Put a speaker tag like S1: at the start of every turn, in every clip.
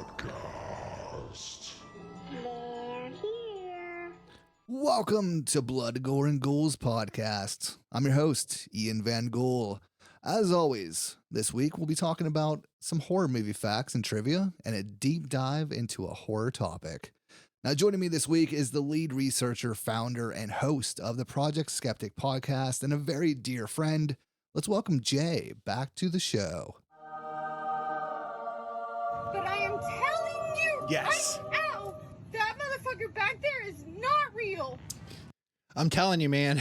S1: Podcast.
S2: They're here.
S3: Welcome to Blood, Gore, and Ghouls Podcast. I'm your host, Ian Van Gool. As always, this week we'll be talking about some horror movie facts and trivia and a deep dive into a horror topic. Now, joining me this week is the lead researcher, founder, and host of the Project Skeptic Podcast and a very dear friend. Let's welcome Jay back to the show.
S4: But I am telling you
S5: Yes.
S4: right now, that motherfucker back there is not real.
S5: I'm telling you, man.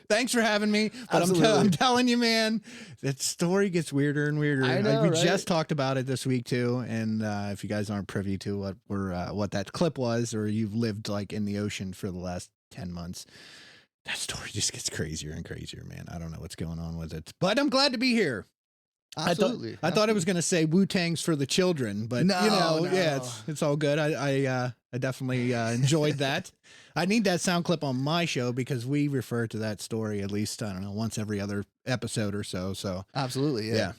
S5: Thanks for having me, but
S3: Absolutely.
S5: I'm telling you, man, that story gets weirder and weirder.
S3: I know,
S5: we
S3: right?
S5: just talked about it this week too, and if you guys aren't privy to what that clip was, or you've lived like in the ocean for the last 10 months, that story just gets crazier and crazier, man. I don't know what's going on with it, but I'm glad to be here.
S3: Absolutely.
S5: I thought it was going to say Wu-Tang's for the children, but
S3: No.
S5: yeah, it's all good. I definitely enjoyed that. I need that sound clip on my show because we refer to that story at least, I don't know, once every other episode or so. So
S3: Absolutely, yeah.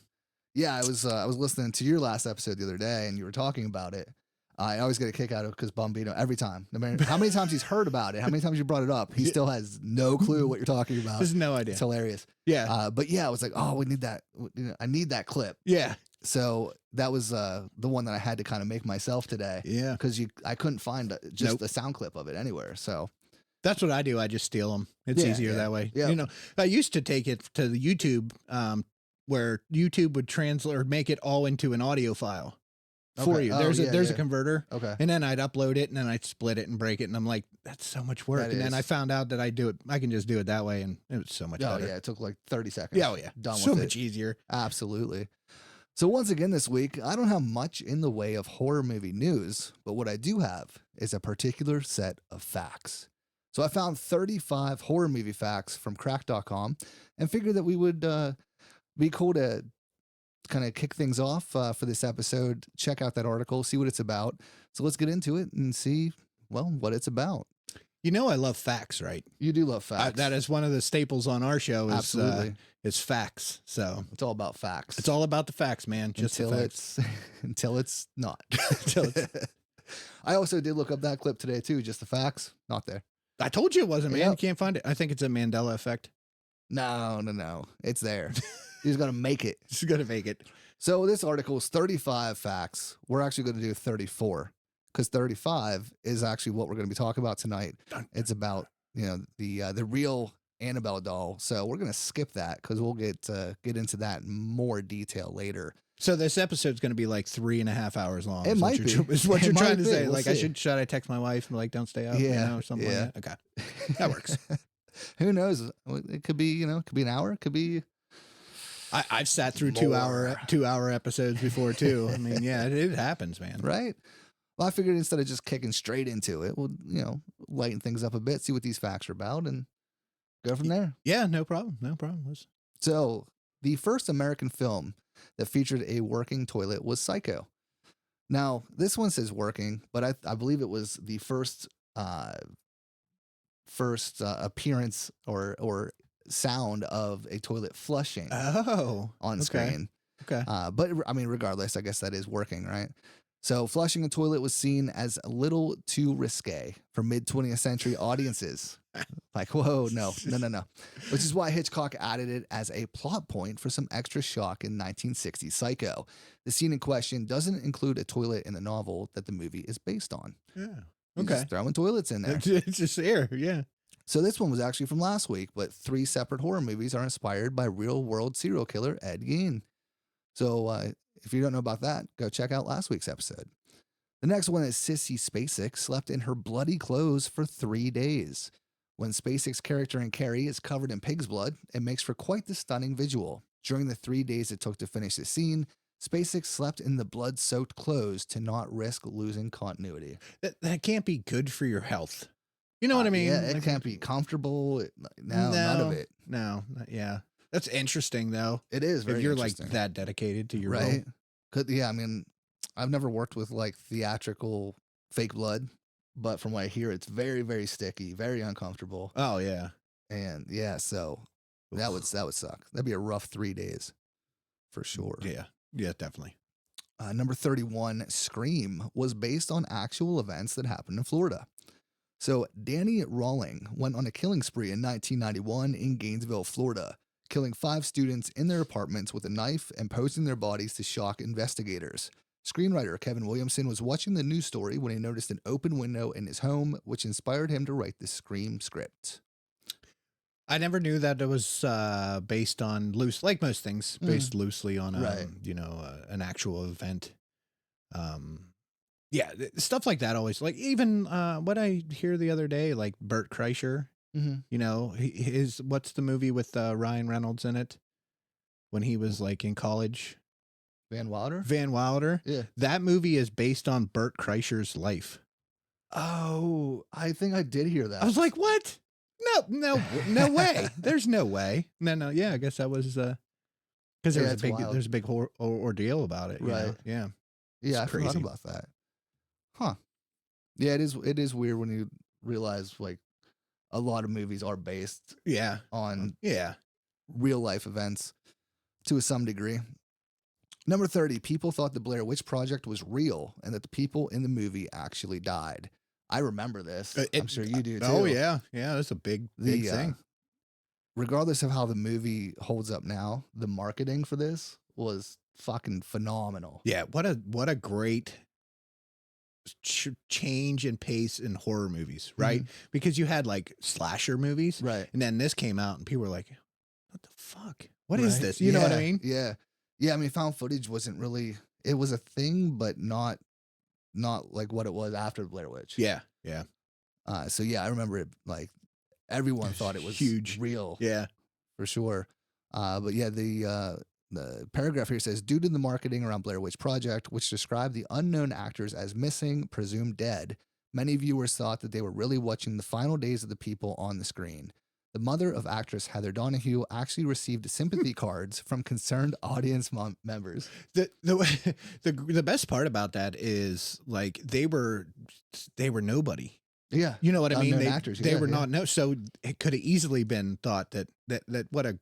S3: Yeah, I was listening to your last episode the other day, and you were talking about it. I always get a kick out of it because Bombino, every time, no matter how many times he's heard about it, how many times you brought it up, he still has no clue what you're talking about.
S5: there's no idea.
S3: It's hilarious.
S5: Yeah.
S3: But yeah, I was like, oh, we need that. I need that clip.
S5: Yeah.
S3: So that was the one that I had to kind of make myself today
S5: Yeah.
S3: because I couldn't find just
S5: Nope.
S3: the sound clip of it anywhere. So
S5: That's what I do. I just steal them. It's
S3: Yeah,
S5: easier
S3: yeah.
S5: that way.
S3: Yeah.
S5: You know, I used to take it to the YouTube, where YouTube would translate or make it all into an audio file for
S3: Okay.
S5: you.
S3: Oh,
S5: There's
S3: yeah,
S5: a
S3: yeah.
S5: converter.
S3: okay,
S5: And then I'd upload it and then I'd split it and break it. And I'm like, that's so much work.
S3: That
S5: And then
S3: is.
S5: I found out that I can just do it that way. And it was so much
S3: oh
S5: better.
S3: yeah, it took like 30 seconds.
S5: Yeah. Oh yeah.
S3: Done
S5: so
S3: with
S5: much
S3: it.
S5: easier.
S3: Absolutely. So once again this week, I don't have much in the way of horror movie news, but what I do have is a particular set of facts. So I found 35 horror movie facts from crack.com and figured that we would be cool to kind of kick things off for this episode. Check out that article, see what it's about. So let's get into it and see, well, what it's about.
S5: You know, I love facts, right?
S3: You do love facts.
S5: That is one of the staples on our show is,
S3: Absolutely.
S5: is facts. So
S3: It's all about facts.
S5: it's all about the facts, man. Just
S3: until
S5: the facts.
S3: it's until it's not.
S5: Until it's-
S3: I also did look up that clip today too. Just the facts, not there.
S5: I told you it wasn't, man.
S3: Yep.
S5: You can't find it. I think it's a Mandela effect.
S3: No. It's there. He's gonna make it.
S5: It's going to make it.
S3: So this article is 35 facts. We're actually going to do 34 because 35 is actually what we're going to be talking about tonight. It's about the real Annabelle doll. So we're going to skip that because we'll get into that in more detail later.
S5: So this episode's going to be like 3.5 hours long.
S3: It
S5: is what
S3: might
S5: you're-
S3: be.
S5: Is what
S3: It
S5: you're
S3: might
S5: trying to
S3: be.
S5: say.
S3: We'll
S5: Like,
S3: see.
S5: should I text my wife and like, don't stay up?
S3: Yeah,
S5: or something
S3: yeah.
S5: like that? Okay. That works.
S3: Who knows? It could be it could be an hour. It could be.
S5: I've sat through
S3: More.
S5: 2-hour episodes before too. I mean, yeah, it happens, man.
S3: Right. Well, I figured instead of just kicking straight into it, we'll, lighten things up a bit, see what these facts are about, and go from there.
S5: Yeah, no problem. No problem.
S3: So, the first American film that featured a working toilet was Psycho. Now, this one says working, but I believe it was the first appearance or sound of a toilet flushing
S5: Oh,
S3: on
S5: okay.
S3: screen.
S5: Okay.
S3: But I mean, regardless, I guess that is working, right? So flushing a toilet was seen as a little too risque for mid-20th century audiences. Like, whoa, no. Which is why Hitchcock added it as a plot point for some extra shock in 1960's Psycho. The scene in question doesn't include a toilet in the novel that the movie is based on.
S5: Yeah.
S3: He's
S5: Okay.
S3: just throwing toilets in there.
S5: It's just here. Yeah.
S3: So this one was actually from last week, but 3 separate horror movies are inspired by real-world serial killer Ed Gein. So if you don't know about that, go check out last week's episode. The next one is Sissy Spacek slept in her bloody clothes for 3 days. When Spacek's character in Carrie is covered in pig's blood, it makes for quite the stunning visual. During the 3 days it took to finish the scene, Spacek slept in the blood-soaked clothes to not risk losing continuity.
S5: That can't be good for your health. You know what I mean?
S3: Yeah, it
S5: Like,
S3: can't be comfortable. No, none of it.
S5: No. Yeah. That's interesting though.
S3: It is very
S5: If you're like
S3: interesting.
S5: that dedicated to your role.
S3: Right. Yeah, I mean, I've never worked with like theatrical fake blood, but from what I hear, it's very, very sticky, very uncomfortable.
S5: Oh yeah.
S3: And yeah, so That would suck. That'd be a rough 3 days for sure.
S5: Yeah, definitely.
S3: Number 31, Scream, was based on actual events that happened in Florida. So Danny Rawling went on a killing spree in 1991 in Gainesville, Florida, killing 5 students in their apartments with a knife and posing their bodies to shock investigators. Screenwriter Kevin Williamson was watching the news story when he noticed an open window in his home, which inspired him to write the Scream script.
S5: I never knew that it was based on like most things, based loosely on an actual event. Yeah, stuff like that always, like even what I hear the other day, like Bert Kreischer. You know, what's the movie with Ryan Reynolds in it when he was like in college?
S3: Van Wilder?
S5: Van Wilder.
S3: Yeah.
S5: That movie is based on Bert Kreischer's life.
S3: Oh, I think I did hear that.
S5: I was like, what? No way. There's no way. No. Yeah, I guess that was because there's a big ordeal about it.
S3: Right.
S5: Know? Yeah.
S3: Yeah, I forgot about that. Huh. Yeah, it is weird when you realize like a lot of movies are based on real life events to some degree. Number 30, people thought the Blair Witch Project was real and that the people in the movie actually died. I remember this. I'm sure you do too.
S5: Oh yeah. Yeah, that's a big thing.
S3: Regardless of how the movie holds up now, the marketing for this was fucking phenomenal.
S5: Yeah, what a great change in pace in horror movies, right? Because you had like slasher movies,
S3: right?
S5: And then this came out and people were like, what the fuck? What is this? You know what I mean?
S3: Yeah. I mean, found footage wasn't really, it was a thing, but not like what it was after Blair Witch.
S5: Yeah.
S3: So yeah, I remember it, like everyone thought it was
S5: huge,
S3: real.
S5: Yeah,
S3: for sure. But yeah, the paragraph here says, due to the marketing around Blair Witch Project, which described the unknown actors as missing, presumed dead, many viewers thought that they were really watching the final days of the people on the screen. The mother of actress Heather Donahue actually received sympathy cards from concerned audience members.
S5: The best part about that is like they were nobody.
S3: Yeah,
S5: you know what I mean. They were not so it could have easily been thought that what a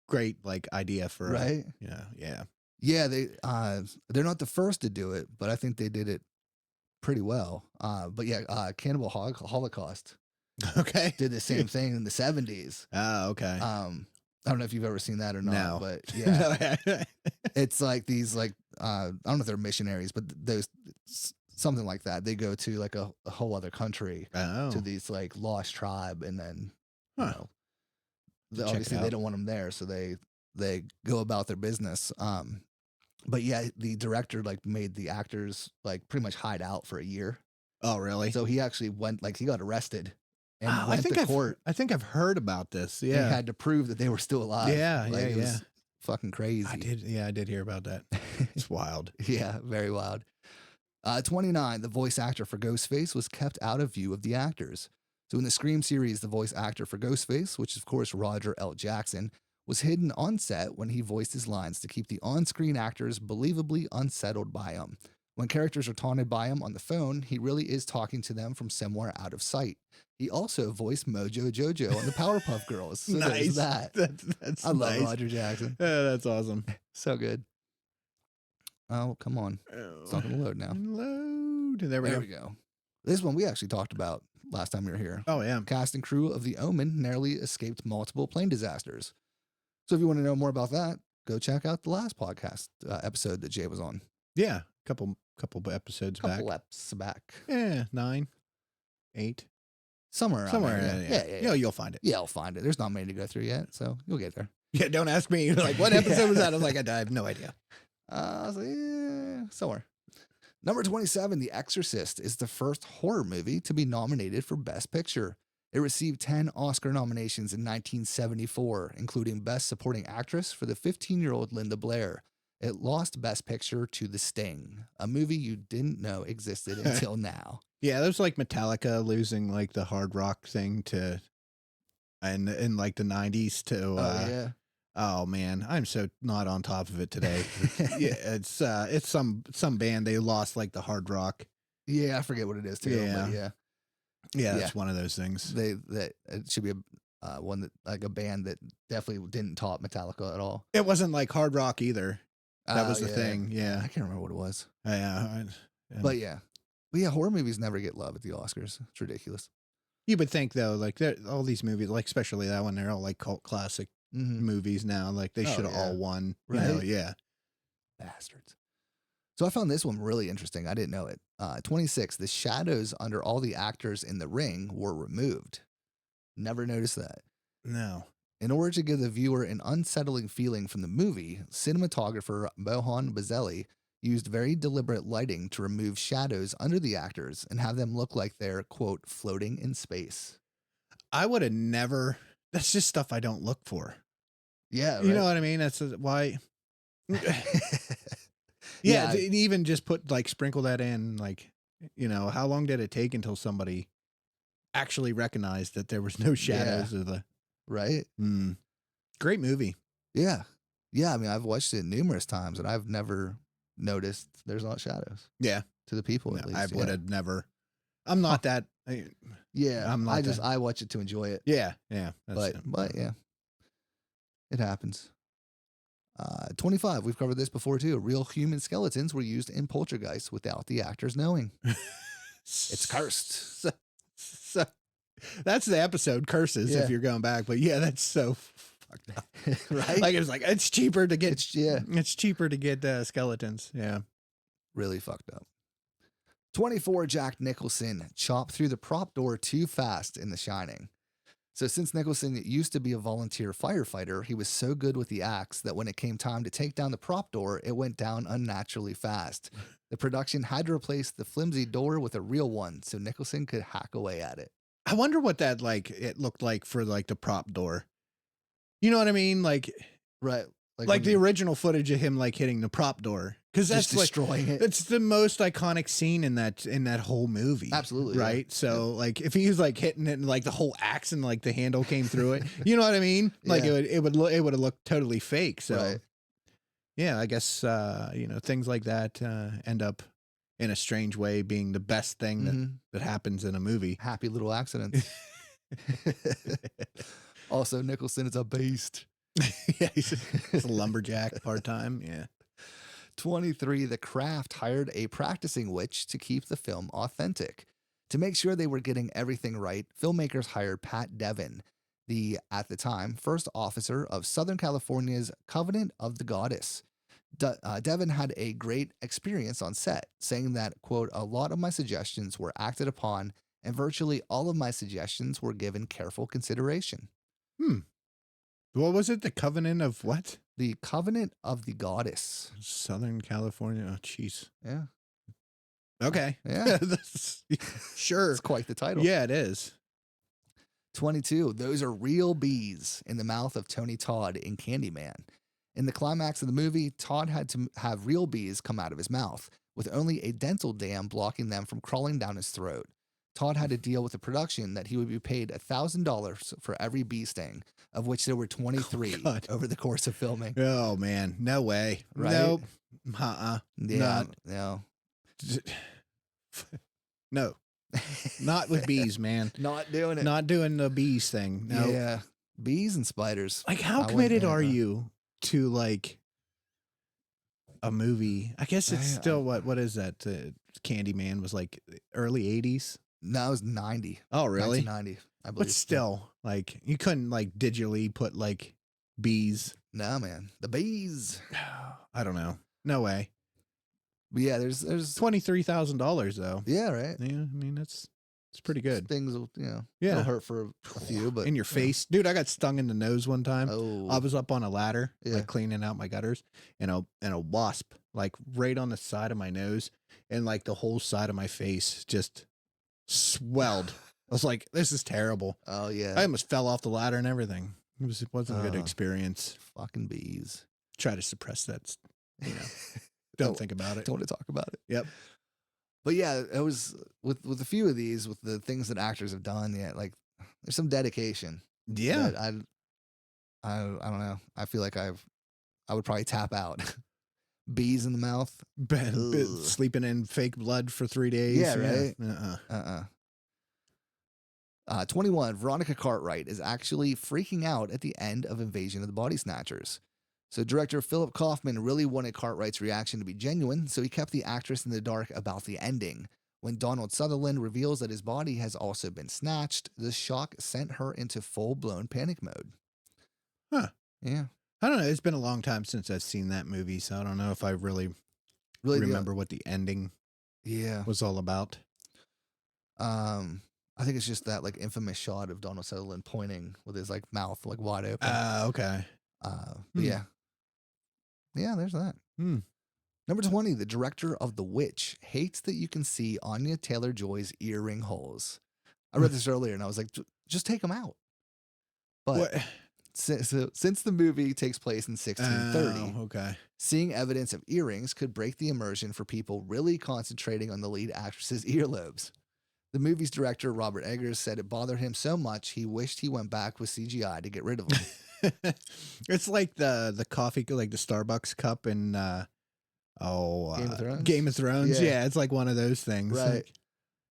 S5: great like idea for
S3: right. Yeah. They're not the first to do it, but I think they did it pretty well. But yeah, Cannibal Holocaust.
S5: Okay.
S3: Did the same thing in the 70s.
S5: Oh, okay.
S3: I don't know if you've ever seen that or not,
S5: no.
S3: But yeah, it's like these, like, I don't know if they're missionaries, but there's something like that. They go to like a whole other country to these like lost tribe. And then, you know, obviously they don't want them there. So they go about their business. But yeah, the director like made the actors like pretty much hide out for a year.
S5: Oh, really?
S3: So he actually went, like, he got arrested. And went to court.
S5: I think I've heard about this. Yeah,
S3: he had to prove that they were still alive.
S5: Yeah,
S3: like, it was fucking crazy.
S5: I did hear about that. It's wild.
S3: Yeah, very wild. 29, the voice actor for Ghostface was kept out of view of the actors. So in the Scream series, the voice actor for Ghostface, which is of course Roger L. Jackson, was hidden on set when he voiced his lines to keep the on-screen actors believably unsettled by him. When characters are taunted by him on the phone, he really is talking to them from somewhere out of sight. He also voiced Mojo Jojo on the Powerpuff Girls. So
S5: nice.
S3: That.
S5: That's
S3: I love
S5: nice.
S3: Roger Jackson.
S5: Yeah, that's awesome.
S3: So good. Oh, come on. It's not going to load now.
S5: Load. There we
S3: go. This one we actually talked about last time we were here.
S5: Oh, yeah.
S3: Cast and crew of The Omen narrowly escaped multiple plane disasters. So if you want to know more about that, go check out the last podcast episode that Jay was on.
S5: Yeah. Couple episodes back.
S3: Couple eps back.
S5: Yeah, 9, 8.
S3: Somewhere.
S5: Yeah. You know, you'll find it.
S3: Yeah, I'll find it. There's not many to go through yet, so you'll get there.
S5: Yeah, don't ask me. Like, what episode was that? I was like, I have no idea.
S3: I was like, somewhere. Number 27, The Exorcist is the first horror movie to be nominated for Best Picture. It received 10 Oscar nominations in 1974, including Best Supporting Actress for the 15-year-old Linda Blair. It lost Best Picture to The Sting, a movie you didn't know existed until now.
S5: Yeah, there's like Metallica losing like the hard rock thing to, and in like the 90s to, oh man, I'm so not on top of it today. Yeah, it's some band, they lost like the hard rock.
S3: Yeah, I forget what it is too.
S5: Yeah.
S3: But yeah.
S5: Yeah, it's one of those things.
S3: That it should be one that like a band that definitely didn't top Metallica at all.
S5: It wasn't like hard rock either. That was the
S3: Yeah.
S5: thing.
S3: I
S5: Yeah.
S3: can't remember what it was.
S5: Yeah.
S3: But yeah, horror movies never get love at the Oscars. It's ridiculous.
S5: You would think though, like all these movies, like especially that one, they're all like cult classic movies now. Like they should have all won. You know?
S3: Right?
S5: Yeah.
S3: Bastards. So I found this one really interesting. I didn't know it. 26. The shadows under all the actors in The Ring were removed. Never noticed that.
S5: No.
S3: In order to give the viewer an unsettling feeling from the movie, cinematographer Mohan Bazelli used very deliberate lighting to remove shadows under the actors and have them look like they're, quote, floating in space.
S5: I would have never. That's just stuff I don't look for.
S3: Yeah.
S5: You know what I mean? That's why.
S3: Yeah.
S5: To even just put like sprinkle that in, like, you know, how long did it take until somebody actually recognized that there was no shadows of the
S3: Right?
S5: Great movie.
S3: Yeah. Yeah. I mean, I've watched it numerous times and I've never noticed there's not shadows.
S5: Yeah.
S3: To the people,
S5: No,
S3: at least.
S5: I would have never. I'm not that.
S3: Yeah.
S5: I'm not that.
S3: I watch it to enjoy it.
S5: Yeah. Yeah.
S3: But yeah, it happens. 25. We've covered this before too. Real human skeletons were used in Poltergeist without the actors knowing. It's cursed.
S5: So that's the episode, Curses, if you're going back. But yeah, that's so fucked up.
S3: Right?
S5: Like it's like it's cheaper to get.
S3: It's
S5: cheaper to get skeletons. Yeah.
S3: Really fucked up. 24. Jack Nicholson chopped through the prop door too fast in The Shining. So since Nicholson used to be a volunteer firefighter, he was so good with the axe that when it came time to take down the prop door, it went down unnaturally fast. The production had to replace the flimsy door with a real one so Nicholson could hack away at it.
S5: I wonder what that it looked like for like the prop door. You know what I mean? Like,
S3: right.
S5: Like the original footage of him like hitting the prop door. Because that's
S3: destroying it.
S5: It's the most iconic scene in that whole movie.
S3: Absolutely.
S5: Right. So like if he was like hitting it and like the whole axe and like the handle came through it, you know what I mean? Like it would have looked totally fake. So yeah, I guess you know, things like that end up in a strange way being the best thing that happens in a movie.
S3: Happy little accidents. Also, Nicholson is a beast.
S5: Yeah, he's a lumberjack part-time. Yeah.
S3: 23. The Craft hired a practicing witch to keep the film authentic. To make sure they were getting everything right, filmmakers hired Pat Devin, the, at the time, first officer of Southern California's Covenant of the Goddess. Devin had a great experience on set, saying that, quote, a lot of my suggestions were acted upon and virtually all of my suggestions were given careful consideration.
S5: What was it? The Covenant of what?
S3: The Covenant of the Goddess.
S5: Southern California. Oh, jeez.
S3: Yeah.
S5: Okay.
S3: Yeah.
S5: Sure.
S3: It's quite the title.
S5: Yeah, it is.
S3: 22. Those are real bees in the mouth of Tony Todd in Candyman. In the climax of the movie, Todd had to have real bees come out of his mouth, with only a dental dam blocking them from crawling down his throat. Todd had to deal with the production that he would be paid $1,000 for every bee sting, of which there were 23 over the course of filming.
S5: Oh, man. No way.
S3: Right?
S5: Nope.
S3: Yeah, no.
S5: No. Not with bees, man.
S3: Not doing it.
S5: Not doing the bees thing. No.
S3: Yeah. Bees and spiders.
S5: Like, how committed are you to, like, a movie? I guess it's still, what is that? Candyman was, like, early 80s?
S3: No, it was 90.
S5: Oh, really?
S3: 1990, I believe.
S5: But still, like, you couldn't, like, digitally put, like, bees.
S3: No, man. The bees.
S5: I don't know. No way.
S3: But yeah, there's
S5: $23,000 though.
S3: Yeah, right.
S5: Yeah, I mean it's pretty good.
S3: Things will, you know,
S5: Yeah.
S3: it'll hurt for a few, but
S5: in your face, dude. I got stung in the nose one time.
S3: Oh,
S5: I was up on a ladder,
S3: Yeah.
S5: like cleaning out my gutters, and a wasp, like right on the side of my nose, and like the whole side of my face just swelled. I was like, "This is terrible."
S3: Oh yeah,
S5: I almost fell off the ladder and everything. It wasn't a good experience.
S3: Fucking bees.
S5: Try to suppress that. You know, don't think about it.
S3: Don't want to talk about it.
S5: Yep.
S3: But yeah, it was with a few of these, with the things that actors have done. Yeah, like there's some dedication.
S5: Yeah.
S3: that I don't know. I feel like I would probably tap out. Bees in the mouth. Ugh.
S5: Sleeping in fake blood for 3 days.
S3: Yeah, right. 21, Veronica Cartwright is actually freaking out at the end of Invasion of the Body Snatchers. So director Philip Kaufman really wanted Cartwright's reaction to be genuine, so he kept the actress in the dark about the ending. When Donald Sutherland reveals that his body has also been snatched, the shock sent her into full-blown panic mode.
S5: Huh.
S3: Yeah.
S5: I don't know. It's been a long time since I've seen that movie, so I don't know if I really remember what the ending was all about.
S3: I think it's just that like infamous shot of Donald Sutherland pointing with his like mouth like wide open.
S5: Okay.
S3: But yeah, there's that. Number 20, the director of The Witch hates that you can see Anya Taylor-Joy's earring holes. I read this earlier and I was like, just take them out. But since the movie takes place in 1630, seeing evidence of earrings could break the immersion for people really concentrating on the lead actress's earlobes. The movie's director, Robert Eggers, said it bothered him so much he wished he went back with CGI to get rid of them.
S5: It's like the coffee, like the Starbucks cup in Game of Thrones. Yeah, it's like one of those things.
S3: Right.
S5: Like,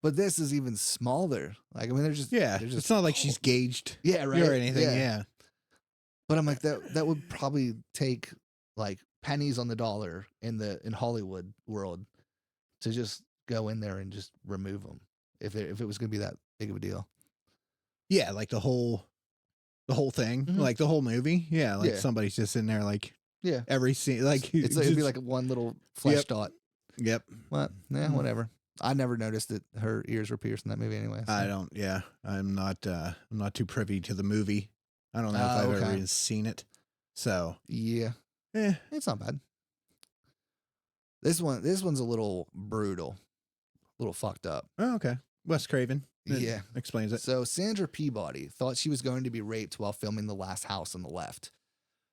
S3: but this is even smaller. Like, I mean, they're just
S5: it's not like she's gauged
S3: right.
S5: or anything. Yeah.
S3: But I'm like, that would probably take like pennies on the dollar in Hollywood world to just go in there and just remove them. If it was going to be that big of a deal.
S5: Yeah, like the whole thing, like the whole movie. Yeah, like somebody's just in there like every scene. Like
S3: it'd be like one little flesh dot.
S5: Yep.
S3: What? Yeah, whatever. I never noticed that her ears were pierced in that movie anyway. So.
S5: I don't. Yeah, I'm not too privy to the movie. I don't know if I've ever even seen it. So
S3: yeah, it's not bad. This one's a little brutal. A little fucked up.
S5: Oh, okay. Wes Craven. Explains it.
S3: So Sandra Peabody thought she was going to be raped while filming The Last House on the Left.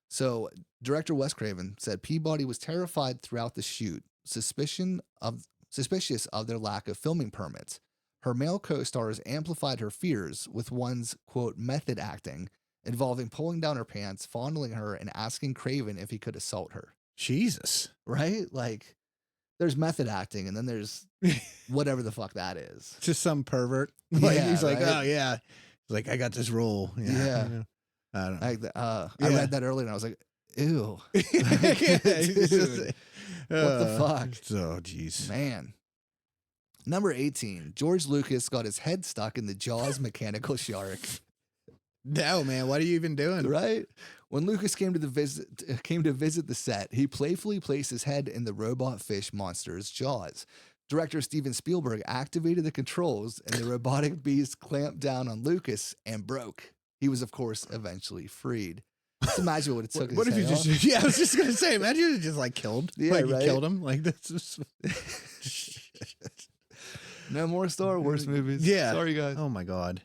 S3: So director Wes Craven said Peabody was terrified throughout the shoot, suspicious of their lack of filming permits. Her male co-stars amplified her fears with one's, quote, method acting, involving pulling down her pants, fondling her, and asking Craven if he could assault her.
S5: Jesus.
S3: Right? Like, there's method acting, and then there's whatever the fuck that is.
S5: Just some pervert. Like, he's like,
S3: right?
S5: oh, yeah. He's like, I got this role. Yeah. I don't know.
S3: Like I read that earlier, and I was like, ew. What the fuck?
S5: Oh, jeez.
S3: Man. Number 18, George Lucas got his head stuck in the Jaws mechanical shark.
S5: No, man. What are you even doing?
S3: Right? When Lucas came to visit the set, he playfully placed his head in the robot fish monster's jaws. Director Steven Spielberg activated the controls, and the robotic beast clamped down on Lucas and broke. He was, of course, eventually freed. Just imagine what it took.
S5: What if you just? Yeah, I was just gonna say. Imagine you just like killed.
S3: Yeah,
S5: like
S3: right?
S5: you killed him. Like that's just.
S3: No more Star Wars movies.
S5: Yeah.
S3: Sorry, guys.
S5: Oh my God.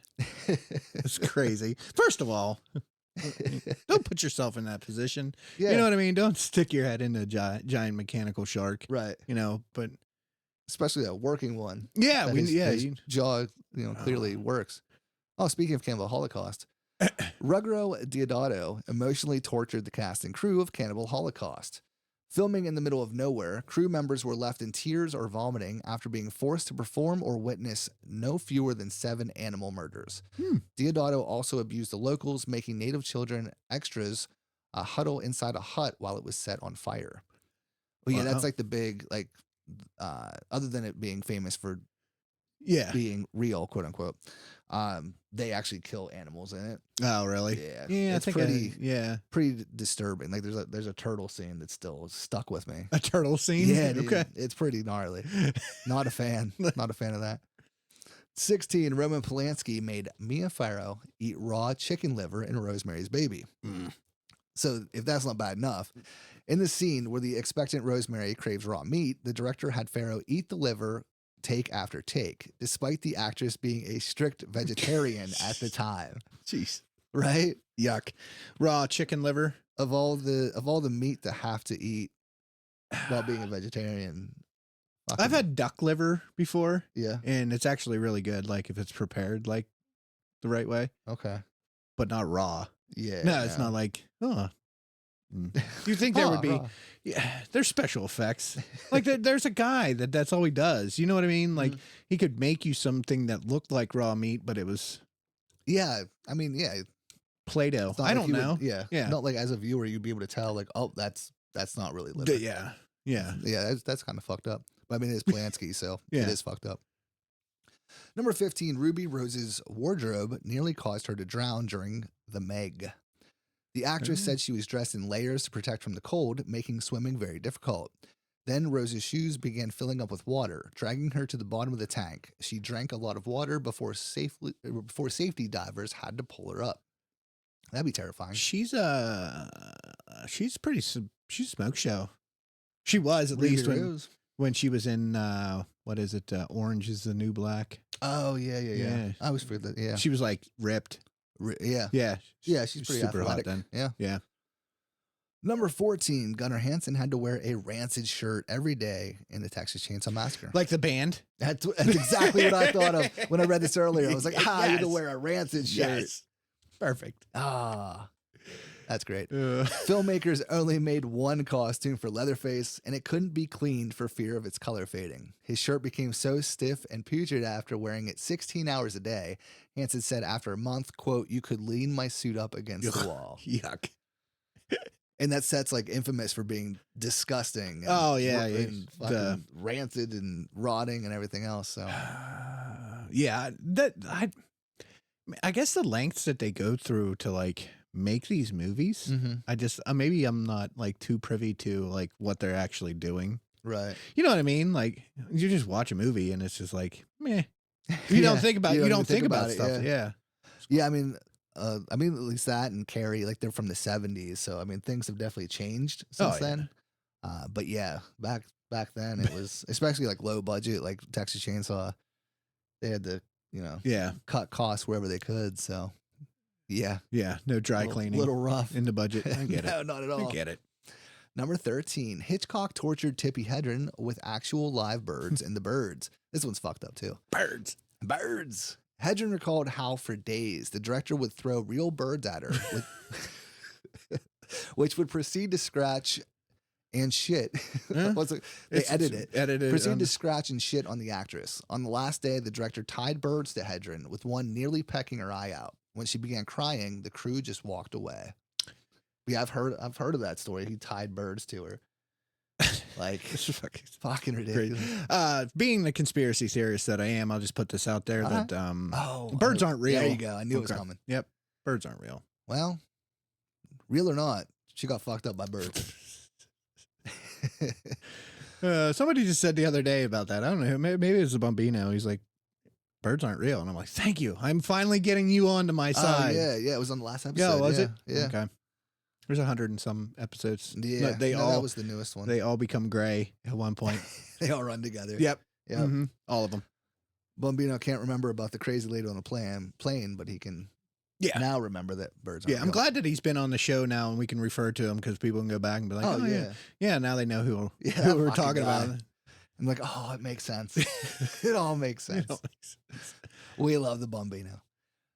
S5: It's crazy. First of all, don't put yourself in that position.
S3: Yeah.
S5: You know what I mean? Don't stick your head into a giant mechanical shark.
S3: Right.
S5: You know, but
S3: especially a working one.
S5: yeah,
S3: His jaw, clearly works. Oh, speaking of Cannibal Holocaust, Ruggero Deodato emotionally tortured the cast and crew of Cannibal Holocaust. Filming in the middle of nowhere, crew members were left in tears or vomiting after being forced to perform or witness no fewer than 7 animal murders. Deodato also abused the locals, making native children extras huddle inside a hut while it was set on fire. Well, yeah, that's like the big, like, other than it being famous for being real, quote unquote, they actually kill animals in it.
S5: Oh, really?
S3: Yeah,
S5: it's
S3: pretty disturbing. Like there's a turtle scene that's still stuck with me.
S5: A turtle scene?
S3: Yeah, dude,
S5: okay.
S3: It's pretty gnarly. Not a fan. Not a fan of that. 16, Roman Polanski made Mia Farrow eat raw chicken liver in Rosemary's Baby. So if that's not bad enough, in the scene where the expectant Rosemary craves raw meat, the director had Farrow eat the liver take after take, despite the actress being a strict vegetarian at the time.
S5: Jeez.
S3: Right?
S5: Yuck. Raw chicken liver.
S3: Of all the meat to have to eat while being a vegetarian.
S5: I've had duck liver before.
S3: Yeah.
S5: And it's actually really good, like if it's prepared like the right way.
S3: Okay.
S5: But not raw.
S3: Yeah.
S5: No, it's not like, you think there would be
S3: raw.
S5: Yeah, there's special effects. Like there's a guy that's all he does. You know what I mean? Like he could make you something that looked like raw meat, but it was
S3: Yeah, I mean, yeah.
S5: Play-Doh.
S3: It's not
S5: I
S3: like
S5: don't
S3: you would-
S5: know.
S3: yeah,
S5: Yeah.
S3: Not like as a viewer, you'd be able to tell, like, oh, that's not really liver.
S5: Yeah. Yeah.
S3: Yeah, that's kind of fucked up. But I mean, it's Polanski, so
S5: Yeah.
S3: it is fucked up. Number 15, Ruby Rose's wardrobe nearly caused her to drown during The Meg. The actress said she was dressed in layers to protect from the cold, making swimming very difficult. Then Rose's shoes began filling up with water, dragging her to the bottom of the tank. She drank a lot of water before safety divers had to pull her up. That'd be terrifying.
S5: She's pretty, she's a smoke show. She was at
S3: Ruby
S5: least
S3: Rose.
S5: when she was in, what is it? Orange is the New Black.
S3: Oh, yeah.
S5: Yeah.
S3: I always forget that, yeah.
S5: She was like ripped.
S3: Yeah.
S5: Yeah.
S3: Yeah, she's pretty
S5: super
S3: athletic.
S5: hot then.
S3: Yeah.
S5: Yeah.
S3: Number 14, Gunnar Hansen had to wear a rancid shirt every day in the Texas Chainsaw Massacre.
S5: Like the band.
S3: That's exactly what I thought of when I read this earlier. I was like, you had to wear a rancid shirt.
S5: Yes. Perfect.
S3: Ah, that's great.
S5: Uh,
S3: Filmmakers only made one costume for Leatherface, and it couldn't be cleaned for fear of its color fading. His shirt became so stiff and putrid after wearing it 16 hours a day. Hansen said after a month, quote, "You could lean my suit up against the wall."
S5: Yuck.
S3: And that set's like infamous for being disgusting. And,
S5: Oh, yeah,
S3: and fucking rancid and rotting and everything else. So
S5: Yeah, I guess the lengths that they go through to like make these movies, I just maybe I'm not like too privy to like what they're actually doing.
S3: right.
S5: You know what I mean? Like you just watch a movie and it's just like meh. You don't think about
S3: you
S5: don't think about
S3: it,
S5: stuff. Yeah.
S3: Yeah, I mean, at least that and Carrie, like they're from the 70s, so I mean, things have definitely changed since then. But yeah, back then it was especially like low budget, like Texas Chainsaw. They had to, cut costs wherever they could. So yeah,
S5: No dry cleaning.
S3: Little rough
S5: in the budget. I get
S3: no,
S5: it.
S3: not at all.
S5: I get it.
S3: Number 13, Hitchcock tortured Tippi Hedren with actual live birds in The Birds. This one's fucked up too.
S5: Birds.
S3: Hedren recalled how for days the director would throw real birds at her, which would proceed to scratch and shit.
S5: Huh?
S3: They edited it. Proceed
S5: on-
S3: to scratch and shit on the actress. On the last day, the director tied birds to Hedren, with one nearly pecking her eye out. When she began crying, the crew just walked away. Yeah, I've heard of that story. He tied birds to her. Like,
S5: It's
S3: fucking ridiculous.
S5: Being the conspiracy theorist that I am, I'll just put this out there that birds aren't real.
S3: There you go. I knew it was
S5: Okay.
S3: coming.
S5: Yep. Birds aren't real.
S3: Well, real or not, she got fucked up by birds.
S5: Somebody just said the other day about that. I don't know. Maybe it's a Bambino. He's like, birds aren't real. And I'm like, thank you. I'm finally getting you onto my side.
S3: Yeah. It was on the last episode.
S5: Yeah, was it?
S3: Yeah.
S5: Okay. There's 100 and some episodes.
S3: Yeah.
S5: That
S3: was the newest one.
S5: They all become gray at one point.
S3: They all run together.
S5: Yep.
S3: Yep.
S5: Mhm. All of them.
S3: Bambino can't remember about the crazy lady on the plane, but he can now remember that birds aren't
S5: Yeah, I'm
S3: real.
S5: glad that he's been on the show now and we can refer to him because people can go back and be like,
S3: Oh,
S5: oh,
S3: yeah.
S5: Yeah, now they know who
S3: that
S5: we're
S3: fucking
S5: talking
S3: guy.
S5: about.
S3: I'm like, oh, it makes sense. It all makes sense. We love the Bambino.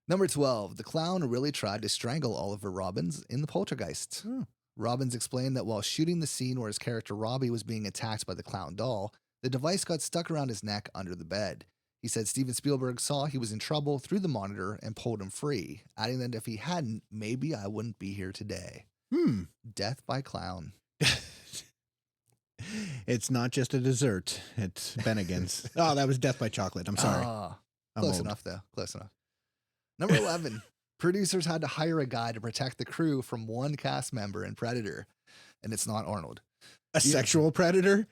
S3: Number 12, the clown really tried to strangle Oliver Robbins in The Poltergeist.
S5: Oh.
S3: Robbins explained that while shooting the scene where his character Robbie was being attacked by the clown doll, the device got stuck around his neck under the bed. He said Steven Spielberg saw he was in trouble through the monitor and pulled him free, adding that if he hadn't, maybe I wouldn't be here today. Death by clown.
S5: It's not just a dessert. It's Bennigan's. Oh, that was Death by Chocolate. I'm sorry. I'm
S3: Close
S5: old.
S3: enough, though. Close enough. Number 11. Producers had to hire a guy to protect the crew from one cast member in Predator, and it's not Arnold.
S5: A sexual predator?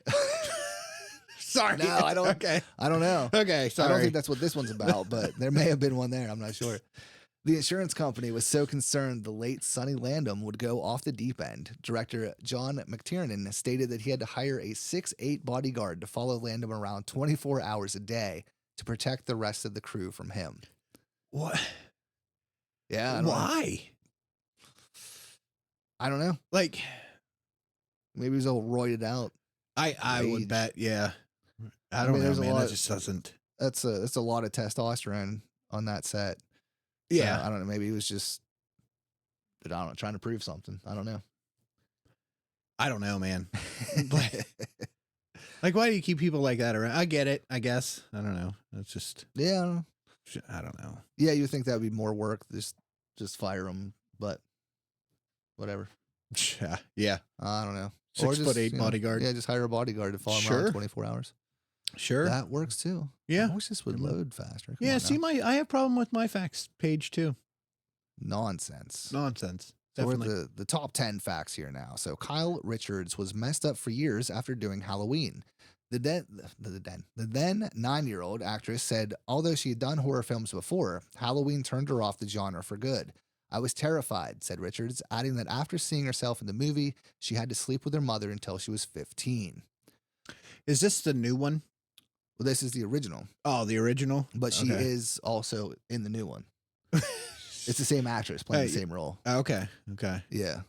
S5: Sorry.
S3: No, I don't.
S5: Okay.
S3: I don't know.
S5: Okay, sorry.
S3: I don't think that's what this one's about, but there may have been one there. I'm not sure. The insurance company was so concerned the late Sonny Landham would go off the deep end. Director John McTiernan stated that he had to hire a 6'8" bodyguard to follow Landham around 24 hours a day to protect the rest of the crew from him.
S5: What?
S3: Yeah. I don't know.
S5: Why?
S3: I don't know.
S5: Like,
S3: Maybe he was all roided out.
S5: I would
S3: Rage.
S5: bet, yeah. I
S3: I
S5: don't
S3: mean,
S5: know,
S3: there's a
S5: man.
S3: lot-
S5: That just doesn't.
S3: That's a lot of testosterone on that set. So,
S5: Yeah.
S3: I don't know. Maybe he was just, I don't know, trying to prove something. I don't know.
S5: I don't know, man. Like, why do you keep people like that around? I get it, I guess. I don't know. It's just
S3: Yeah. I don't know.
S5: I don't know.
S3: Yeah, you would think that would be more work. Just fire them, but whatever.
S5: Yeah.
S3: I don't know.
S5: 6'8" bodyguard.
S3: Yeah, just hire a bodyguard to follow him around 24 hours.
S5: Sure.
S3: That works too.
S5: Yeah.
S3: I wish this would load faster.
S5: Yeah, see, I have a problem with my facts page too.
S3: Nonsense.
S5: So
S3: Definitely. We're at the top 10 facts here now. So Kyle Richards was messed up for years after doing Halloween. The then 9-year-old actress said, although she had done horror films before, Halloween turned her off the genre for good. I was terrified, said Richards, adding that after seeing herself in the movie, she had to sleep with her mother until she was 15.
S5: Is this the new one?
S3: Well, this is the original.
S5: Oh, the original?
S3: But she is also in the new one. It's the same actress playing the same role.
S5: Okay.
S3: Yeah.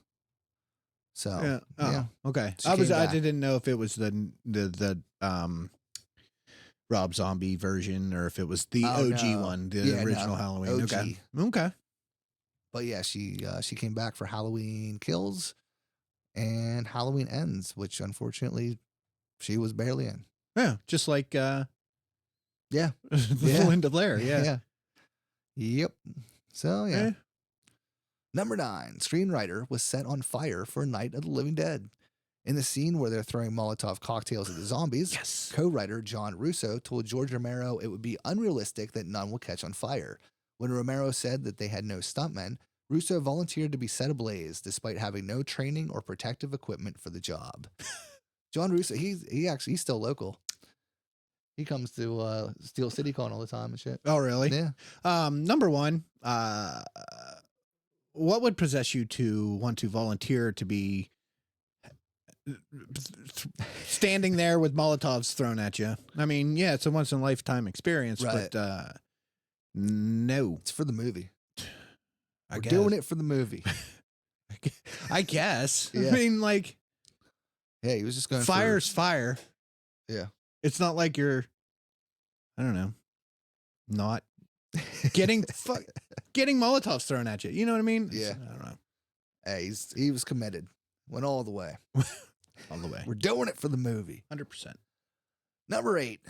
S3: So,
S5: yeah. Oh,
S3: yeah.
S5: Okay.
S3: She
S5: I didn't know if it was the Rob Zombie version or if it was the OG one, the original Halloween.
S3: OG.
S5: Okay.
S3: But yeah, she came back for Halloween Kills and Halloween Ends, which unfortunately she was barely in.
S5: Yeah, just like
S3: yeah,
S5: Linda Blair. Yeah.
S3: Yep. So yeah.
S5: Eh.
S3: Number 9, screenwriter was set on fire for Night of the Living Dead. In the scene where they're throwing Molotov cocktails at the zombies, co-writer John Russo told George Romero it would be unrealistic that none will catch on fire. When Romero said that they had no stuntmen, Russo volunteered to be set ablaze despite having no training or protective equipment for the job. John Russo, he's still local. He comes to Steel City Con all the time and shit.
S5: Oh, really?
S3: Yeah.
S5: Number 1, what would possess you to want to volunteer to be standing there with Molotovs thrown at you? I mean, yeah, it's a once in a lifetime experience,
S3: right.
S5: But no,
S3: it's for the movie. We're
S5: guess.
S3: doing it for the movie.
S5: I guess.
S3: Yeah.
S5: I mean, like,
S3: yeah, he was just going.
S5: Fire's fire.
S3: Yeah,
S5: it's not like you're, I don't know, not getting Molotovs thrown at you. You know what I mean?
S3: Yeah.
S5: I don't know.
S3: Hey, he was committed. Went all the way.
S5: All the way.
S3: We're doing it for the movie.
S5: 100%.
S3: Number 8,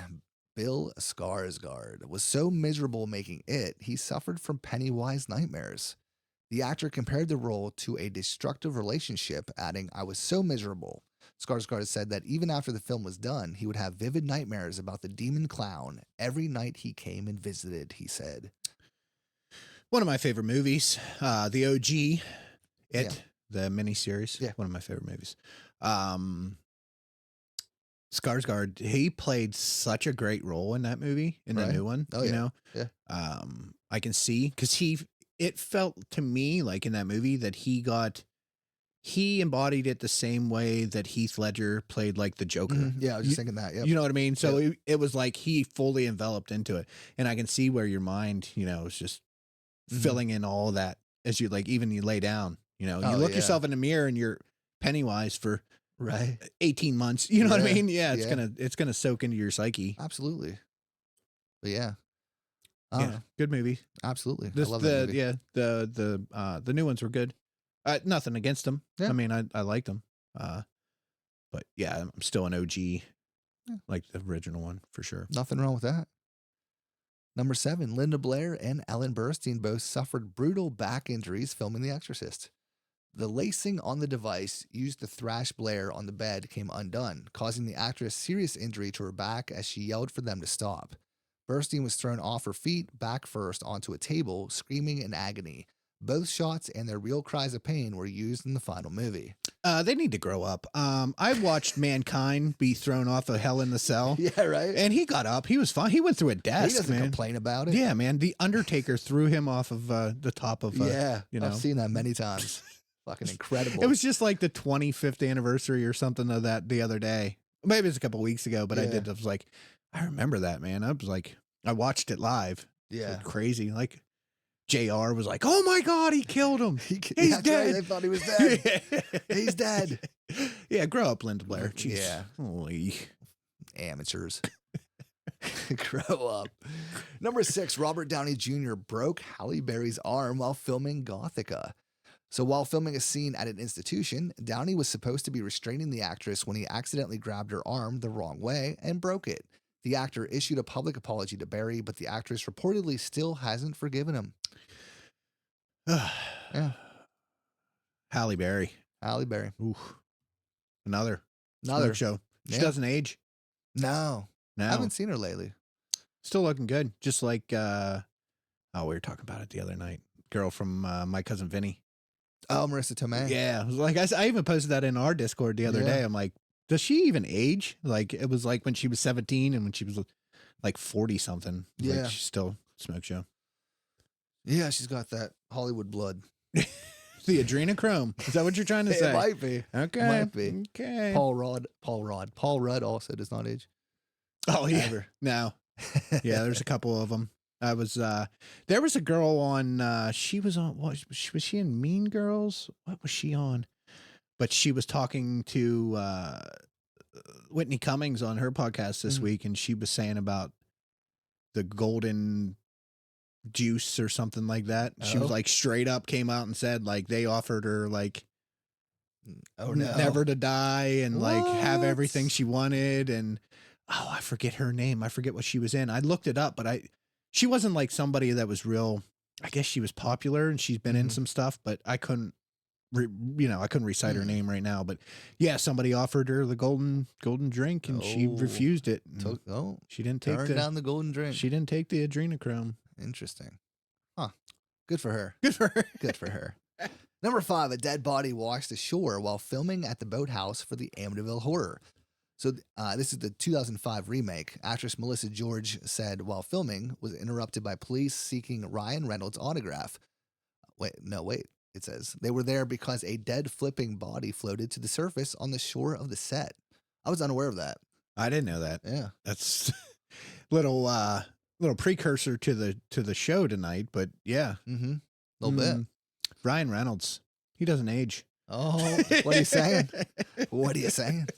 S3: Bill Skarsgård was so miserable making it, he suffered from Pennywise nightmares. The actor compared the role to a destructive relationship, adding, I was so miserable. Skarsgård said that even after the film was done, he would have vivid nightmares about the demon clown every night he came and visited, he said.
S5: One of my favorite movies, the OG, the miniseries. Yeah. One of my favorite movies. Skarsgård, he played such a great role in that movie, in the new one.
S3: Oh,
S5: you know?
S3: Yeah.
S5: I can see, because it felt to me like in that movie that he embodied it the same way that Heath Ledger played like the Joker.
S3: Mm-hmm. Yeah, I was just thinking that. Yep.
S5: You know what I mean? So it was like he fully enveloped into it. And I can see where your mind, is just filling in all that as you even you lay down. You look yourself in the mirror and you're Pennywise for 18 months. You know what I mean? Yeah, it's gonna soak into your psyche.
S3: Absolutely. But yeah.
S5: Good movie.
S3: Absolutely. I love that movie.
S5: Yeah, the new ones were good. Nothing against them. Yeah. I mean, I liked them. But yeah, I'm still an OG, like the original one for sure.
S3: Nothing wrong with that. Number 7, Linda Blair and Ellen Burstyn both suffered brutal back injuries filming The Exorcist. The lacing on the device used to thrash Blair on the bed came undone, causing the actress serious injury to her back as she yelled for them to stop. Burstyn was thrown off her feet, back first, onto a table, screaming in agony. Both shots and their real cries of pain were used in the final movie.
S5: They need to grow up. I watched Mankind be thrown off of Hell in the Cell.
S3: Yeah, right.
S5: And he got up. He was fine. He went through a desk.
S3: He doesn't complain about it.
S5: Yeah, man. The Undertaker threw him off of the top of.
S3: I've seen that many times. Fucking incredible.
S5: It was just like the 25th anniversary or something of that the other day. Maybe it was a couple weeks ago, but I was like, I remember that, man. I was like, I watched it live.
S3: Yeah,
S5: like crazy. Like. JR was like, oh my God, he killed him. He's dead.
S3: Right. They thought he was dead. He's dead.
S5: Yeah, grow up, Linda Blair. Jeez.
S3: Yeah.
S5: Holy
S3: amateurs. Grow up. Number 6, Robert Downey Jr. broke Halle Berry's arm while filming Gothica. So while filming a scene at an institution, Downey was supposed to be restraining the actress when he accidentally grabbed her arm the wrong way and broke it. The actor issued a public apology to Berry, but the actress reportedly still hasn't forgiven him. Yeah.
S5: Halle Berry.
S3: Halle Berry.
S5: Ooh. Another smoke show. She
S3: Yeah.
S5: doesn't age.
S3: No. I
S5: No.
S3: haven't seen her lately.
S5: Still looking good. Just like, we were talking about it the other night. Girl from My Cousin Vinny.
S3: Oh, Marissa Tomei.
S5: Yeah. It was like, I even posted that in our Discord the other day. I'm like, does she even age? Like, it was like when she was 17 and when she was like 40 something.
S3: Yeah.
S5: Like, she's still smoke show.
S3: Yeah, she's got that Hollywood blood.
S5: The adrenochrome. Is that what you're trying to say?
S3: It might be.
S5: Okay.
S3: Might be.
S5: Okay.
S3: Paul Rudd also does not age.
S5: Oh, yeah.
S3: Ever.
S5: No. Yeah, there's a couple of them. I was, there was a girl on, she was on, what, was she in Mean Girls? What was she on? But she was talking to, Whitney Cummings on her podcast this week, and she was saying about the golden juice or something like that. She was like straight up came out and said like they offered her like never to die and like have everything she wanted. And I forget her name. I forget what she was in. I looked it up, but she wasn't like somebody that was real. I guess she was popular and she's been in some stuff, but I couldn't I couldn't recite her name right now. But yeah, somebody offered her the golden drink and she refused it. She didn't take
S3: down the golden drink.
S5: She didn't take the adrenochrome.
S3: Interesting. Huh. Good for her.
S5: Good for her.
S3: Good for her. Number 5, a dead body washed ashore while filming at the boathouse for the Amityville Horror. So this is the 2005 remake. Actress Melissa George said while filming was interrupted by police seeking Ryan Reynolds' autograph. Wait. It says they were there because a dead flipping body floated to the surface on the shore of the set. I was unaware of that.
S5: I didn't know that.
S3: Yeah.
S5: That's little precursor to the show tonight, but yeah.
S3: Mm-hmm. A little bit.
S5: Ryan Reynolds. He doesn't age.
S3: Oh, what are you saying? What are you saying?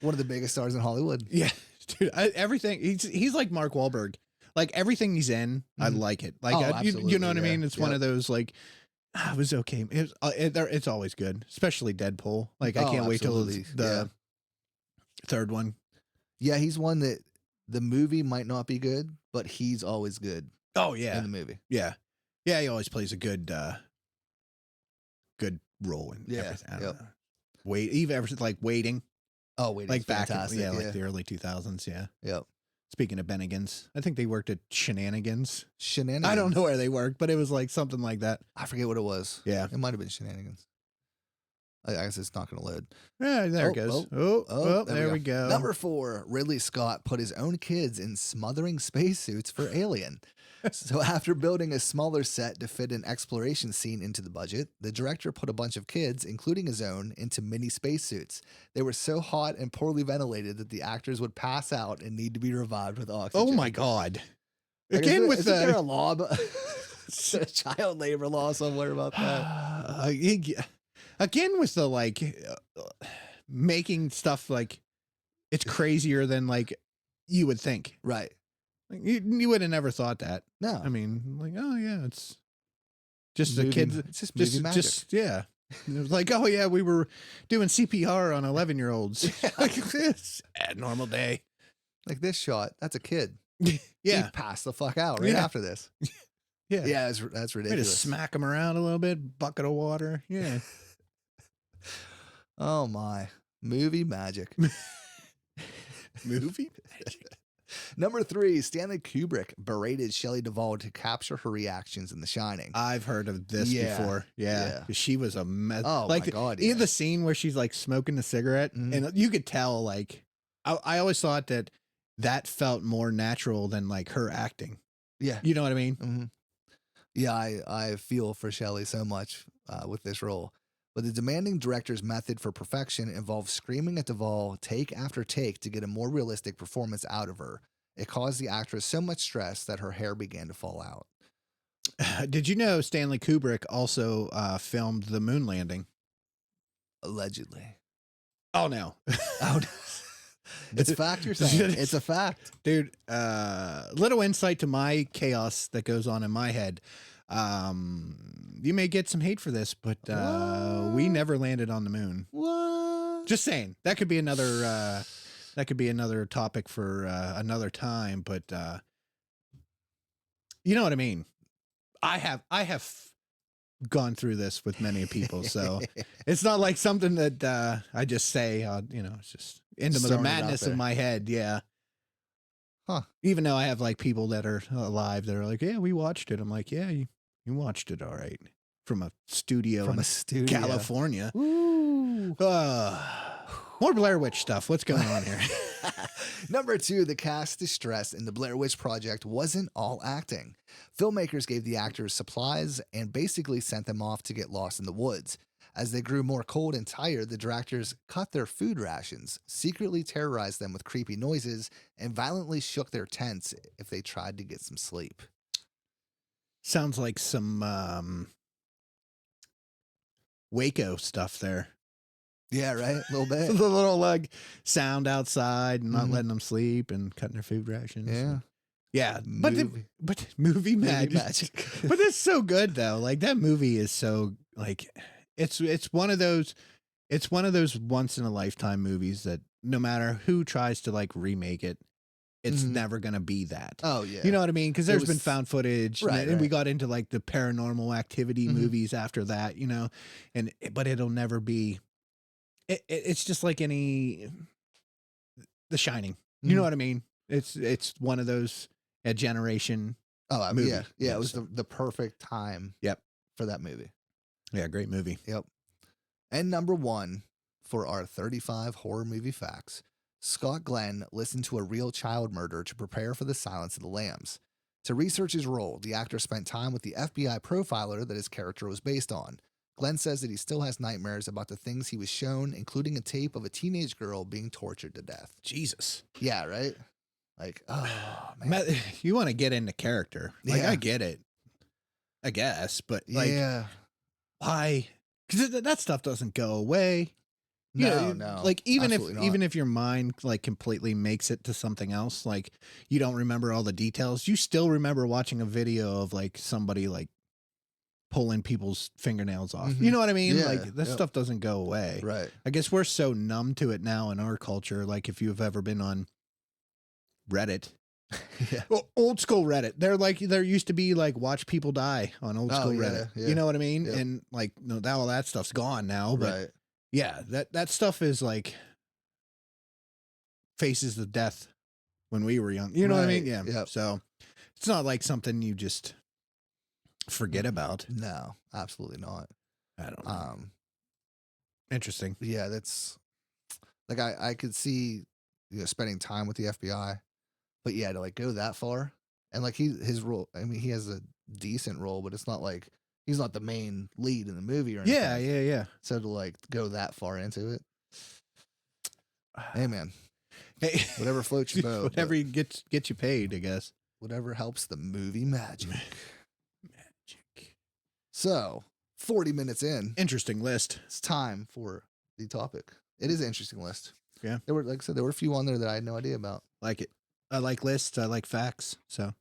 S3: One of the biggest stars in Hollywood.
S5: Yeah. Dude, everything. He's like Mark Wahlberg. Like everything he's in, I like it. Like you know what I mean? It's one of those like it was okay. It's always good, especially Deadpool. Like I can't wait till the third one.
S3: Yeah, he's one that the movie might not be good, but he's always good.
S5: Oh yeah,
S3: in the movie.
S5: Yeah, yeah. He always plays a good role in everything. I don't know. Even ever like Waiting.
S3: Oh, Waiting,
S5: like back in,
S3: fantastic.
S5: like the early 2000s. Yeah.
S3: Yep.
S5: Speaking of Bennigan's, I think they worked at Shenanigans.
S3: Shenanigans.
S5: I don't know where they worked, but it was like something like that.
S3: I forget what it was.
S5: Yeah,
S3: it might have been Shenanigans. I guess it's not going to load.
S5: Yeah, there it goes. There we go.
S3: Number 4, Ridley Scott put his own kids in smothering spacesuits for Alien. So after building a smaller set to fit an exploration scene into the budget, the director put a bunch of kids, including his own, into mini spacesuits. They were so hot and poorly ventilated that the actors would pass out and need to be revived with oxygen.
S5: Oh my God.
S3: Again, isn't there a law, a child labor law somewhere about that?
S5: Again, with the like making stuff like it's crazier than like you would think.
S3: Right.
S5: Like, you would have never thought that.
S3: No.
S5: I mean, like, oh yeah, it's just
S3: movie,
S5: the kids.
S3: It's just movie magic.
S5: Yeah. It was like, oh yeah, we were doing CPR on 11-year-olds. Like this normal day.
S3: Like this shot, that's a kid.
S5: Yeah.
S3: He passed the fuck out right after this.
S5: Yeah.
S3: Yeah, that's ridiculous.
S5: We just smack him around a little bit, bucket of water. Yeah.
S3: Oh my. Movie magic.
S5: Movie magic.
S3: Number 3, Stanley Kubrick berated Shelley Duvall to capture her reactions in The Shining.
S5: I've heard of this before. Yeah. She was a mess.
S3: Oh
S5: like
S3: my God.
S5: Even the scene where she's like smoking the cigarette and you could tell like, I always thought that felt more natural than like her acting.
S3: Yeah.
S5: You know what I mean?
S3: Mm-hmm. Yeah. I feel for Shelley so much with this role. But the demanding director's method for perfection involves screaming at Duvall take after take to get a more realistic performance out of her. It caused the actress so much stress that her hair began to fall out.
S5: Did you know Stanley Kubrick also filmed the moon landing?
S3: Allegedly.
S5: Oh, no.
S3: Oh, no. It's a fact you're saying. It's a fact.
S5: Dude, little insight to my chaos that goes on in my head. You may get some hate for this, but we never landed on the moon.
S3: What?
S5: Just saying. That could be another that could be another topic for another time. But you know what I mean. I have gone through this with many people, so it's not like something that I just say. It's just into the madness of my head. Yeah.
S3: Huh.
S5: Even though I have like people that are alive that are like, yeah, we watched it. I'm like, yeah, you watched it, all right, from a studio in California.
S3: Ooh.
S5: More Blair Witch stuff. What's going on here?
S3: Number 2, the cast distress in the Blair Witch Project wasn't all acting. Filmmakers gave the actors supplies and basically sent them off to get lost in the woods. As they grew more cold and tired, the directors cut their food rations, secretly terrorized them with creepy noises, and violently shook their tents if they tried to get some sleep.
S5: Sounds like some Waco stuff there.
S3: Yeah, right? A little bit.
S5: The little like sound outside and not letting them sleep and cutting their food rations.
S3: Yeah.
S5: Yeah.
S3: Movie.
S5: But movie magic. But it's so good though. Like that movie is so like it's one of those once in a lifetime movies that no matter who tries to like remake it, it's never going to be that.
S3: Oh, yeah.
S5: You know what I mean? Because there's been found footage.
S3: Right,
S5: and we got into like the paranormal activity movies after that, but it'll never be. It's just like The Shining. You know what I mean? It's one of those generation.
S3: Oh,
S5: movie.
S3: Yeah. It was the perfect time.
S5: Yep.
S3: For that movie.
S5: Yeah, great movie.
S3: Yep. And number 1 for our 35 horror movie facts. Scott Glenn listened to a real child murder to prepare for the Silence of the Lambs. To research his role, the actor spent time with the FBI profiler that his character was based on. Glenn says that he still has nightmares about the things he was shown, including a tape of a teenage girl being tortured to death.
S5: Jesus.
S3: Yeah, right? Like, oh, man.
S5: You want to get into character. Like,
S3: Yeah.
S5: I get it. I guess, but like,
S3: yeah.
S5: why? Because that stuff doesn't go away.
S3: No.
S5: Like even
S3: absolutely not.
S5: if your mind like completely makes it to something else, like you don't remember all the details, you still remember watching a video of like somebody like pulling people's fingernails off. You know what I mean?
S3: Yeah,
S5: Like this stuff doesn't go away.
S3: Right.
S5: I guess we're so numb to it now in our culture. Like if you've ever been on Reddit, well, old school Reddit, there used to be like watch people die on old school Reddit.
S3: Yeah.
S5: You know what I mean?
S3: Yep.
S5: And like now all that stuff's gone now, but
S3: Right.
S5: yeah, that stuff is like faces of death when we were young. You know what I mean? Yeah.
S3: Yep.
S5: So it's not like something you just forget about.
S3: No, absolutely not.
S5: I don't know. Interesting.
S3: Yeah, that's like I could see spending time with the FBI, but yeah, to like go that far and like his role. I mean, he has a decent role, but it's not like he's not the main lead in the movie or anything.
S5: Yeah.
S3: So to like go that far into it, hey man,
S5: Hey,
S3: whatever floats your boat,
S5: whatever gets you paid, I guess.
S3: whatever helps the movie magic.
S5: Magic.
S3: So 40 minutes in,
S5: Interesting list.
S3: it's time for the topic. It is an interesting list.
S5: Yeah.
S3: There were, like I said, there were a few on there that I had no idea about.
S5: Like it. I like lists. I like facts. So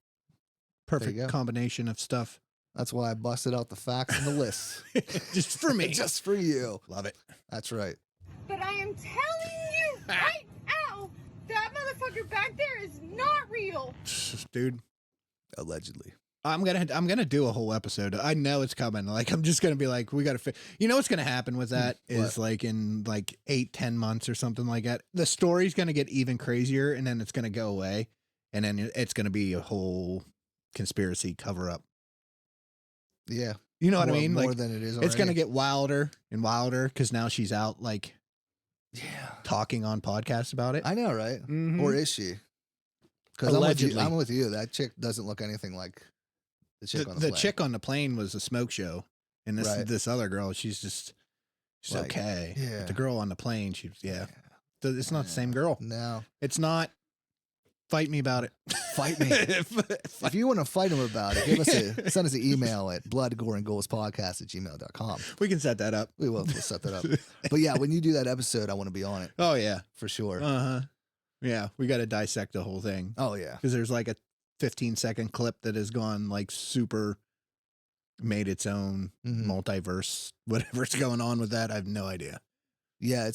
S5: perfect
S3: go.
S5: combination of stuff.
S3: That's why I busted out the facts and the lists.
S5: Just for me.
S3: Just for you.
S5: Love it.
S3: That's right.
S4: But I am telling you right now, that motherfucker back there is not real.
S5: Dude,
S3: Allegedly.
S5: I'm gonna do a whole episode. I know it's coming. Like I'm just gonna be like, we gotta you know what's gonna happen with that is like in like 8-10 months or something like that, the story's gonna get even crazier and then it's gonna go away and then it's gonna be a whole conspiracy cover up.
S3: Yeah.
S5: You know what I mean?
S3: More
S5: Like
S3: than it is
S5: it's gonna
S3: already.
S5: get wilder and wilder because now she's out like talking on podcasts about it.
S3: I know, right?
S5: Mhm.
S3: Or is she? Because
S5: Allegedly.
S3: I'm with you. That chick doesn't look anything like the chick on the plane.
S5: chick on the plane was a smoke show, and
S3: Right.
S5: this other girl, she's
S3: Like,
S5: okay.
S3: yeah.
S5: But the girl on the plane, it's not the same girl.
S3: No.
S5: It's not. Fight me about it.
S3: Fight me. If you want to fight him about it, send us an email at bloodgoreandgoalspodcast@gmail.com.
S5: We can set that up.
S3: We will set that up. But yeah, when you do that episode, I want to be on it
S5: Oh yeah.
S3: for sure.
S5: Yeah, we got to dissect the whole thing
S3: Oh yeah.
S5: because there's like a 15-second clip that has gone like super, made its own multiverse. Whatever's going on with that, I have no idea.
S3: Yeah,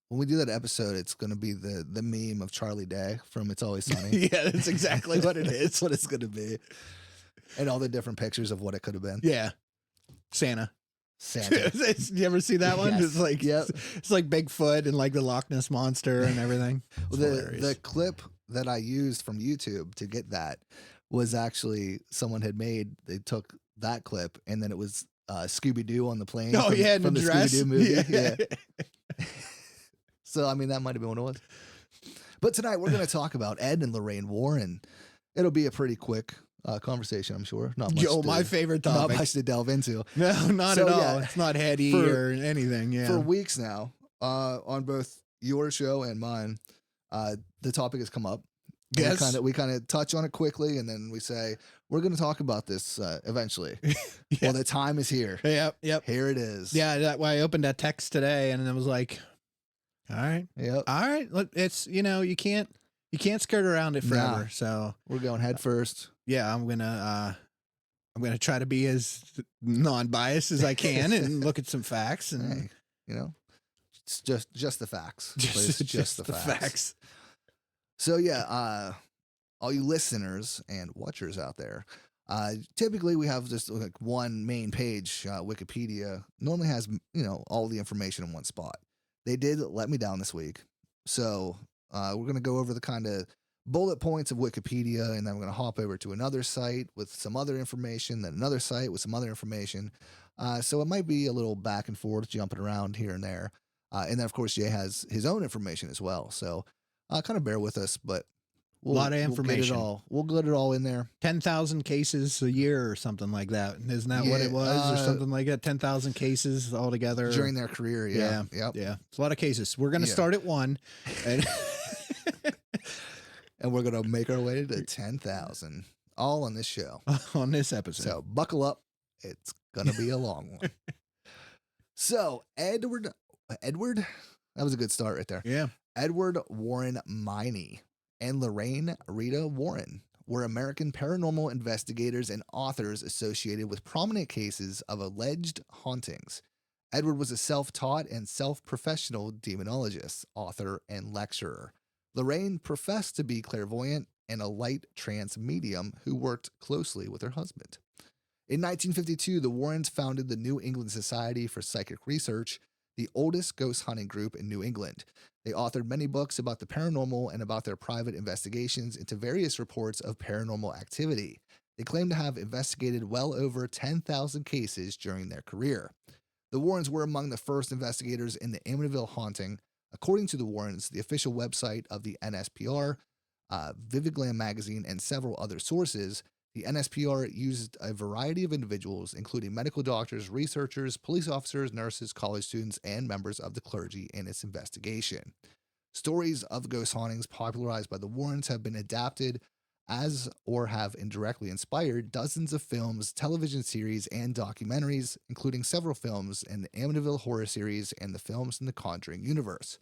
S3: when we do that episode, it's going to be the meme of Charlie Day from It's Always Sunny.
S5: Yeah, that's exactly what it is.
S3: It's what it's going to be. And all the different pictures of what it could have been.
S5: Yeah. Santa.
S3: You
S5: ever see that one?
S3: Yes.
S5: It's like, it's like Bigfoot and like the Loch Ness Monster and everything.
S3: Well, the clip that I used from YouTube to get that was actually someone had made. They took that clip and then it was Scooby-Doo on the plane.
S5: Oh, yeah,
S3: from the
S5: dress.
S3: Scooby-Doo movie.
S5: Yeah.
S3: So, I mean, that might have been what it was. But tonight we're going to talk about Ed and Lorraine Warren. It'll be a pretty quick conversation, I'm sure. Not much.
S5: My favorite topic.
S3: Not much to delve into.
S5: No, not
S3: So,
S5: at all.
S3: yeah,
S5: It's not heady or anything. Yeah.
S3: For weeks now, on both your show and mine, the topic has come up.
S5: Yes.
S3: We kind of touch on it quickly, and then we say we're going to talk about this eventually.
S5: Yeah.
S3: Well, the time is here.
S5: Yep.
S3: Here it is.
S5: Yeah. That way I opened that text today and it was like, all right.
S3: Yep.
S5: All right. Look, it's, you can't skirt around it forever.
S3: Nah.
S5: So
S3: We're going head first.
S5: yeah, I'm gonna try to be as non-biased as I can and look at some facts and
S3: Hey, it's just the facts.
S5: just
S3: the
S5: the facts.
S3: So yeah, all you listeners and watchers out there, typically we have just like one main page. Wikipedia normally has all the information in one spot. They did let me down this week, so we're gonna go over the kind of bullet points of Wikipedia, and then we're gonna hop over to another site with some other information, then another site with some other information. So it might be a little back and forth, jumping around here and there. And then of course Jay has his own information as well. So kind of bear with us, but
S5: A lot of information.
S3: We'll get it all in there.
S5: 10,000 cases a year or something like that. Isn't that what it was, or something like that? 10,000 cases altogether
S3: During their career, yeah.
S5: Yeah. It's a lot of cases. We're going to start at 1. And
S3: and we're going to make our way to 10,000, all on this show.
S5: on this episode.
S3: So buckle up. It's going to be a long one. So Edward, that was a good start right there.
S5: Yeah.
S3: Edward Warren Miney and Lorraine Rita Warren were American paranormal investigators and authors associated with prominent cases of alleged hauntings. Edward was a self-taught and self-professional demonologist, author, and lecturer. Lorraine professed to be clairvoyant and a light trance medium who worked closely with her husband. In 1952, the Warrens founded the New England Society for Psychic Research, the oldest ghost hunting group in New England. They authored many books about the paranormal and about their private investigations into various reports of paranormal activity. They claim to have investigated well over 10,000 cases during their career. The Warrens were among the first investigators in the Amityville haunting. According to the Warrens, the official website of the NSPR, Vividglam magazine, and several other sources, the NSPR used a variety of individuals, including medical doctors, researchers, police officers, nurses, college students, and members of the clergy in its investigation. Stories of ghost hauntings popularized by the Warrens have been adapted as or have indirectly inspired dozens of films, television series, and documentaries, including several films in the Amityville Horror series and the films in the Conjuring universe.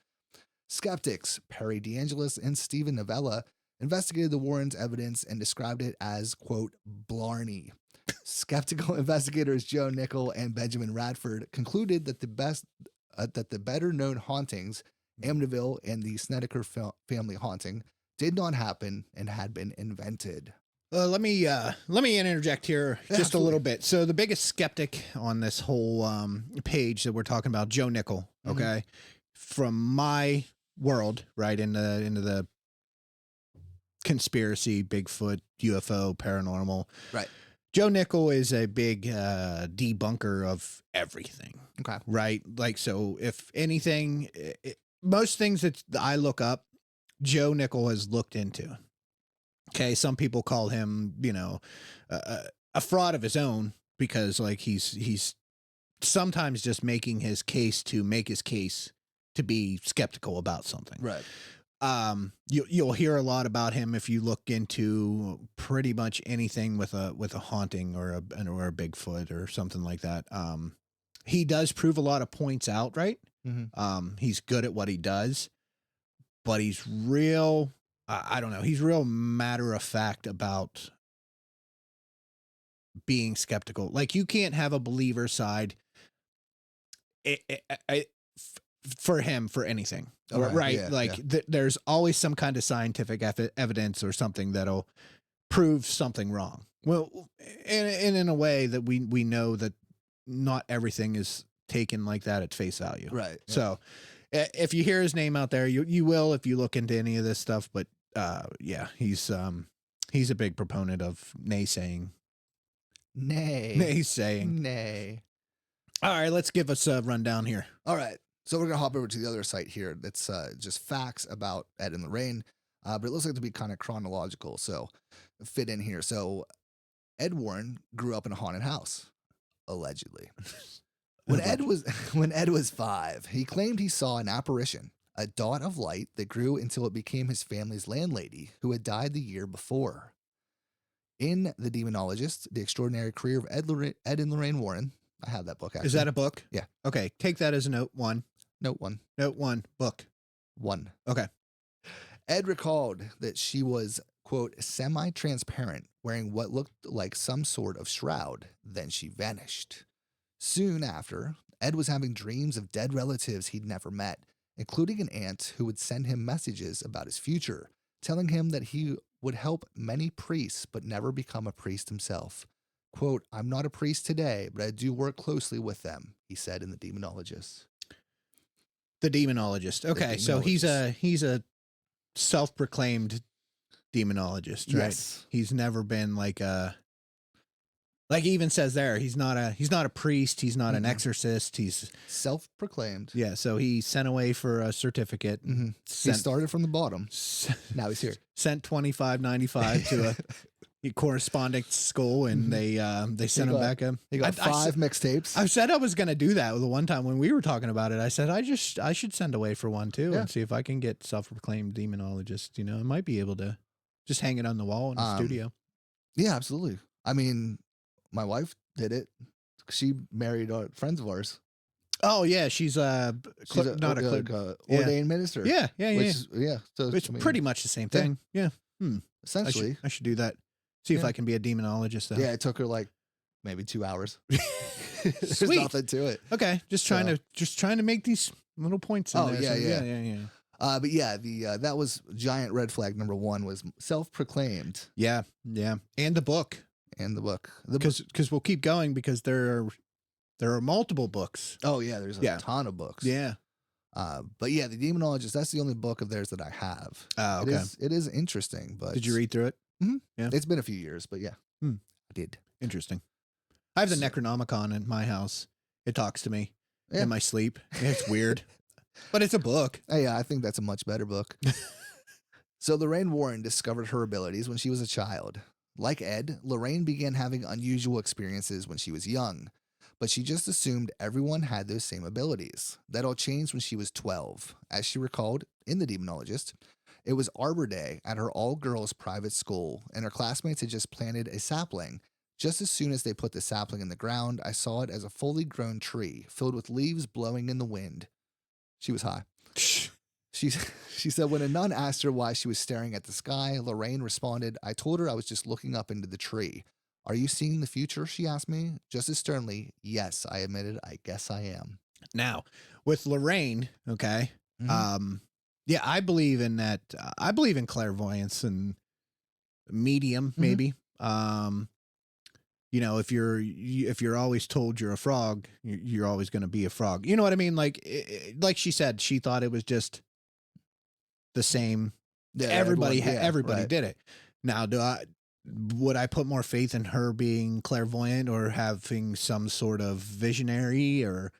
S3: Skeptics Perry DeAngelis and Stephen Novella investigated the Warrens' evidence and described it as, quote, blarney. Skeptical investigators Joe Nickel and Benjamin Radford concluded that the better-known hauntings, Amityville and the Snedeker family haunting, did not happen and had been invented.
S5: Let me interject here just a little bit. So the biggest skeptic on this whole page that we're talking about, Joe Nickel, okay, from my world, right, into the conspiracy, Bigfoot, UFO, paranormal.
S3: Right.
S5: Joe Nickel is a big debunker of everything.
S3: Okay.
S5: Right? Like, so if anything, most things that I look up, Joe Nickel has looked into. Okay. Some people call him, a fraud of his own because like he's sometimes just making his case to make his case to be skeptical about something.
S3: Right.
S5: You'll hear a lot about him if you look into pretty much anything with a haunting or a Bigfoot or something like that. He does prove a lot of points out, right?
S3: Mm-hmm.
S5: He's good at what he does, but he's real, I don't know. He's real matter of fact about being skeptical. Like you can't have a believer side. for him for anything.
S3: Okay,
S5: Right.
S3: yeah,
S5: like there's always some kind of scientific evidence or something that'll prove something wrong. Well, and in a way that we know that not everything is taken like that at face value.
S3: Right. Yeah.
S5: So if you hear his name out there, you will if you look into any of this stuff. But yeah, he's a big proponent of naysaying.
S3: Nay.
S5: All right, let's give us a rundown here.
S3: All right. So we're going to hop over to the other site here. That's just facts about Ed and Lorraine. But it looks like to be kind of chronological. So fit in here. So Ed Warren grew up in a haunted house, allegedly. When Ed was 5, he claimed he saw an apparition, a dot of light that grew until it became his family's landlady, who had died the year before. In The Demonologist, The Extraordinary Career of Ed and Lorraine Warren. I have that book, actually.
S5: Is that a book?
S3: Yeah.
S5: Okay, take that as a note 1.
S3: Note 1.
S5: Note 1, book.
S3: 1.
S5: Okay.
S3: Ed recalled that she was, quote, semi-transparent, wearing what looked like some sort of shroud. Then she vanished. Soon after, Ed was having dreams of dead relatives he'd never met, including an aunt who would send him messages about his future, telling him that he would help many priests but never become a priest himself. Quote, I'm not a priest today, but I do work closely with them, he said in The Demonologist.
S5: The Demonologist. Okay, so he's a self-proclaimed demonologist, right?
S3: Yes.
S5: He's never been like he even says there, he's not a priest, he's not an exorcist, he's
S3: self-proclaimed.
S5: Yeah, so he sent away for a certificate.
S3: Mm-hmm. He started from the bottom. Now he's here.
S5: Sent $25.95 to a correspondence school, and they sent him back a.
S3: He got 5 mixtapes.
S5: I said I was going to do that the one time when we were talking about it. I said I should send away for one too, and see if I can get self-proclaimed demonologist. I might be able to just hang it on the wall in the studio.
S3: Yeah, absolutely. I mean, my wife did it. She married friends of ours.
S5: Oh yeah, she's not a
S3: ordained minister.
S5: Yeah.
S3: So
S5: it's pretty much the same thing. Yeah.
S3: Essentially,
S5: I should do that. See if I can be a demonologist. Though.
S3: Yeah, it took her like maybe 2 hours. There's
S5: Sweet.
S3: nothing to it.
S5: Okay, just trying to make these little points. In there.
S3: Yeah. But yeah, that was giant red flag number 1 was self-proclaimed.
S5: Yeah, and the book.
S3: Because
S5: we'll keep going because there are multiple books.
S3: Oh yeah, there's a ton of books.
S5: Yeah.
S3: But yeah, The Demonologist, that's the only book of theirs that I have.
S5: Oh, okay.
S3: It is interesting, but
S5: did you read through it?
S3: Mm-hmm.
S5: Yeah.
S3: It's been a few years, but yeah. I did.
S5: Interesting. I have the Necronomicon in my house. It talks to me in my sleep. It's weird. But it's a book.
S3: Yeah, I think that's a much better book. So Lorraine Warren discovered her abilities when she was a child. Like Ed, Lorraine began having unusual experiences when she was young, but she just assumed everyone had those same abilities. That all changed when she was 12. As she recalled in The Demonologist, it was Arbor Day at her all-girls private school, and her classmates had just planted a sapling. Just as soon as they put the sapling in the ground, I saw it as a fully grown tree, filled with leaves blowing in the wind. She was high. She said when a nun asked her why she was staring at the sky, Lorraine responded, I told her I was just looking up into the tree. Are you seeing the future? She asked me. Just as sternly, yes, I admitted, I guess I am.
S5: Now, with Lorraine, okay, yeah, I believe in that. I believe in clairvoyance and medium, maybe. If you're always told you're a frog, you're always going to be a frog. You know what I mean? Like she said, she thought it was just the same. Yeah, everybody did it. Now, would I put more faith in her being clairvoyant or having some sort of visionary, or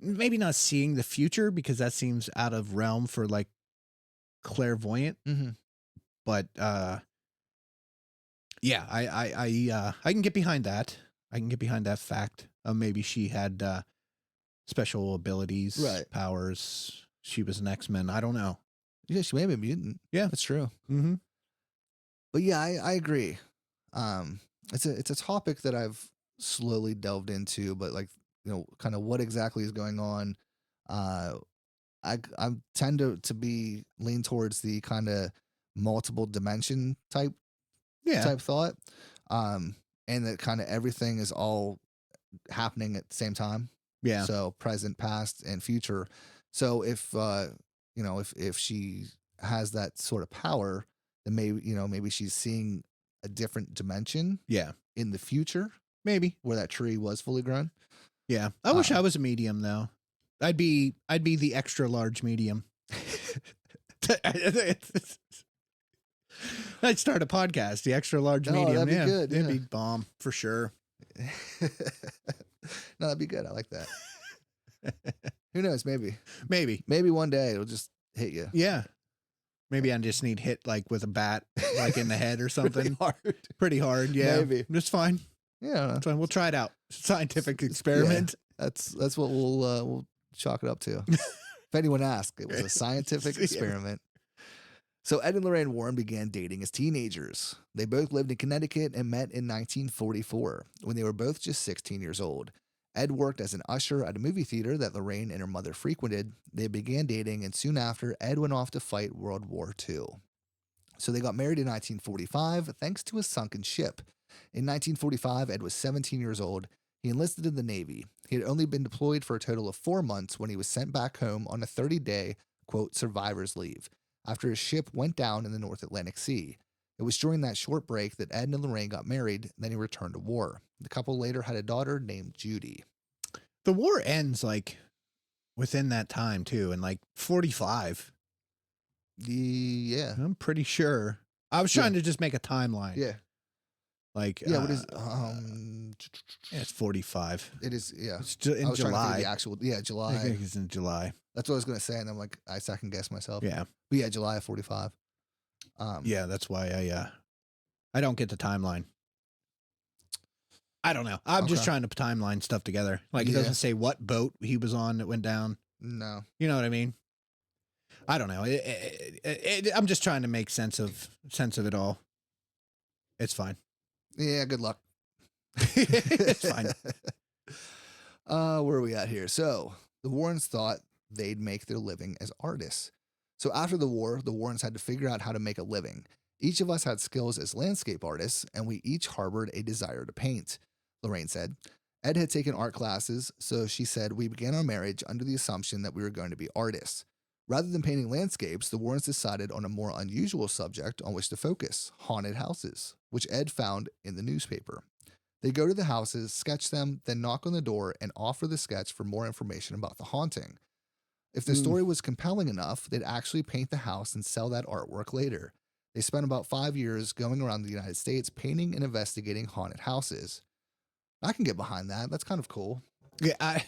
S5: maybe not seeing the future, because that seems out of realm for like clairvoyant. But yeah, I can get behind that. I can get behind that fact. Maybe she had special abilities, powers. She was an X-Men. I don't know.
S3: Yeah, she may be a mutant.
S5: Yeah,
S3: that's true. But yeah, I agree. It's a topic that I've slowly delved into, but like, kind of what exactly is going on. I tend to be lean towards the kind of multiple dimension type thought. And that kind of everything is all happening at the same time.
S5: Yeah.
S3: So present, past, and future. So if if she has that sort of power, then maybe she's seeing a different dimension
S5: Yeah.
S3: in the future
S5: Maybe.
S3: where that tree was fully grown.
S5: Yeah. I wish I was a medium though. I'd be the extra large medium. I'd start a podcast, the extra large medium.
S3: That'd be good.
S5: It'd be bomb for sure.
S3: No, that'd be good. I like that. Who knows? Maybe one day it'll just hit you.
S5: Yeah. Maybe I just need hit like with a bat, like in the head or something. Pretty hard. Yeah.
S3: Maybe.
S5: It's fine.
S3: Yeah.
S5: It's fine. We'll try it out. Scientific experiment.
S3: Yeah, that's what we'll chalk it up to. If anyone asked, it was a scientific experiment. So Ed and Lorraine Warren began dating as teenagers. They both lived in Connecticut and met in 1944 when they were both just 16 years old. Ed worked as an usher at a movie theater that Lorraine and her mother frequented. They began dating, and soon after, Ed went off to fight World War II. So they got married in 1945 thanks to a sunken ship. In 1945, Ed was 17 years old. He enlisted in the Navy. He had only been deployed for a total of 4 months when he was sent back home on a 30-day, quote, survivor's leave, after his ship went down in the North Atlantic Sea. It was during that short break that Ed and Lorraine got married, then he returned to war. The couple later had a daughter named Judy.
S5: The war ends like within that time too, in like 45.
S3: Yeah.
S5: I'm pretty sure. I was trying to just make a timeline.
S3: Yeah.
S5: Like,
S3: what is
S5: it's 45.
S3: It is, yeah.
S5: It's in
S3: I was trying to
S5: July.
S3: think of the actual, July.
S5: I think it's in July.
S3: That's what I was going to say, and I'm like, I second guess myself.
S5: Yeah.
S3: But yeah, July of 45.
S5: Yeah, that's why I don't get the timeline. I don't know. I'm just trying to timeline stuff together. Like, it doesn't say what boat he was on that went down.
S3: No.
S5: You know what I mean? I don't know. I'm just trying to make sense of it all. It's fine.
S3: Yeah, good luck.
S5: It's fine.
S3: Where are we at here? So the Warrens thought they'd make their living as artists. So after the war, the Warrens had to figure out how to make a living. Each of us had skills as landscape artists, and we each harbored a desire to paint, Lorraine said. Ed had taken art classes, so she said we began our marriage under the assumption that we were going to be artists. Rather than painting landscapes, the Warrens decided on a more unusual subject on which to focus, haunted houses, which Ed found in the newspaper. They go to the houses, sketch them, then knock on the door and offer the sketch for more information about the haunting. If the story was compelling enough, they'd actually paint the house and sell that artwork later. They spent about 5 years going around the United States painting and investigating haunted houses. I can get behind that. That's kind of cool.
S5: Yeah,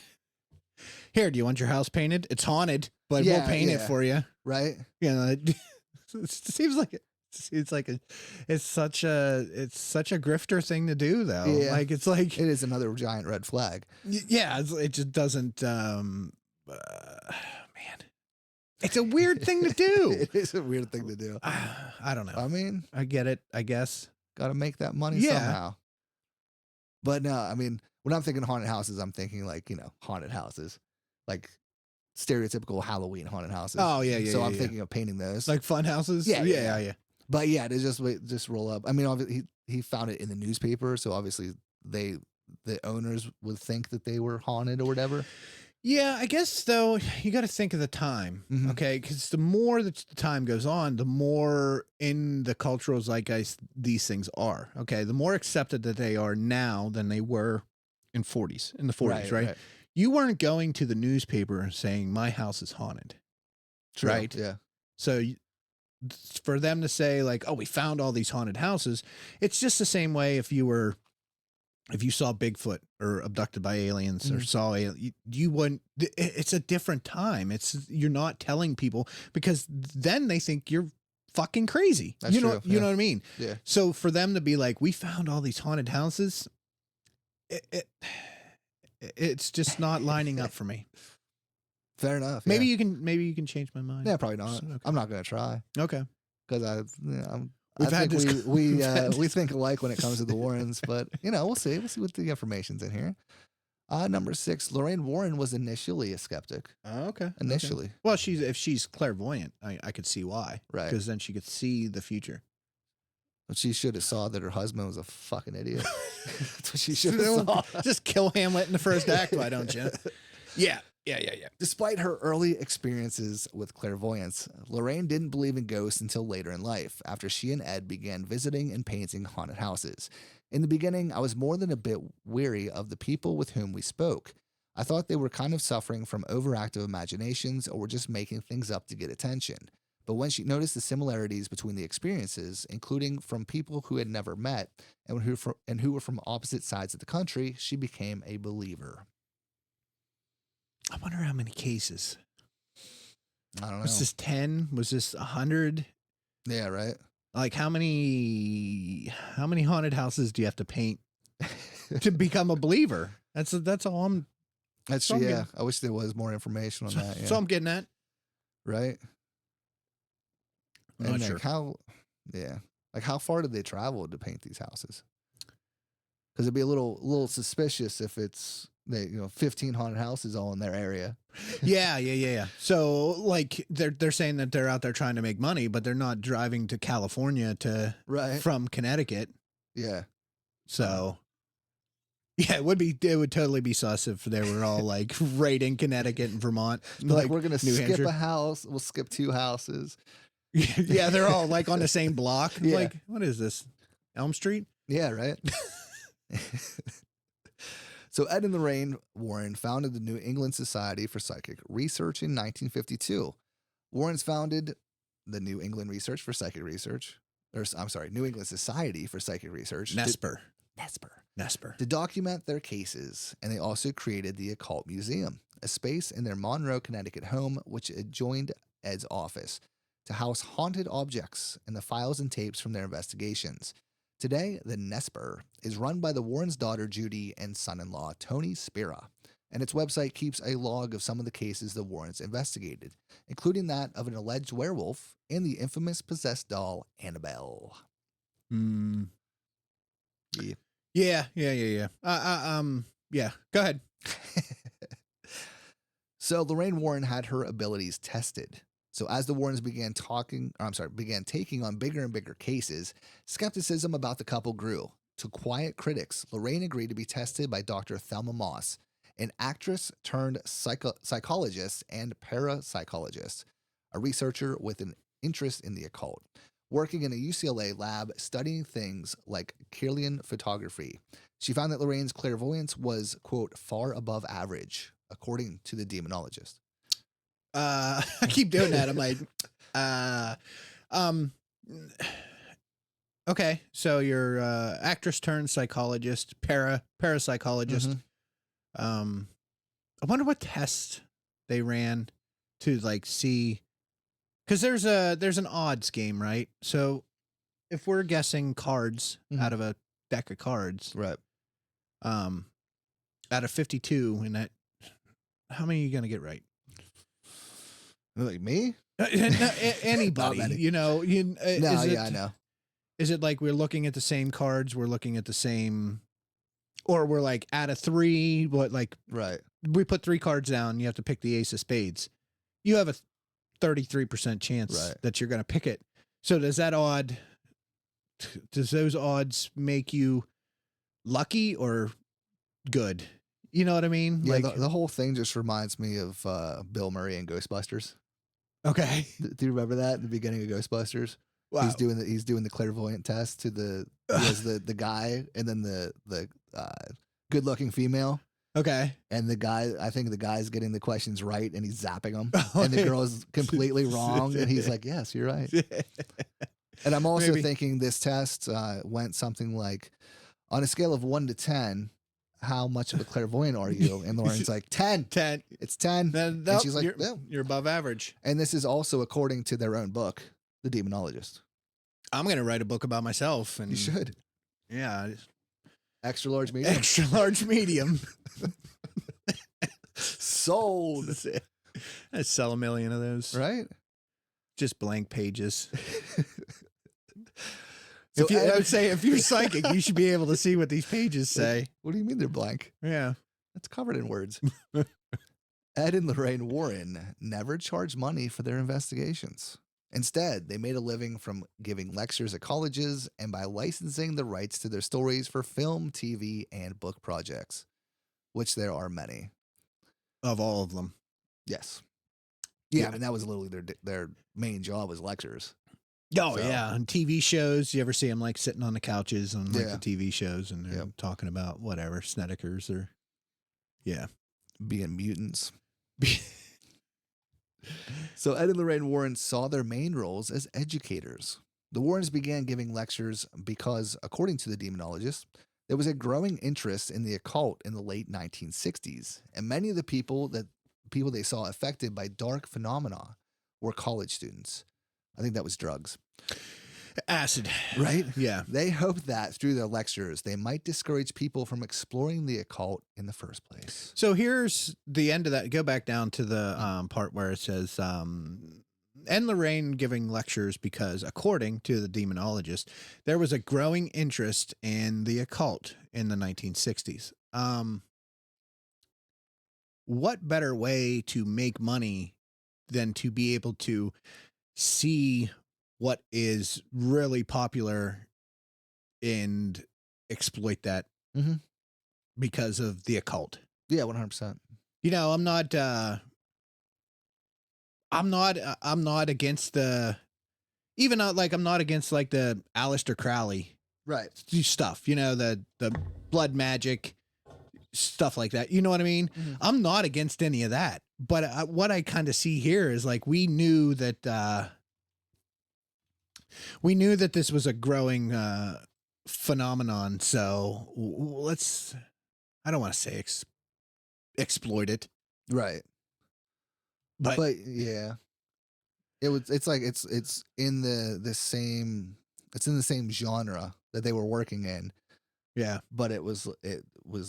S5: Here, do you want your house painted? It's haunted, but we'll paint it for you.
S3: Right?
S5: You know, it seems like it's such a grifter thing to do though.
S3: Yeah.
S5: Like it
S3: is another giant red flag.
S5: Yeah, it just doesn't man. It's a weird thing to do.
S3: It is a weird thing to do.
S5: I don't know.
S3: I mean,
S5: I get it, I guess.
S3: Got to make that money somehow. But no, I mean, when I'm thinking haunted houses, I'm thinking like, haunted houses. Like stereotypical Halloween haunted houses.
S5: Oh, yeah.
S3: So I'm thinking of painting those.
S5: Like fun houses? Yeah.
S3: But yeah, they just roll up. I mean, obviously, he found it in the newspaper, so obviously the owners would think that they were haunted or whatever.
S5: Yeah, I guess, though, you got to think of the time, okay? Because the more that the time goes on, the more in the cultural zeitgeist these things are, okay? The more accepted that they are now than they were in the 40s, right? You weren't going to the newspaper and saying, my house is haunted,
S3: True.
S5: right?
S3: Yeah.
S5: So for them to say, like, oh, we found all these haunted houses, it's just the same way if you saw Bigfoot or abducted by aliens or saw you wouldn't, it's a different time. You're not telling people because then they think you're fucking crazy.
S3: That's true.
S5: You know what I mean?
S3: Yeah.
S5: So for them to be like, we found all these haunted houses, it's just not lining up for me.
S3: Fair enough.
S5: Maybe you can change my mind.
S3: Yeah, probably not.
S5: Okay.
S3: I'm not going to try.
S5: Okay.
S3: Because
S5: we
S3: think alike when it comes to the Warrens, but we'll see. We'll see what the information's in here. Number 6, Lorraine Warren was initially a skeptic.
S5: Oh, okay.
S3: Initially.
S5: Okay. Well, if she's clairvoyant, I could see why.
S3: Right.
S5: Because then she could see the future.
S3: But she should have saw that her husband was a fucking idiot. That's what she should have saw.
S5: Just kill Hamlet in the first act, why don't you? Yeah.
S3: Despite her early experiences with clairvoyance, Lorraine didn't believe in ghosts until later in life, after she and Ed began visiting and painting haunted houses. In the beginning, I was more than a bit weary of the people with whom we spoke. I thought they were kind of suffering from overactive imaginations or were just making things up to get attention. But when she noticed the similarities between the experiences, including from people who had never met and who were from opposite sides of the country, she became a believer.
S5: I wonder how many cases.
S3: I don't know.
S5: Was this 10? Was this 100?
S3: Yeah, right?
S5: Like how many haunted houses do you have to paint to become a believer? That's all I'm.
S3: That's yeah. I wish there was more information on that. Yeah.
S5: So I'm getting at.
S3: Right.
S5: I'm
S3: And
S5: not
S3: like
S5: sure.
S3: like how far did they travel to paint these houses? Because it'd be a little suspicious if it's 15 haunted houses all in their area.
S5: Yeah. So like they're saying that they're out there trying to make money, but they're not driving to California from Connecticut.
S3: Yeah.
S5: So yeah, it would totally be sus if they were all like right in Connecticut and Vermont.
S3: Like we're gonna
S5: New
S3: skip
S5: Hampshire.
S3: a house. We'll skip 2 houses.
S5: Yeah, they're all like on the same block.
S3: Yeah.
S5: Like, what is this? Elm Street?
S3: Yeah, right. So Ed and Lorraine Warren founded the New England Society for Psychic Research in 1952. Warren's founded the New England Research for Psychic Research, New England Society for Psychic Research.
S5: Nesper.
S3: To document their cases, and they also created the Occult Museum, a space in their Monroe, Connecticut home which adjoined Ed's office, to house haunted objects and the files and tapes from their investigations. Today, the Nesper is run by the Warrens' daughter Judy and son-in-law Tony Spira, and its website keeps a log of some of the cases the Warrens investigated, including that of an alleged werewolf and the infamous possessed doll Annabelle. Yeah.
S5: Yeah. Yeah. Go ahead.
S3: So Lorraine Warren had her abilities tested. So as the Warrens began taking on bigger and bigger cases, skepticism about the couple grew. To quiet critics, Lorraine agreed to be tested by Dr. Thelma Moss, an actress turned psychologist and parapsychologist, a researcher with an interest in the occult, working in a UCLA lab studying things like Kirlian photography. She found that Lorraine's clairvoyance was, quote, far above average, according to the demonologist.
S5: I keep doing that. I'm like, okay. So you're actress turned psychologist, parapsychologist.
S3: Mm-hmm.
S5: I wonder what test they ran to like see, because there's an odds game, right? So if we're guessing cards out of a deck of cards,
S3: Right.
S5: out of 52, and that, how many are you gonna get right?
S3: Like me?
S5: Anybody,
S3: Not many.
S5: I
S3: know.
S5: Is it like we're looking at the same cards? We're looking at the same, or we're like out of 3, what, like,
S3: Right.
S5: we put 3 cards down. You have to pick the ace of spades. You have a 33% chance that you're going to pick it. So does those odds make you lucky or good? You know what I mean?
S3: Yeah,
S5: Like,
S3: the whole thing just reminds me of Bill Murray in Ghostbusters.
S5: okay.
S3: Do you remember that at the beginning of Ghostbusters?
S5: Wow.
S3: He's doing the clairvoyant test to he has the guy and then the good looking female.
S5: Okay.
S3: And I think the guy's getting the questions right and he's zapping them. And the girl's completely wrong. And he's like, yes, you're right. And I'm also thinking this test went something like, on a scale of 1 to 10, how much of a clairvoyant are you? And Lauren's like, 10.
S5: 10.
S3: It's 10.
S5: Then,
S3: and she's like,
S5: you're above average.
S3: And this is also according to their own book, The Demonologist.
S5: I'm going to write a book about myself. And
S3: You should.
S5: Yeah.
S3: Extra large medium.
S5: Extra large medium.
S3: Sold.
S5: I'd sell 1 million of those.
S3: Right?
S5: Just blank pages.
S3: So
S5: I would say if you're psychic, you should be able to see what these pages say.
S3: What do you mean they're blank?
S5: Yeah.
S3: It's covered in words. Ed and Lorraine Warren never charged money for their investigations. Instead, they made a living from giving lectures at colleges and by licensing the rights to their stories for film, TV, and book projects, which there are many.
S5: of all of them.
S3: Yes. Yeah,
S5: Yeah.
S3: I mean, that was literally their main job was lectures.
S5: Oh
S3: So-
S5: yeah, on TV shows, you ever see them like sitting on the couches on like
S3: Yeah.
S5: the TV shows, and they're
S3: Yep.
S5: talking about whatever Snedekers or yeah.
S3: Being mutants. So Ed and Lorraine Warren saw their main roles as educators. The Warrens began giving lectures because, according to the demonologists, there was a growing interest in the occult in the late 1960s, and many of the people they saw affected by dark phenomena were college students. I think that was drugs,
S5: Acid,
S3: right?
S5: Yeah.
S3: They hoped that through their lectures, they might discourage people from exploring the occult in the first place.
S5: So here's the end of that. Go back down to the part where it says and Lorraine giving lectures because, according to the demonologist, there was a growing interest in the occult in the 1960s. What better way to make money than to be able to see what is really popular and exploit that
S3: Mhm.
S5: because of the occult?
S3: Yeah, 100%.
S5: You know, I'm not against the, even not like I'm not against like the Aleister Crowley
S3: Right.
S5: stuff, you know, the blood magic stuff like that. You know what I mean?
S3: Mhm.
S5: I'm not against any of that. But what I kind of see here is like we knew that this was a growing phenomenon. So let's, I don't want to say exploit it,
S3: Right.
S5: but
S3: yeah, it's like it's in the same genre that they were working in,
S5: yeah.
S3: but it was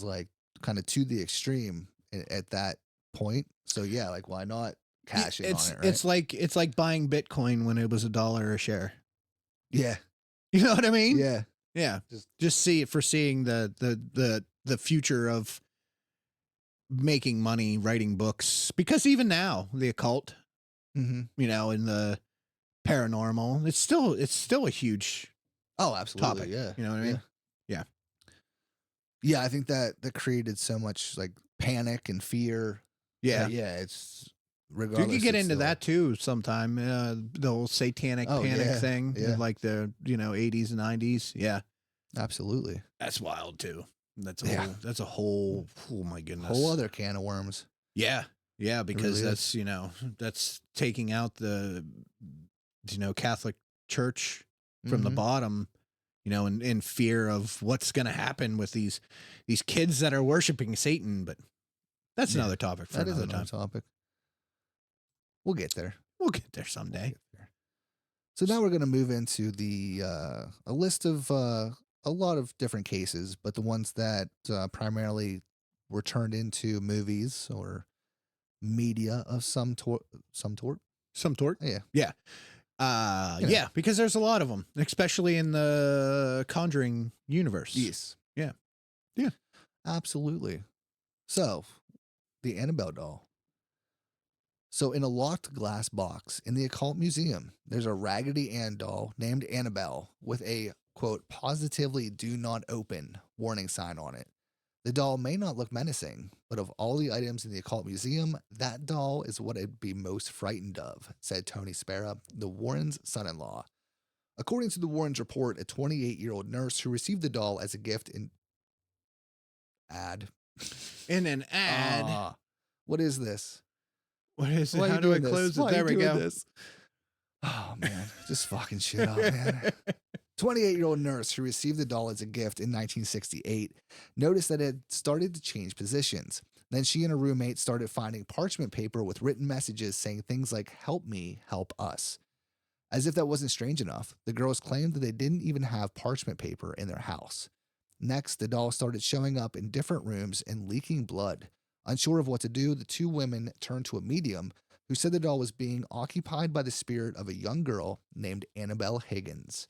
S3: like kind of to the extreme at that point. So yeah, like why not cash in on it, right?
S5: It's like buying Bitcoin when it was $1 a share.
S3: Yeah,
S5: You know what I mean?
S3: yeah,
S5: Yeah.
S3: Just-
S5: Just seeing the future of making money, writing books, because even now the occult,
S3: mm-hmm.
S5: you know, and the paranormal, it's still a huge
S3: Oh, absolutely,
S5: topic.
S3: yeah.
S5: You know what I mean? Yeah.
S3: Yeah, I think that created so much like panic and fear.
S5: Yeah.
S3: Yeah, it's
S5: You
S3: regardless.
S5: could get
S3: it's
S5: into
S3: still-
S5: that too sometime. The whole satanic
S3: Oh,
S5: panic
S3: yeah,
S5: thing,
S3: yeah.
S5: like the 80s and 90s. Yeah.
S3: Absolutely.
S5: That's wild too. That's
S3: Yeah.
S5: a whole, oh my goodness.
S3: Whole other can of worms.
S5: Yeah. Yeah. Because
S3: really
S5: that's, that's taking out the, Catholic Church from the
S3: Mhm.
S5: bottom, in fear of what's going to happen with these kids that are worshiping Satan. But that's
S3: Yeah,
S5: another topic for
S3: That is
S5: another
S3: another
S5: time.
S3: topic. We'll get there.
S5: We'll get there someday.
S3: So now we're going to move into the a list of a lot of different cases, but the ones that primarily were turned into movies or media of some sort.
S5: Some tort.
S3: Yeah.
S5: Yeah.
S3: Yeah.
S5: Because there's a lot of them, especially in the Conjuring universe.
S3: Yes.
S5: Yeah. Yeah.
S3: Absolutely. So, the Annabelle doll. So, in a locked glass box in the Occult Museum, there's a Raggedy Ann doll named Annabelle with a, quote, positively do not open warning sign on it. The doll may not look menacing, but of all the items in the Occult Museum, that doll is what I'd be most frightened of, said Tony Spera, the Warrens' son-in-law. According to the Warrens' report, a 28-year-old nurse who received the doll as a gift in
S5: In an ad.
S3: Ah, what is this?
S5: What is it?
S3: Why are
S5: How
S3: you
S5: do I
S3: doing this?
S5: close it?
S3: Why are
S5: There
S3: you
S5: we
S3: doing
S5: go.
S3: this? Oh man, just fucking shit up, man. 28-year-old nurse who received the doll as a gift in 1968 noticed that it had started to change positions. Then she and her roommate started finding parchment paper with written messages saying things like, "Help me, help us." As if that wasn't strange enough, the girls claimed that they didn't even have parchment paper in their house. Next, the doll started showing up in different rooms and leaking blood. Unsure of what to do, the two women turned to a medium who said the doll was being occupied by the spirit of a young girl named Annabelle Higgins.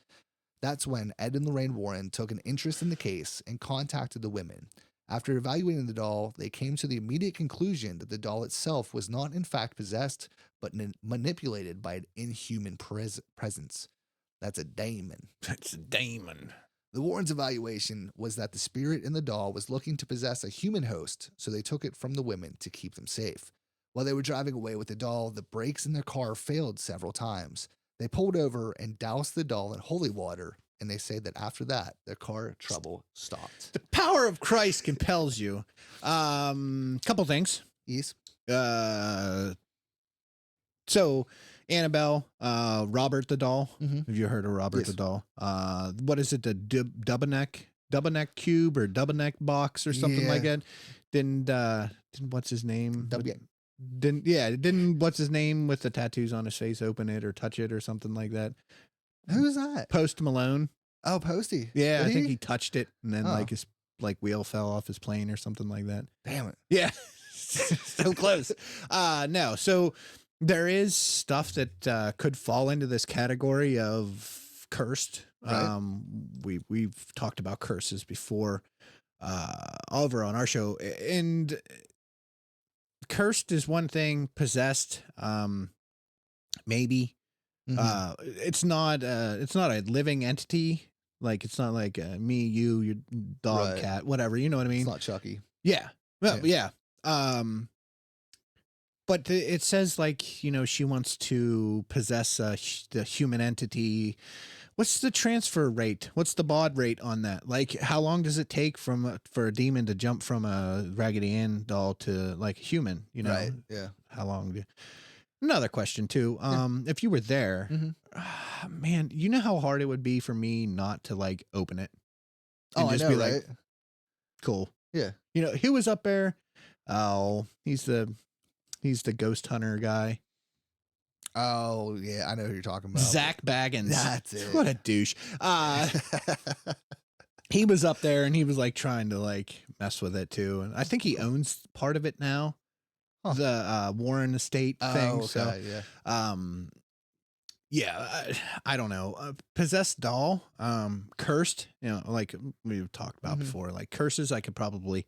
S3: That's when Ed and Lorraine Warren took an interest in the case and contacted the women. After evaluating the doll, they came to the immediate conclusion that the doll itself was not in fact possessed, but manipulated by an inhuman presence. That's a daemon.
S5: That's a demon.
S3: The Warrens' evaluation was that the spirit in the doll was looking to possess a human host, so they took it from the women to keep them safe. While they were driving away with the doll, the brakes in their car failed several times. They pulled over and doused the doll in holy water, and they say that after that, their car trouble stopped.
S5: The power of Christ compels you. Couple things.
S3: Yes.
S5: So Annabelle, Robert the doll.
S3: Mhm.
S5: Have you heard of Robert
S3: Yes.
S5: the doll? What is it? The double neck cube or double neck box or something like that. Didn't what's his name? Didn't what's his name with the tattoos on his face open it or touch it or something like that?
S3: Who's that?
S5: Post Malone.
S3: Oh, Posty.
S5: Yeah,
S3: Did
S5: I think
S3: he?
S5: he touched it and then
S3: Oh.
S5: like his wheel fell off his plane or something like that.
S3: Damn it.
S5: Yeah. So close. No. So there is stuff that could fall into this category of cursed.
S3: Right.
S5: We've talked about curses before over on our show, and cursed is one thing, possessed maybe.
S3: Mhm.
S5: It's not a living entity. Like it's not like me, you, your dog,
S3: Right.
S5: cat, whatever. You know what I mean?
S3: It's not Chucky.
S5: Yeah. Well, yeah. But it says like, you know, she wants to possess the human entity. What's the transfer rate? What's the baud rate on that? Like, how long does it take for a demon to jump from a Raggedy Ann doll to like a human? You know,
S3: Right. Yeah.
S5: how long? Another question too. If you were there,
S3: Mhm.
S5: Man, you know how hard it would be for me not to like open it.
S3: Oh,
S5: and
S3: I
S5: just
S3: know,
S5: be
S3: right?
S5: like, cool.
S3: Yeah.
S5: You know, who was up there? Oh, he's the ghost hunter guy.
S3: Oh, yeah. I know who you're talking about.
S5: Zach Baggins.
S3: That's it.
S5: What a douche. He was up there and he was like trying to like mess with it too. And I think he owns part of it now.
S3: Huh.
S5: The Warren estate thing.
S3: Okay,
S5: So
S3: yeah.
S5: yeah, I don't know. Possessed doll, cursed, you know, like we've talked about
S3: Mhm.
S5: before, like curses, I could probably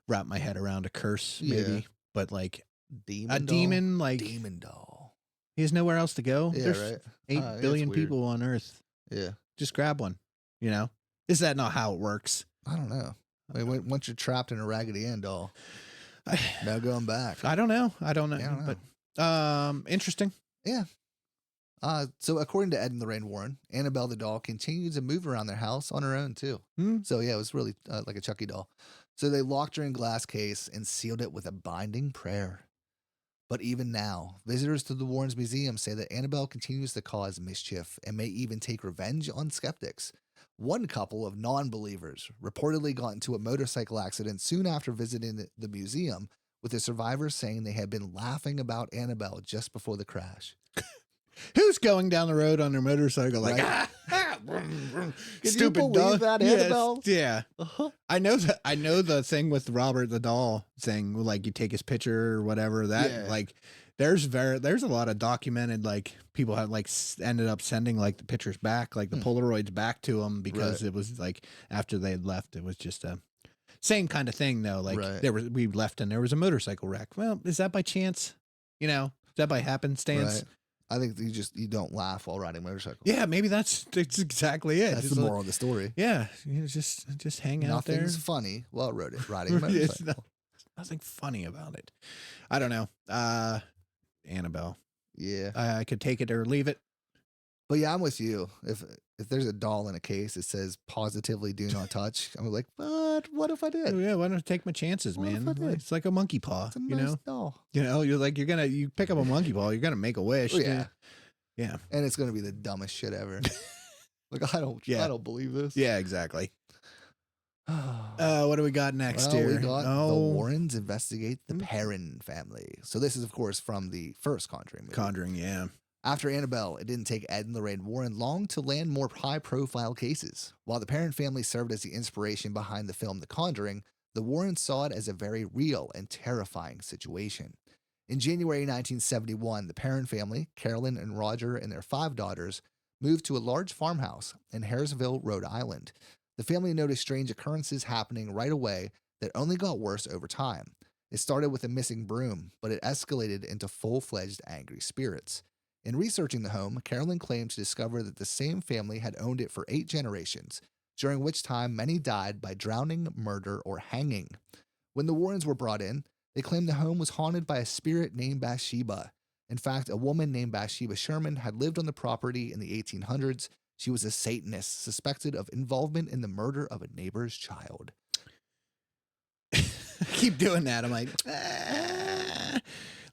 S5: wrap my head around a curse
S3: Yeah.
S5: maybe, but like
S3: Demon
S5: a
S3: doll?
S5: demon, like
S3: Demon doll.
S5: he has nowhere else to go.
S3: Yeah,
S5: There's
S3: right.
S5: 8
S3: It's
S5: billion
S3: weird.
S5: people on earth.
S3: Yeah.
S5: Just grab one, you know? Is that not how it works?
S3: I don't know. I mean, once you're trapped in a Raggedy Ann doll, no going back.
S5: I don't know.
S3: Yeah, I don't know.
S5: But interesting.
S3: Yeah. So according to Ed and Lorraine Warren, Annabelle the doll continued to move around their house on her own too. So yeah, it was really like a Chucky doll. So they locked her in a glass case and sealed it with a binding prayer. But even now, visitors to the Warrens Museum say that Annabelle continues to cause mischief and may even take revenge on skeptics. One couple of non-believers reportedly got into a motorcycle accident soon after visiting the museum, with the survivors saying they had been laughing about Annabelle just before the crash.
S5: Who's going down the road on their motorcycle like,
S3: Right.
S5: vroom, vroom,
S3: you
S5: stupid
S3: believe
S5: dog.
S3: that,
S5: Yes,
S3: Annabelle?
S5: yeah.
S3: Uh-huh.
S5: I know the thing with Robert the doll thing, like you take his picture or whatever. That
S3: Yeah.
S5: like, there's a lot of documented like people have like ended up sending like the pictures back, like the Polaroids back to them because
S3: Right.
S5: it was like after they had left, it was just a same kind of thing though. Like
S3: Right.
S5: we left and there was a motorcycle wreck. Well, is that by chance? You know, is that by happenstance?
S3: Right. I think you don't laugh while riding a motorcycle.
S5: Yeah, maybe that's exactly it.
S3: That's
S5: Just
S3: the
S5: like-
S3: moral of the story.
S5: yeah, you know, just hang out there.
S3: Nothing's funny while riding a
S5: It's
S3: motorcycle.
S5: nothing funny about it. I don't know. Annabelle.
S3: Yeah.
S5: I could take it or leave it.
S3: But yeah, I'm with you. If there's a doll in a case that says positively do not touch, I'm like, but what if I
S5: Oh,
S3: did?
S5: yeah, why don't I take my chances,
S3: What if
S5: man?
S3: I did?
S5: It's like a monkey paw,
S3: It's a
S5: you
S3: nice
S5: know?
S3: doll.
S5: You know, you pick up a monkey paw, you're gonna make a wish.
S3: Oh, yeah.
S5: Yeah.
S3: And it's gonna be the dumbest shit ever. Like I don't believe this.
S5: Yeah, exactly. What do we got next
S3: Well,
S5: here?
S3: we got the Warrens investigate the Perrin family. So this is, of course, from the first Conjuring movie.
S5: Conjuring, yeah.
S3: After Annabelle, it didn't take Ed and Lorraine Warren long to land more high-profile cases. While the Perrin family served as the inspiration behind the film The Conjuring, the Warrens saw it as a very real and terrifying situation. In January 1971, the Perrin family, Carolyn and Roger and their 5 daughters, moved to a large farmhouse in Harrisville, Rhode Island. The family noticed strange occurrences happening right away that only got worse over time. It started with a missing broom, but it escalated into full-fledged angry spirits. In researching the home, Carolyn claimed to discover that the same family had owned it for 8 generations. during which time many died by drowning, murder, or hanging. When the Warrens were brought in, they claimed the home was haunted by a spirit named Bathsheba. In fact, a woman named Bathsheba Sherman had lived on the property in the 1800s. She was a Satanist, suspected of involvement in the murder of a neighbor's child.
S5: Keep doing that. I'm like,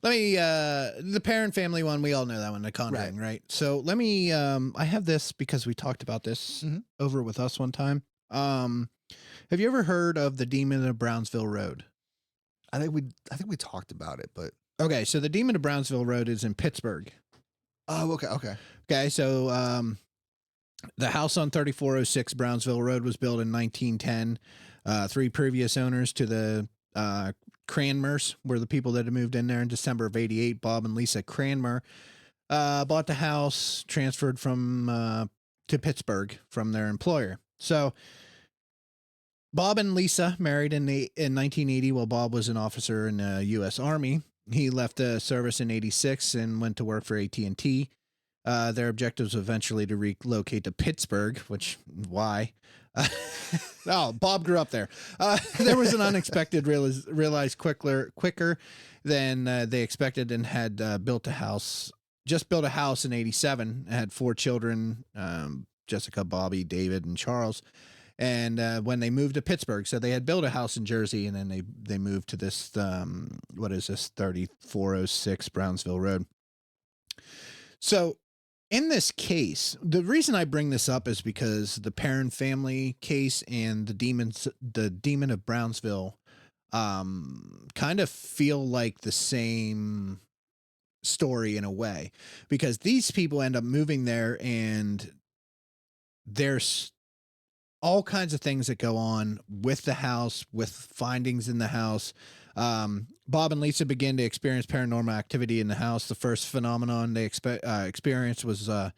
S5: let me, the parent family one, we all know that one, the Conjuring, right? So let me, I have this because we talked about this over with us one time. Have you ever heard of the Demon of Brownsville Road?
S3: I think we talked about it, but
S5: okay. So the Demon of Brownsville Road is in Pittsburgh.
S3: Oh, okay.
S5: Okay. So, the house on 3406 Brownsville Road was built in 1910. Three previous owners to the Cranmers were the people that had moved in there in December of 88. Bob and Lisa Cranmer bought the house, transferred from to Pittsburgh from their employer. So Bob and Lisa married in 1980 while Bob was an officer in the U.S. Army. He left the service in 86 and went to work for AT&T. Their objective was eventually to relocate to Pittsburgh, which, why? Oh, Bob grew up there. There was an unexpected realized quicker than they expected and had built a house in 87, had 4 children, Jessica, Bobby, David, and Charles. And when they moved to Pittsburgh, so they had built a house in Jersey, and then they moved to this, what is this, 3406 Brownsville Road. So in this case, the reason I bring this up is because the Perrin family case and the Demon of Brownsville kind of feel like the same story in a way, because these people end up moving there and there's all kinds of things that go on with the house, with findings in the house. Bob and Lisa began to experience paranormal activity in the house. The first phenomenon they experienced was a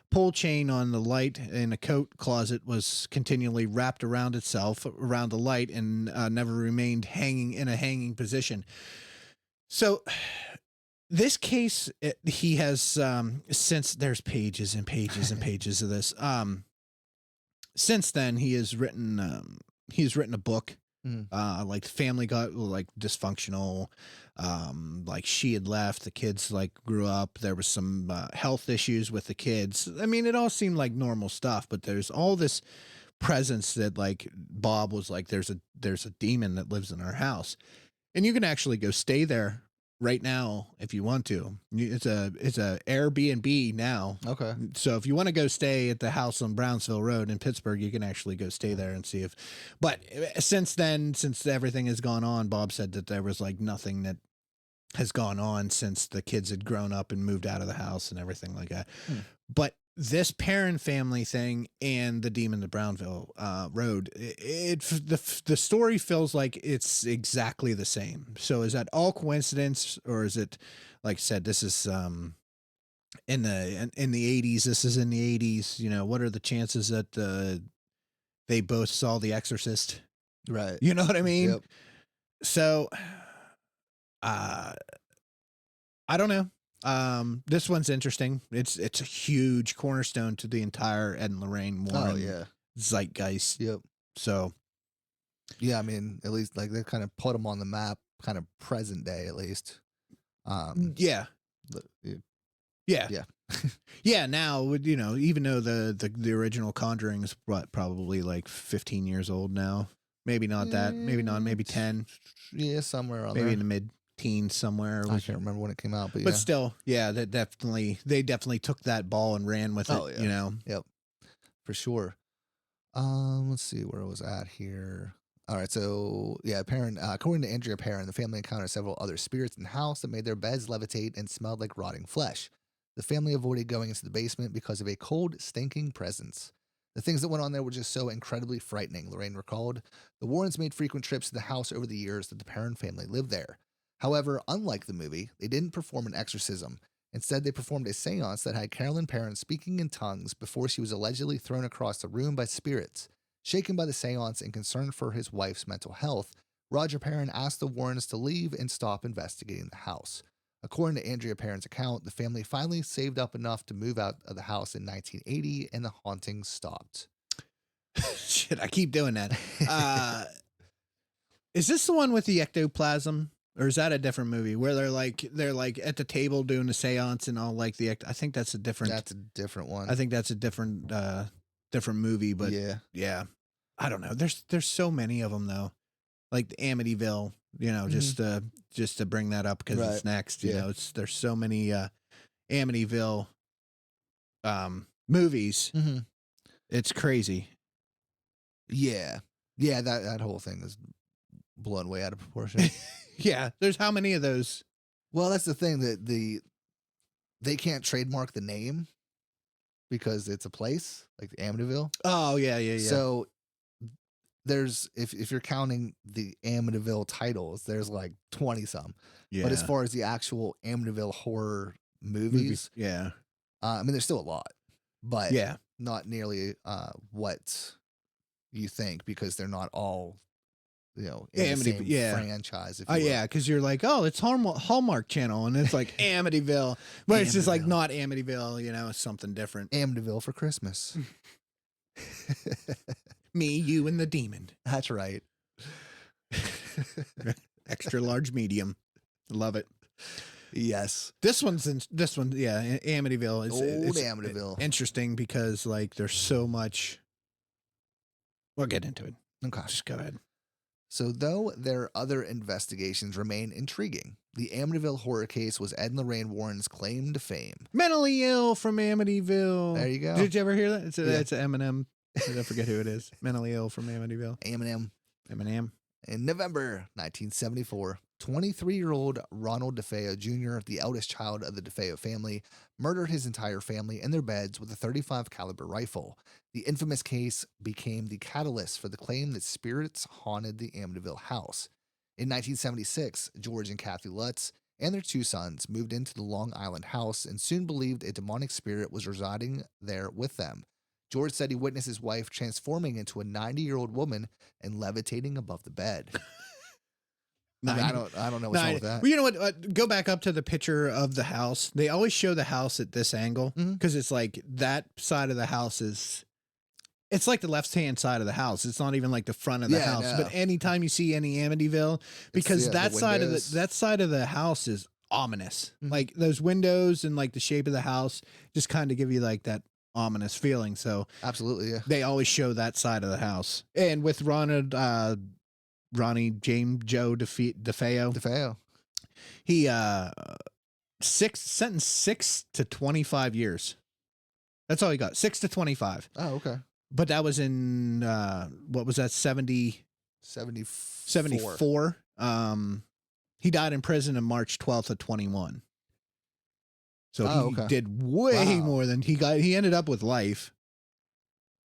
S5: pull chain on the light in a coat closet was continually wrapped around itself, around the light, and never remained hanging in a hanging position. So this case, he has, since there's pages and pages and pages of this, since then he has written a book. Like the family got like dysfunctional, like she had left, the kids like grew up, there was some health issues with the kids. I mean, it all seemed like normal stuff, but there's all this presence that like Bob was like, there's a demon that lives in our house, and you can actually go stay there right now if you want to. It's a Airbnb now.
S3: Okay.
S5: So if you want to go stay at the house on Brownsville Road in Pittsburgh, you can actually go stay there and see if, but since then, since everything has gone on, Bob said that there was like nothing that has gone on since the kids had grown up and moved out of the house and everything like that. But this Perrin family thing and the Demon of Brownsville Road, the story feels like it's exactly the same. So is that all coincidence, or is it, like I said, this is in the 80s? This is in the 80s. You know, what are the chances that they both saw The Exorcist?
S3: Right.
S5: You know what I mean?
S3: Yep.
S5: So I don't know. This one's interesting. It's a huge cornerstone to the entire Ed and Lorraine Warren zeitgeist.
S3: Yep.
S5: So,
S3: yeah, I mean, at least like they kind of put them on the map, kind of present day at least.
S5: Yeah.
S3: Yeah.
S5: Yeah. Now, you know, even though the original Conjuring is probably like 15 years old now, maybe not that, maybe not, maybe 10.
S3: Yeah, somewhere around
S5: maybe
S3: there.
S5: in the mid-teens somewhere.
S3: I can't remember when it came out, but
S5: But still, yeah, they definitely took that ball and ran with it.
S3: Oh, yeah.
S5: You know.
S3: Yep, for sure. Let's see where I was at here. All right, so yeah, according to Andrea Perrin, the family encountered several other spirits in the house that made their beds levitate and smelled like rotting flesh. The family avoided going into the basement because of a cold, stinking presence. The things that went on there were just so incredibly frightening, Lorraine recalled. The Warrens made frequent trips to the house over the years that the Perrin family lived there. However, unlike the movie, they didn't perform an exorcism. Instead, they performed a seance that had Carolyn Perrin speaking in tongues before she was allegedly thrown across the room by spirits. Shaken by the seance and concerned for his wife's mental health, Roger Perrin asked the Warrens to leave and stop investigating the house. According to Andrea Perrin's account, the family finally saved up enough to move out of the house in 1980, and the hauntings stopped.
S5: Shit, I keep doing that. Is this the one with the ectoplasm? Or is that a different movie where they're like at the table doing a seance and all like I think that's a different.
S3: That's a different one.
S5: I think that's a different movie, but yeah. I don't know. There's so many of them though, like the Amityville. You know, just to bring that up because it's next. You know, there's so many Amityville movies.
S3: Mm-hmm.
S5: It's crazy.
S3: Yeah, that whole thing is blown way out of proportion.
S5: Yeah, there's how many of those?
S3: Well, that's the thing that they can't trademark the name because it's a place like the Amityville.
S5: Oh yeah.
S3: So there's if you're counting the Amityville titles, there's like 20 some.
S5: Yeah.
S3: But as far as the actual Amityville horror movies,
S5: yeah.
S3: I mean, there's still a lot, but
S5: Yeah.
S3: not nearly what you think because they're not all, you know, in the same franchise.
S5: Oh yeah, because you're like, oh, it's Hallmark Channel, and it's like Amityville, but it's just like not Amityville. You know, it's something different.
S3: Amityville for Christmas.
S5: Me, you, and the demon.
S3: That's right.
S5: Extra large, medium. Love it.
S3: Yes.
S5: This one, yeah, Amityville is
S3: Old Amityville.
S5: Interesting because like there's so much. We'll get into it.
S3: Okay.
S5: Just go ahead.
S3: So, though their other investigations remain intriguing, the Amityville horror case was Ed and Lorraine Warren's claim to fame.
S5: Mentally ill from Amityville.
S3: There you go.
S5: Did you ever hear that? It's an Eminem. I forget who it is. Mentally ill from Amityville. Eminem.
S3: In November 1974, 23-year-old Ronald DeFeo Jr., the eldest child of the DeFeo family, murdered his entire family in their beds with a .35 caliber rifle. The infamous case became the catalyst for the claim that spirits haunted the Amityville house. In 1976, George and Kathy Lutz and their 2 sons moved into the Long Island house and soon believed a demonic spirit was residing there with them. George said he witnessed his wife transforming into a 90-year-old woman and levitating above the bed. I don't know what's wrong with that.
S5: Well, you know what? Go back up to the picture of the house. They always show the house at this angle because it's like that side of the house is. It's like the left-hand side of the house. It's not even like the front of the house. No. But anytime you see any Amityville, because that side of the house is ominous. Mm-hmm. Like those windows and like the shape of the house just kind of give you like that ominous feeling. So
S3: absolutely, yeah. They
S5: always show that side of the house. And with Ronnie James Joe DeFeo, he sentenced 6 to 25 years. That's all he got. 6 to 25.
S3: Oh, okay.
S5: But that was in what was that? 74. He died in prison on March 12th of 21. So he did way more than he got. He ended up with life.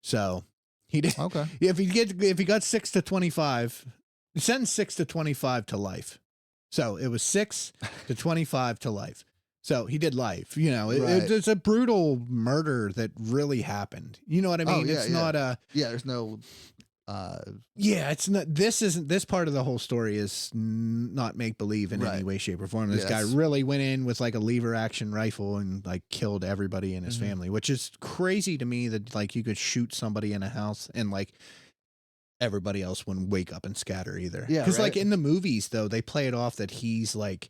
S5: So he did. Okay. If he got 6 to 25, he sentenced 6 to 25 to life. So it was 6 to 25 to life. So he did life. You know, it's a brutal murder that really happened. You know what I mean? It's not a.
S3: Yeah, there's no.
S5: It's not. This part of the whole story is not make believe in any way, shape, or form. This guy really went in with like a lever action rifle and like killed everybody in his family, which is crazy to me that like you could shoot somebody in a house and like everybody else wouldn't wake up and scatter either. Yeah, because like in the movies though, they play it off that he's like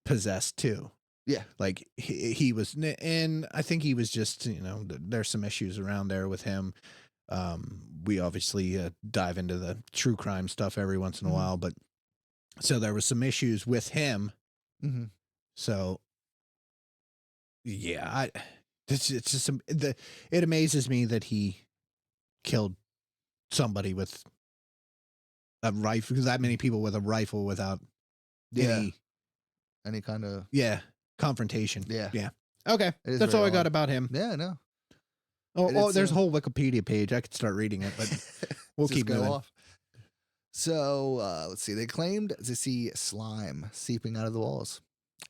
S5: possessed too.
S3: Yeah.
S5: Like he was, and I think he was just, you know, there's some issues around there with him. We obviously dive into the true crime stuff every once in a while, but so there was some issues with him. Mm-hmm. So yeah, it's just it amazes me that he killed somebody with a rifle, because that many people with a rifle without any
S3: kind of
S5: confrontation.
S3: Yeah.
S5: Okay. That's all I got about him.
S3: Yeah, no.
S5: Oh, there's a whole Wikipedia page. I could start reading it, but we'll keep going. Off.
S3: So let's see. They claimed to see slime seeping out of the walls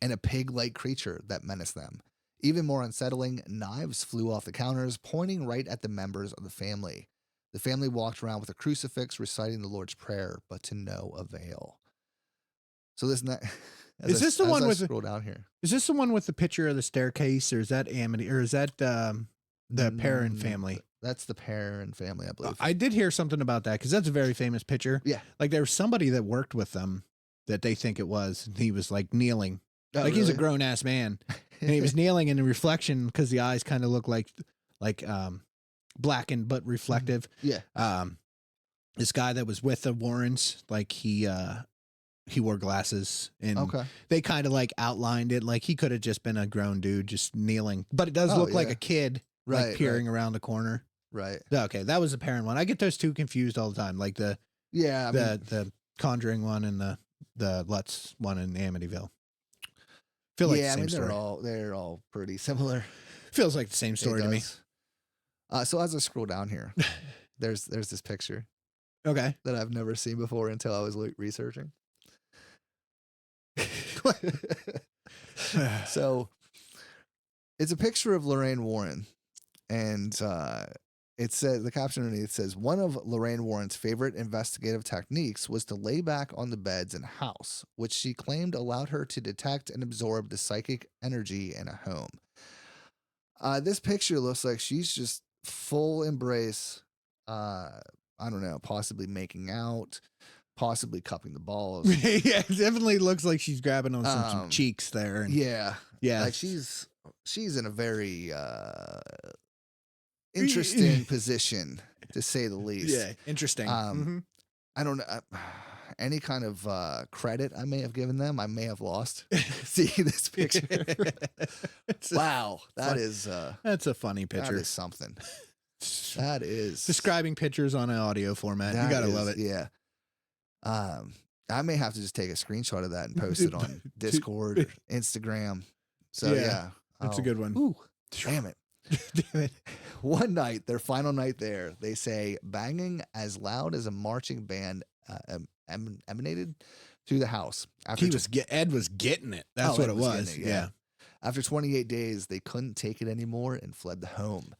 S3: and a pig-like creature that menaced them. Even more unsettling, knives flew off the counters, pointing right at the members of the family. The family walked around with a crucifix, reciting the Lord's Prayer, but to no avail. So this
S5: is this the one with
S3: scroll down here?
S5: Is this the one with the picture of the staircase, or is that Amity, or is that the parent family?
S3: That's the Perrin family, I believe.
S5: I did hear something about that because that's a very famous picture.
S3: Yeah.
S5: Like there was somebody that worked with them that they think it was. And he was like kneeling.
S3: Oh,
S5: like he's a
S3: really?
S5: grown ass man. And he was kneeling in the reflection because the eyes kind of look like blackened but reflective.
S3: Yeah.
S5: This guy that was with the Warrens, like he wore glasses and
S3: Okay.
S5: they kind of like outlined it. Like he could have just been a grown dude just kneeling, but it does
S3: Oh,
S5: look like
S3: yeah.
S5: a kid
S3: Right,
S5: like peering around the corner.
S3: Right.
S5: Okay. That was the Perrin one. I get those two confused all the time. Like the Conjuring one and the Lutz one in Amityville. Feel like the same story.
S3: they're all pretty similar.
S5: Feels like the same story to me.
S3: So as I scroll down here, there's this picture
S5: Okay.
S3: that I've never seen before until I was researching. So it's a picture of Lorraine Warren, and it says, the caption underneath says, one of Lorraine Warren's favorite investigative techniques was to lay back on the beds in a house, which she claimed allowed her to detect and absorb the psychic energy in a home. This picture looks like she's just full embrace. I don't know, possibly making out, possibly cupping the balls.
S5: Yeah, it definitely looks like she's grabbing on some cheeks there. And
S3: Yeah.
S5: yeah.
S3: Like she's in a very interesting position, to say the least.
S5: Yeah, interesting.
S3: I don't know. Any kind of credit I may have given them, I may have lost seeing this picture. Wow. That's
S5: a funny picture.
S3: That is something. That is.
S5: Describing pictures on an audio format. You got to love it.
S3: Yeah. I may have to just take a screenshot of that and post it on Discord or Instagram. So yeah.
S5: That's a good one.
S3: Ooh, damn it.
S5: Damn it.
S3: One night, their final night there, they say banging as loud as a marching band emanated through the house.
S5: Ed was getting it. That's what it was. Yeah.
S3: After 28 days, they couldn't take it anymore and fled the home.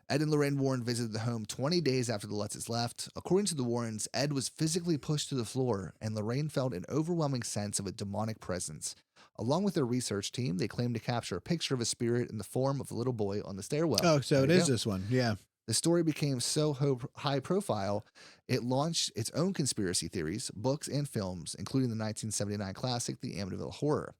S3: Ed and Lorraine Warren visited the home 20 days after the Lutzes left. According to the Warrens, Ed was physically pushed to the floor, and Lorraine felt an overwhelming sense of a demonic presence. Along with their research team, they claimed to capture a picture of a spirit in the form of a little boy on the stairwell.
S5: Oh, so it is this one. Yeah.
S3: The story became so high profile, it launched its own conspiracy theories, books, and films, including the 1979 classic, The Amityville Horror.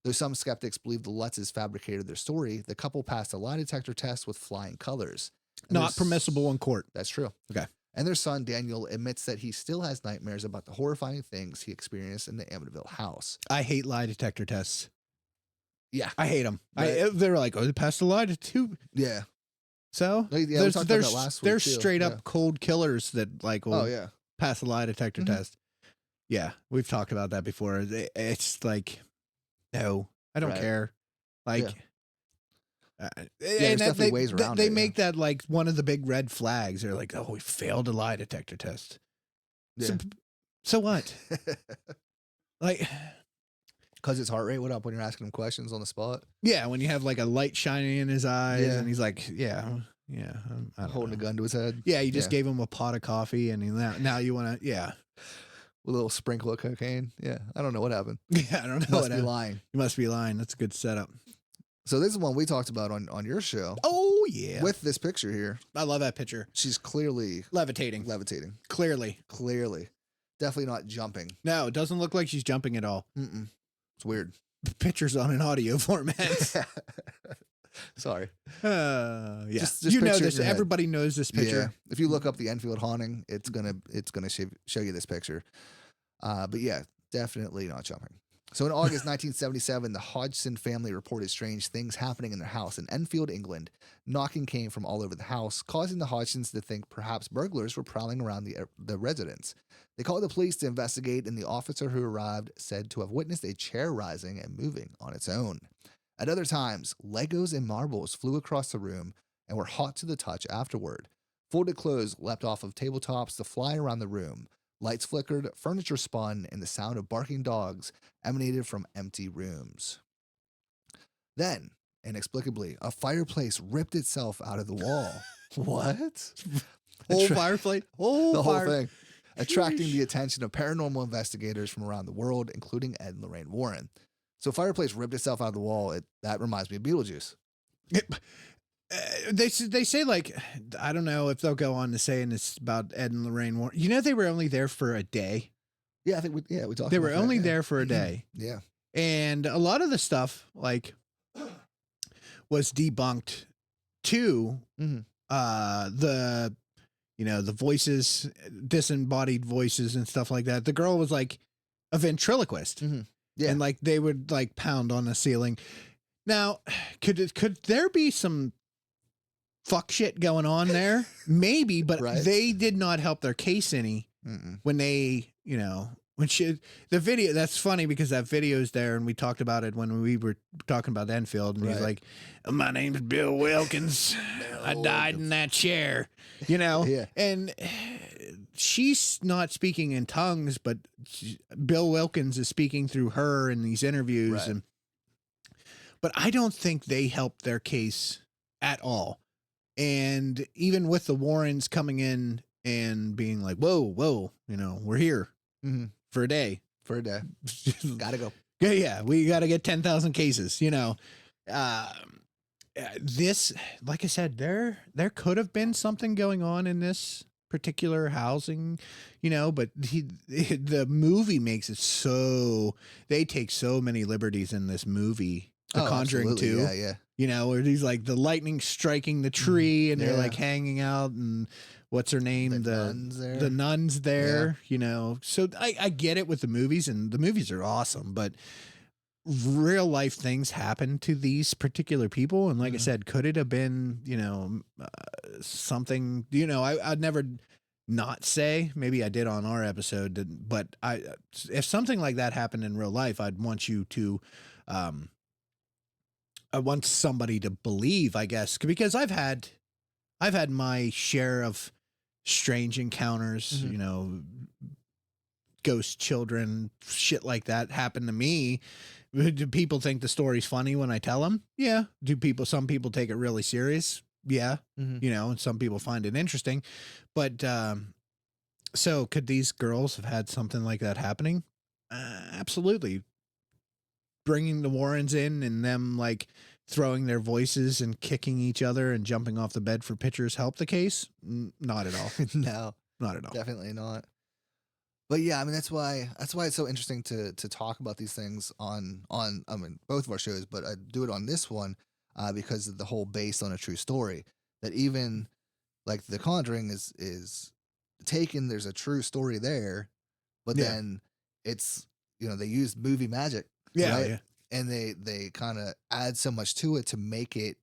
S3: Though some skeptics believe the Lutzes fabricated their story, the couple passed a lie detector test with flying colors.
S5: Not permissible in court.
S3: That's true.
S5: Okay.
S3: And their son, Daniel, admits that he still has nightmares about the horrifying things he experienced in the Amityville house.
S5: I hate lie detector tests.
S3: Yeah.
S5: I hate them.
S3: Right.
S5: They're like, oh, they passed the lie detector.
S3: Yeah.
S5: So
S3: Yeah, we talked about that last week,
S5: there's
S3: too.
S5: straight up
S3: Yeah.
S5: cold killers that like will
S3: yeah.
S5: pass the lie detector test. Yeah, we've talked about that before. It's like, no, I don't
S3: Right.
S5: care. Like,
S3: there's definitely ways around
S5: they
S3: it,
S5: make that like one of the big red flags. They're like, oh, we failed a lie detector test.
S3: Yeah.
S5: So what? Like,
S3: because his heart rate went up when you're asking him questions on the spot.
S5: yeah, when you have like a light shining in his eyes,
S3: Yeah.
S5: and he's like, I don't
S3: Holding
S5: know.
S3: a gun to his head.
S5: Yeah, you just gave him a pot of coffee, and now you want to,
S3: A little sprinkle of cocaine. Yeah. I don't know what happened.
S5: yeah, I don't know.
S3: Must be lying.
S5: You must be lying. That's a good setup.
S3: So this is one we talked about on your show.
S5: Oh yeah,
S3: With this picture here.
S5: I love that picture.
S3: She's clearly
S5: Levitating.
S3: Clearly.
S5: Clearly.
S3: Definitely not jumping.
S5: No, it doesn't look like she's jumping at all.
S3: Mm-mm. It's weird.
S5: Pictures on an audio format.
S3: Sorry.
S5: Yeah.
S3: Just
S5: you know
S3: picture it in
S5: this.
S3: your head.
S5: Everybody knows this
S3: Yeah.
S5: picture.
S3: If you look up the Enfield haunting, it's gonna show you this picture. But yeah, definitely not jumping. So in August 1977, the Hodgson family reported strange things happening in their house in Enfield, England. Knocking came from all over the house, causing the Hodgsons to think perhaps burglars were prowling around the residence. They called the police to investigate, and the officer who arrived said to have witnessed a chair rising and moving on its own. At other times, Legos and marbles flew across the room and were hot to the touch afterward. Folded clothes leapt off of tabletops to fly around the room. Lights flickered, furniture spun, and the sound of barking dogs emanated from empty rooms. Then, inexplicably, a fireplace ripped itself out of the wall. What?
S5: Whole fireplace.
S3: The whole thing. Attracting the attention of paranormal investigators from around the world, including Ed and Lorraine Warren. So fireplace ripped itself out of the wall. That reminds me of Beetlejuice.
S5: They say like, I don't know if they'll go on to say, and it's about Ed and Lorraine Warren. You know, they were only there for a day.
S3: Yeah, I think we talked.
S5: They
S3: about
S5: were
S3: that,
S5: only
S3: yeah.
S5: there for a day.
S3: Yeah.
S5: And a lot of the stuff like was debunked too. The the voices, disembodied voices and stuff like that. The girl was like a ventriloquist.
S3: Yeah.
S5: And like they would like pound on the ceiling. Now, could there be some fuck shit going on there? Maybe, but
S3: Right.
S5: they did not help their case any when they, the video, that's funny because that video is there and we talked about it when we were talking about Enfield and he's
S3: Right.
S5: like, my name's Bill Wilkins. I died in that chair,
S3: Yeah.
S5: and she's not speaking in tongues, but Bill Wilkins is speaking through her in these interviews.
S3: Right.
S5: But I don't think they helped their case at all. And even with the Warrens coming in and being like, whoa, we're here for a day.
S3: For a day. Gotta go.
S5: Yeah, we got to get 10,000 cases, This, like I said, there could have been something going on in this particular housing, but the movie makes it so, they take so many liberties in this movie. The Conjuring
S3: absolutely.
S5: 2.
S3: Yeah.
S5: Where he's like the lightning striking the tree and they're
S3: Yeah.
S5: like hanging out and what's her name? The nuns there, So I get it with the movies and the movies are awesome, but real life things happen to these particular people. And like I said, could it have been, something, I'd never not say, maybe I did on our episode, but if something like that happened in real life, I'd want you to, I want somebody to believe, I guess, because I've had my share of strange encounters, ghost children, shit like that happen to me. Do people think the story's funny when I tell them? Yeah. Some people take it really serious? Yeah. And some people find it interesting, but, so could these girls have had something like that happening? Absolutely. Bringing the Warrens in and them like throwing their voices and kicking each other and jumping off the bed for pictures help the case? Not at all.
S3: No,
S5: Not at all.
S3: definitely not. But yeah, I mean, that's why it's so interesting to talk about these things on both of our shows, but I do it on this one because of the whole based on a true story. That even like The Conjuring is taken. There's a true story there, but then it's they use movie magic.
S5: Yeah,
S3: right?
S5: yeah.
S3: And they kind of add so much to it to make it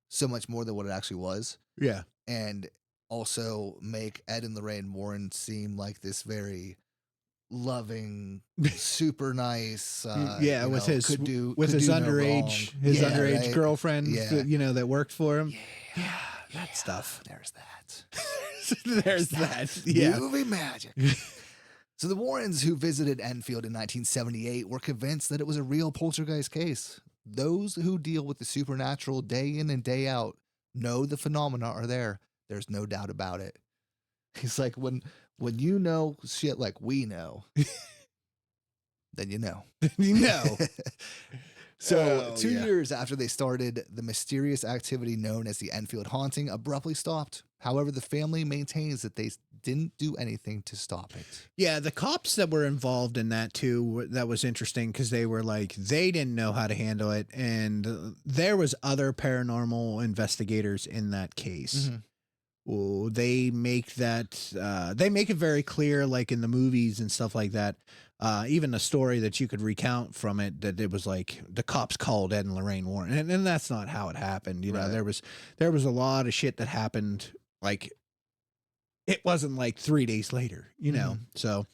S3: so much more than what it actually was.
S5: Yeah.
S3: And also make Ed and Lorraine Warren seem like this very loving, super nice.
S5: With his
S3: could do
S5: underage
S3: no wrong.
S5: underage girlfriend,
S3: Yeah.
S5: that worked for him.
S3: Yeah,
S5: That stuff.
S3: There's that.
S5: There's that. Yeah.
S3: Movie magic. So the Warrens, who visited Enfield in 1978, were convinced that it was a real poltergeist case. Those who deal with the supernatural day in and day out know the phenomena are there. There's no doubt about it. He's like, when you know shit like we know, then you know.
S5: You know.
S3: So 2 years after they started, the mysterious activity known as the Enfield haunting abruptly stopped. However, the family maintains that they didn't do anything to stop it.
S5: Yeah, the cops that were involved in that too, that was interesting because they were like, they didn't know how to handle it. And there was other paranormal investigators in that case. Well, they make it very clear, like in the movies and stuff like that. Even a story that you could recount from it, that it was like the cops called Ed and Lorraine Warren, and that's not how it happened.
S3: Right.
S5: There was a lot of shit that happened. Like it wasn't like 3 days later, So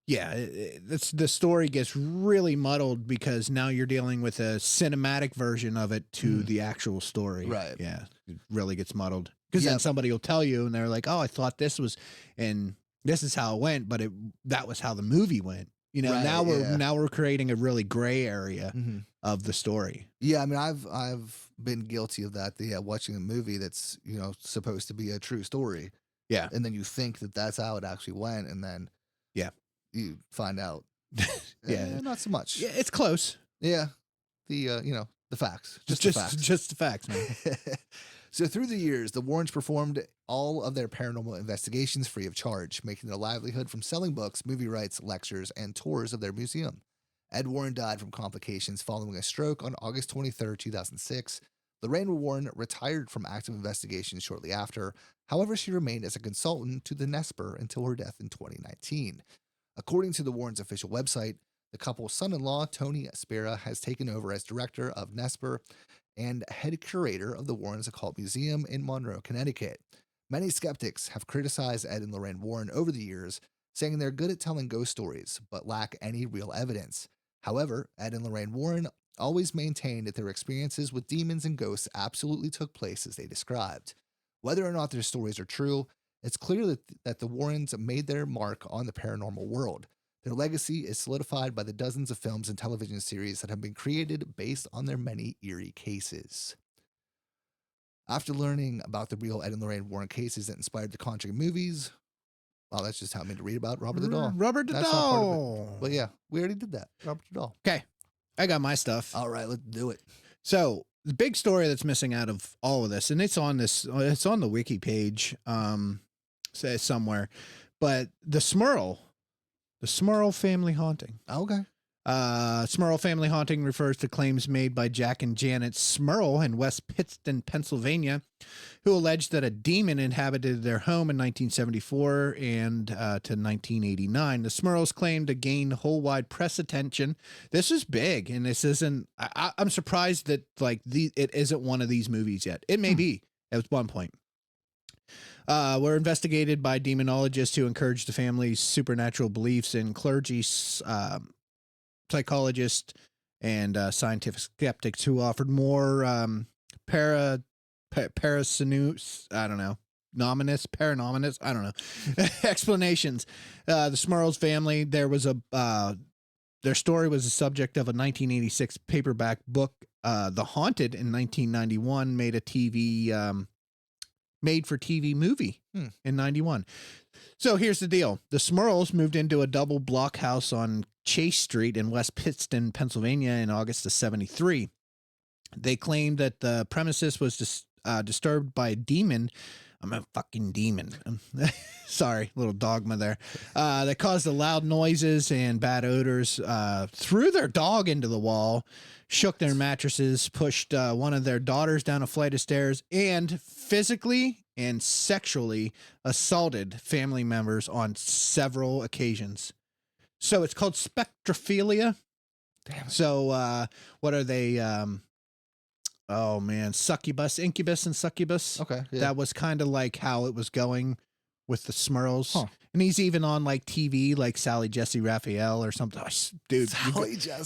S5: yeah, the story gets really muddled because now you're dealing with a cinematic version of it to the actual story.
S3: Right.
S5: Yeah, it really gets muddled because then somebody will tell you, and they're like, "Oh, I thought this was," and this is how it went, but that was how the movie went.
S3: Right,
S5: Now we're creating a really gray area of the story.
S3: Yeah, I mean, I've been guilty of that. Watching a movie that's supposed to be a true story.
S5: Yeah,
S3: and then you think that that's how it actually went, and then you find out, not so much.
S5: Yeah, it's close.
S3: Yeah, the The facts. Just the facts.
S5: Just the facts, man.
S3: So through the years, the Warrens performed all of their paranormal investigations free of charge, making their livelihood from selling books, movie rights, lectures, and tours of their museum. Ed Warren died from complications following a stroke on August 23, 2006. Lorraine Warren retired from active investigations shortly after. However, she remained as a consultant to the NESPER until her death in 2019. According to the Warrens' official website, the couple's son-in-law, Tony Spera, has taken over as director of NESPER and head curator of the Warrens Occult Museum in Monroe, Connecticut. Many skeptics have criticized Ed and Lorraine Warren over the years, saying they're good at telling ghost stories, but lack any real evidence. However, Ed and Lorraine Warren always maintained that their experiences with demons and ghosts absolutely took place as they described. Whether or not their stories are true, it's clear that the Warrens made their mark on the paranormal world. Their legacy is solidified by the dozens of films and television series that have been created based on their many eerie cases. After learning about the real Ed and Lorraine Warren cases that inspired the Conjuring movies, well, that's just how I mean to read about Robert the Doll.
S5: Robert the
S3: That's not part of
S5: Doll.
S3: But yeah, we already did that. Robert the Doll.
S5: Okay, I got my stuff.
S3: All right, let's do it.
S5: So the big story that's missing out of all of this, and it's on the wiki page, say somewhere, but the Smurl family haunting.
S3: Okay.
S5: Smurl family haunting refers to claims made by Jack and Janet Smurl in West Pittston, Pennsylvania, who alleged that a demon inhabited their home in 1974 and to 1989. The Smurls claimed to gain whole-wide press attention. This is big, and this isn't. I'm surprised that it isn't one of these movies yet. It may be at one point. Were investigated by demonologists who encouraged the family's supernatural beliefs, and clergy, psychologists, and scientific skeptics who offered more explanations. The Smurls family, their story was the subject of a 1986 paperback book, The Haunted, in 1991, made for TV movie in 91. So here's the deal. The Smurls moved into a double block house on Chase Street in West Pittston, Pennsylvania in August of 73. They claimed that the premises was disturbed by a demon. I'm a fucking demon. Sorry, little dogma there. That caused the loud noises and bad odors, threw their dog into the wall, shook their mattresses, pushed one of their daughters down a flight of stairs, and physically and sexually assaulted family members on several occasions. So it's called spectrophilia.
S3: Damn it.
S5: So what are they? Oh man, succubus, incubus, and succubus.
S3: Okay. Yeah.
S5: That was kind of like how it was going with the Smurls.
S3: Huh.
S5: And he's even on like TV, like Sally Jesse Raphael or something. Oh, dude,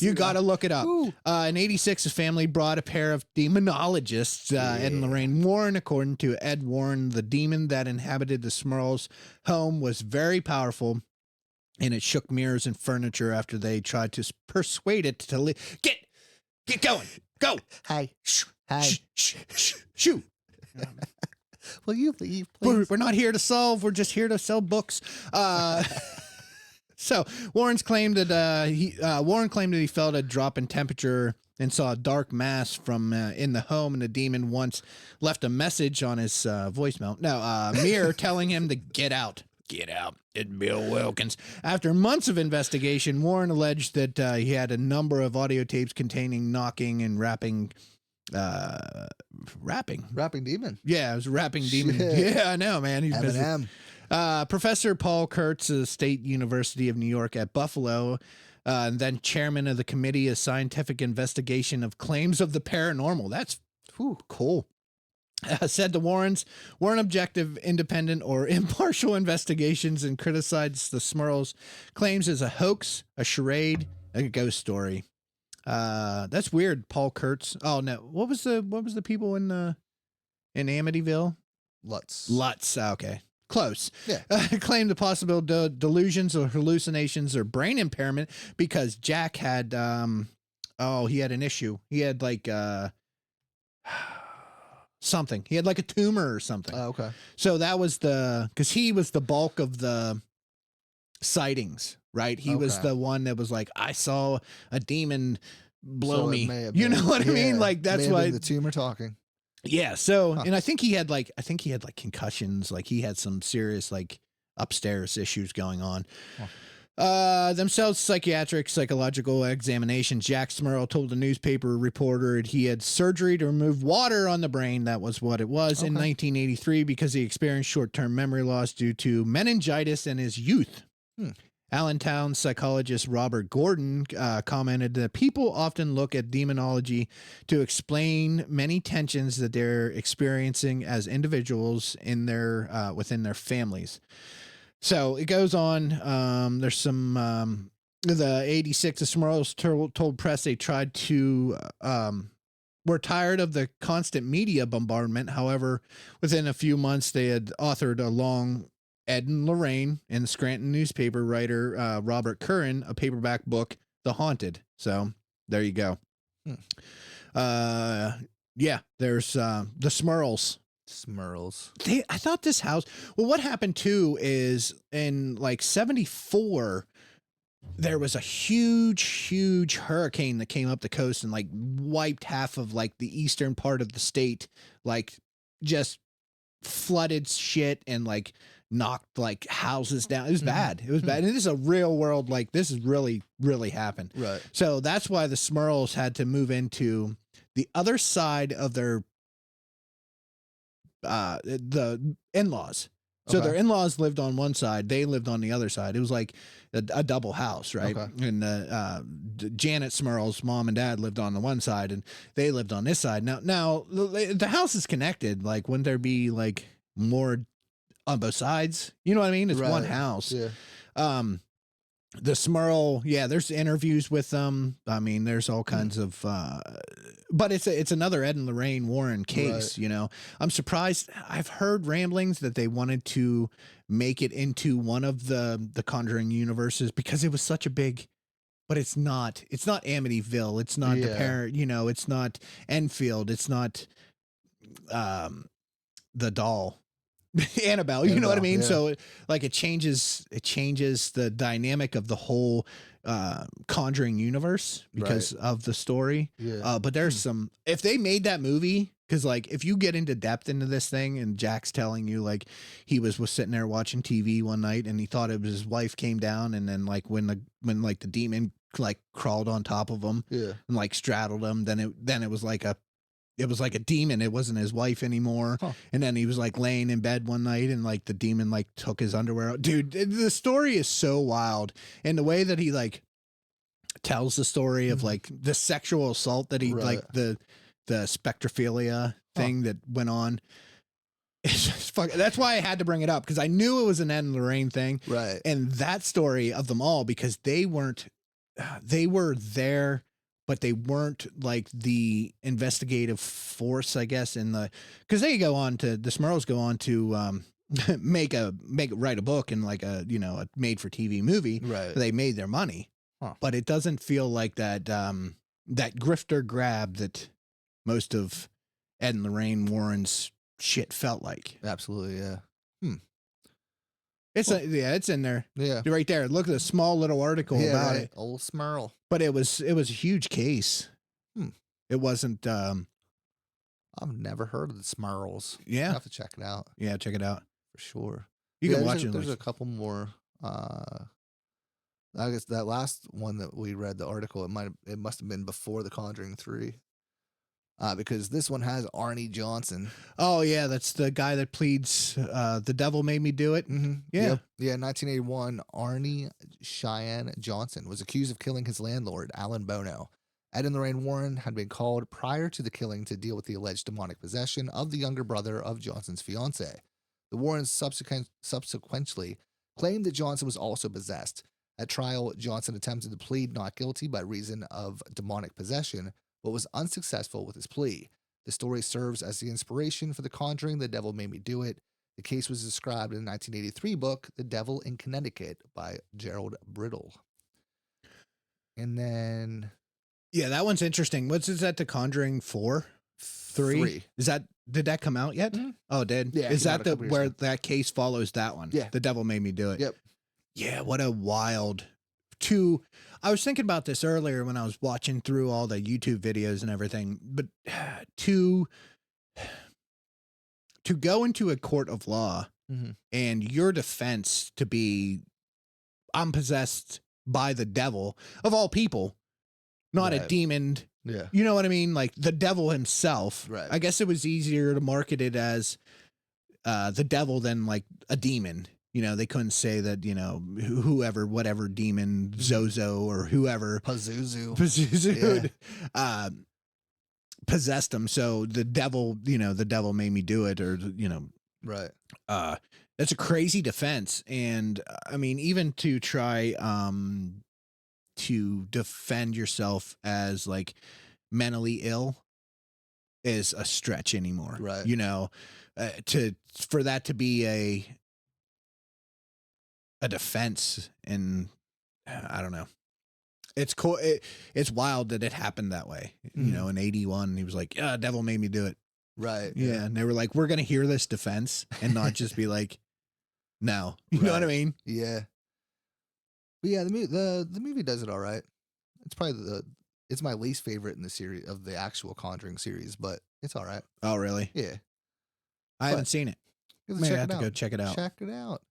S5: you got to look it up. In 86, the family brought a pair of demonologists, Ed and Lorraine Warren. According to Ed Warren, the demon that inhabited the Smurls' home was very powerful, and it shook mirrors and furniture after they tried to persuade it to leave. Get going. Go.
S3: Hi. Hi.
S5: Shoot.
S3: Will you leave, please?
S5: We're not here to solve. We're just here to sell books. So Warren claimed that he felt a drop in temperature and saw a dark mass from in the home, and the demon once left a message on his voicemail. Mirror telling him to get out. Get out. It's Bill Wilkins. After months of investigation, Warren alleged that he had a number of audio tapes containing knocking and rapping.
S3: Rapping demon.
S5: Yeah, it was a rapping demon.
S3: Shit.
S5: Yeah, I know, man. He's busy.
S3: Eminem.
S5: Professor Paul Kurtz of State University of New York at Buffalo, and then chairman of the Committee of Scientific Investigation of Claims of the Paranormal. That's cool. Said the Warrens weren't objective, independent, or impartial investigations, and criticized the Smurls' claims as a hoax, a charade, a ghost story. That's weird. Paul Kurtz. Oh no, what was the people in Amityville?
S3: Lutz.
S5: Okay, close.
S3: Yeah.
S5: Claimed the possible delusions or hallucinations or brain impairment because Jack had he had an issue. He had like something. He had like a tumor or something.
S3: Oh, okay.
S5: So that was because he was the bulk of the sightings, right? He was the one that was like, I saw a demon blow
S3: So it
S5: me.
S3: may have
S5: You
S3: been-
S5: know what I mean?
S3: yeah,
S5: Like that's
S3: may have
S5: why.
S3: been the tumor talking.
S5: Yeah. So,
S3: Huh.
S5: and I think he had like concussions. Like he had some serious like upstairs issues going on. Themselves psychological examination. Jack Smurl told a newspaper reporter he had surgery to remove water on the brain. That was what it was in
S3: Okay.
S5: 1983 because he experienced short-term memory loss due to meningitis in his youth. Allentown psychologist Robert Gordon commented that people often look at demonology to explain many tensions that they're experiencing as individuals in their within their families. So it goes on. There's some the 86 Smurls told press they tried to were tired of the constant media bombardment. However, within a few months, they had authored along Ed and Lorraine and Scranton newspaper writer Robert Curran a paperback book, The Haunted. So there you go. Yeah, there's the Smurls.
S3: Smurls.
S5: I thought this house. Well, what happened too is in like 74, there was a huge hurricane that came up the coast and like wiped half of like the eastern part of the state, like just flooded shit and like knocked like houses down. It was bad. It was bad. And this is a real world. Like this is really happened.
S3: Right.
S5: So that's why the Smurls had to move into the other side of their the in-laws. So
S3: Okay.
S5: their in-laws lived on one side, they lived on the other side. It was like a double house, right?
S3: Okay.
S5: And Janet Smurl's mom and dad lived on the one side, and they lived on this side. Now the house is connected. Like, wouldn't there be like more on both sides? You know what I mean? It's one
S3: Right.
S5: house.
S3: Yeah.
S5: The Smurl, yeah, there's interviews with them. I mean, there's all kinds of, but it's another Ed and Lorraine Warren case.
S3: Right.
S5: You know, I'm surprised. I've heard ramblings that they wanted to make it into one of the Conjuring universes because it was such a big, but it's not Amityville. It's not the
S3: Yeah.
S5: parent, you know, it's not Enfield. It's not, the doll. Annabelle, you know what I mean?
S3: Yeah.
S5: So like it changes the dynamic of the whole Conjuring universe because of the story.
S3: Yeah.
S5: But there's some, if they made that movie, because like if you get into depth into this thing and Jack's telling you like he was sitting there watching TV one night and he thought it was his wife came down, and then like when like the demon like crawled on top of him
S3: Yeah.
S5: and like straddled him, then it was like a demon. It wasn't his wife anymore.
S3: Huh.
S5: And then he was like laying in bed one night and like the demon like took his underwear out. Dude, the story is so wild. And the way that he like tells the story of like the sexual assault that he
S3: Right.
S5: like the spectrophilia thing that went on. It's just that's why I had to bring it up, because I knew it was an Ed and Lorraine thing.
S3: Right.
S5: And that story of them all, because they were there, but they weren't like the investigative force, I guess, because the Smurls go on to write a book and like a made for TV movie.
S3: Right.
S5: They made their money, but it doesn't feel like that grifter grab that most of Ed and Lorraine Warren's shit felt like.
S3: Absolutely. Yeah.
S5: It's it's in there.
S3: Yeah.
S5: Right there. Look at the small little article about
S3: right.
S5: it.
S3: Old Smurl.
S5: But it was a huge case. It wasn't.
S3: I've never heard of the Smurls. I
S5: Yeah.
S3: have to check it out
S5: Yeah. Check it out.
S3: for sure.
S5: You can watch
S3: there's
S5: it.
S3: There's a couple more. I guess that last one that we read, the article, it must have been before the Conjuring 3. Because this one has Arnie Johnson.
S5: Oh yeah, that's the guy that pleads. The devil made me do it.
S3: Mm-hmm.
S5: Yeah.
S3: Yep. Yeah. 1981, Arnie Cheyenne Johnson was accused of killing his landlord, Alan Bono. Ed and Lorraine Warren had been called prior to the killing to deal with the alleged demonic possession of the younger brother of Johnson's fiancée. The Warrens subsequently claimed that Johnson was also possessed. At trial, Johnson attempted to plead not guilty by reason of demonic possession, but was unsuccessful with his plea. The story serves as the inspiration for The Conjuring, The Devil Made Me Do It. The case was described in the 1983 book, The Devil in Connecticut by Gerald Brittle. And then...
S5: Yeah, that one's interesting. Is that? The Conjuring 4? 3? Did that come out yet?
S3: Mhm.
S5: Oh, it did?
S3: Yeah, it
S5: Is
S3: came out
S5: that
S3: a couple years
S5: where
S3: ago.
S5: that case follows that one?
S3: Yeah.
S5: The devil made me do it.
S3: Yep.
S5: Yeah, what a wild I was thinking about this earlier when I was watching through all the YouTube videos and everything, but to go into a court of law and your defense to be, I'm possessed by the devil of all people, not a demon.
S3: Yeah.
S5: You know what I mean? Like the devil himself.
S3: Right.
S5: I guess it was easier to market it as the devil than like a demon. You know, they couldn't say that, you know, whoever, whatever demon, Zozo or whoever.
S3: Pazuzu.
S5: Possessed him. So the devil, you know, the devil made me do it, or, you know.
S3: Right.
S5: That's a crazy defense. And I mean, even to try to defend yourself as like mentally ill is a stretch anymore.
S3: Right.
S5: You know, for that to be a defense, and I don't know. It's cool. It's wild that it happened that way. You know, in 81, he was like, "Yeah, devil made me do it."
S3: Right.
S5: Yeah. And they were like, "We're going to hear this defense and not just be like, no." You know what I mean?
S3: Yeah. But yeah, the movie does it all right. It's probably it's my least favorite in the series of the actual Conjuring series, but it's all right.
S5: Oh, really?
S3: Yeah.
S5: I haven't seen it. Maybe I have to go check it out.
S3: Check it out.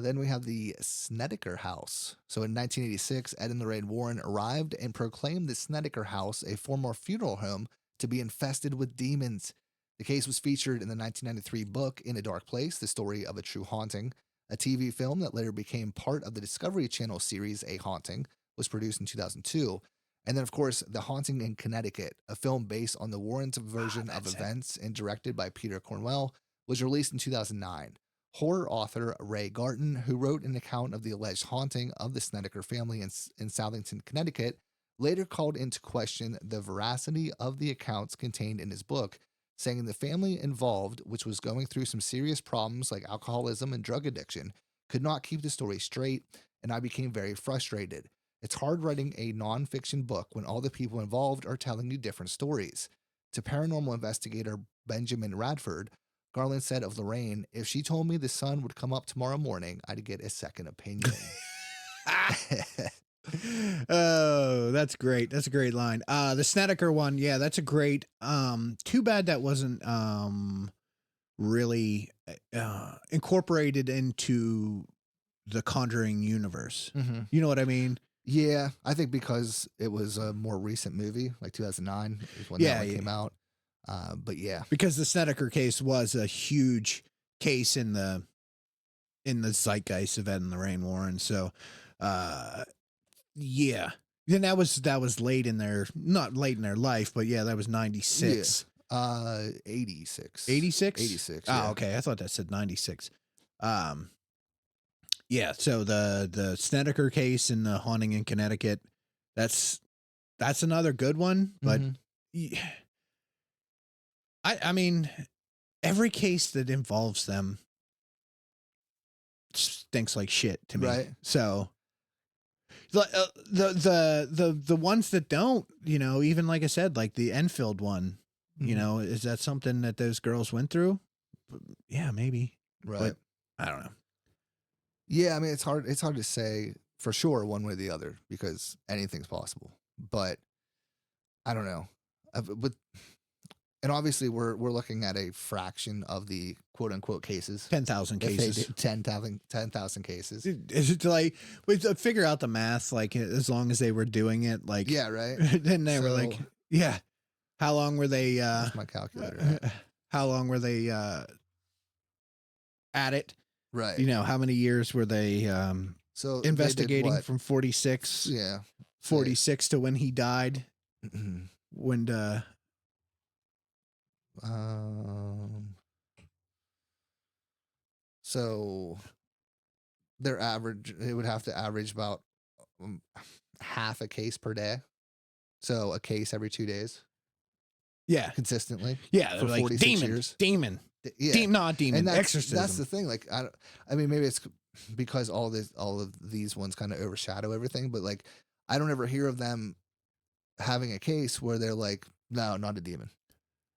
S3: Then we have the Snedeker House. So in 1986, Ed and Lorraine Warren arrived and proclaimed the Snedeker House, a former funeral home, to be infested with demons. The case was featured in the 1993 book In a Dark Place, The Story of a True Haunting. A TV film that later became part of the Discovery Channel series A Haunting was produced in 2002. And then, of course, The Haunting in Connecticut, a film based on the Warrens' version of events and directed by Peter Cornwell, was released in 2009. Horror author Ray Garton, who wrote an account of the alleged haunting of the Snedeker family in Southington, Connecticut, later called into question the veracity of the accounts contained in his book, saying the family involved, which was going through some serious problems like alcoholism and drug addiction, could not keep the story straight, and I became very frustrated. It's hard writing a nonfiction book when all the people involved are telling you different stories. To paranormal investigator Benjamin Radford, Garland said of Lorraine, "If she told me the sun would come up tomorrow morning, I'd get a second opinion."
S5: Oh, that's great. That's a great line. The Snedeker one, yeah, that's a great. Too bad that wasn't really incorporated into the Conjuring universe. You know what I mean?
S3: Yeah, I think because it was a more recent movie, like 2009 is when that one came out. But yeah,
S5: because the Snedeker case was a huge case in the zeitgeist of Ed and Lorraine Warren. So, yeah, then that was late in their, not late in their life, but yeah, that was 96.
S3: 86.
S5: 86?
S3: 86.
S5: Oh,
S3: Yeah.
S5: okay. I thought that said 96. Yeah. So the Snedeker case and the haunting in Connecticut, that's another good one, but I mean, every case that involves them stinks like shit to me.
S3: Right.
S5: So the ones that don't, you know, even like I said, like the Enfield one, you know, is that something that those girls went through? Yeah, maybe.
S3: Right.
S5: But I don't know.
S3: Yeah, I mean, it's hard to say for sure one way or the other because anything's possible. But I don't know. And obviously, we're looking at a fraction of the quote unquote cases.
S5: 10,000 cases.
S3: 10,000 cases.
S5: Is it like we figure out the math? Like as long as they were doing it, like
S3: yeah, right.
S5: Then they were like, yeah. How long were they?
S3: That's my calculator.
S5: How long were they at it?
S3: Right.
S5: You know, how many years were they
S3: so
S5: investigating from 46?
S3: Yeah.
S5: 46 to when he died. When
S3: so their average, it would have to average about half a case per day. So a case every 2 days.
S5: Yeah.
S3: Consistently.
S5: Yeah.
S3: For
S5: like
S3: 46 years.
S5: Demon.
S3: Yeah.
S5: Not demon.
S3: And
S5: Exorcism.
S3: That's the thing. Like, I mean, maybe it's because all of these ones kind of overshadow everything, but like, I don't ever hear of them having a case where they're like, no, not a demon.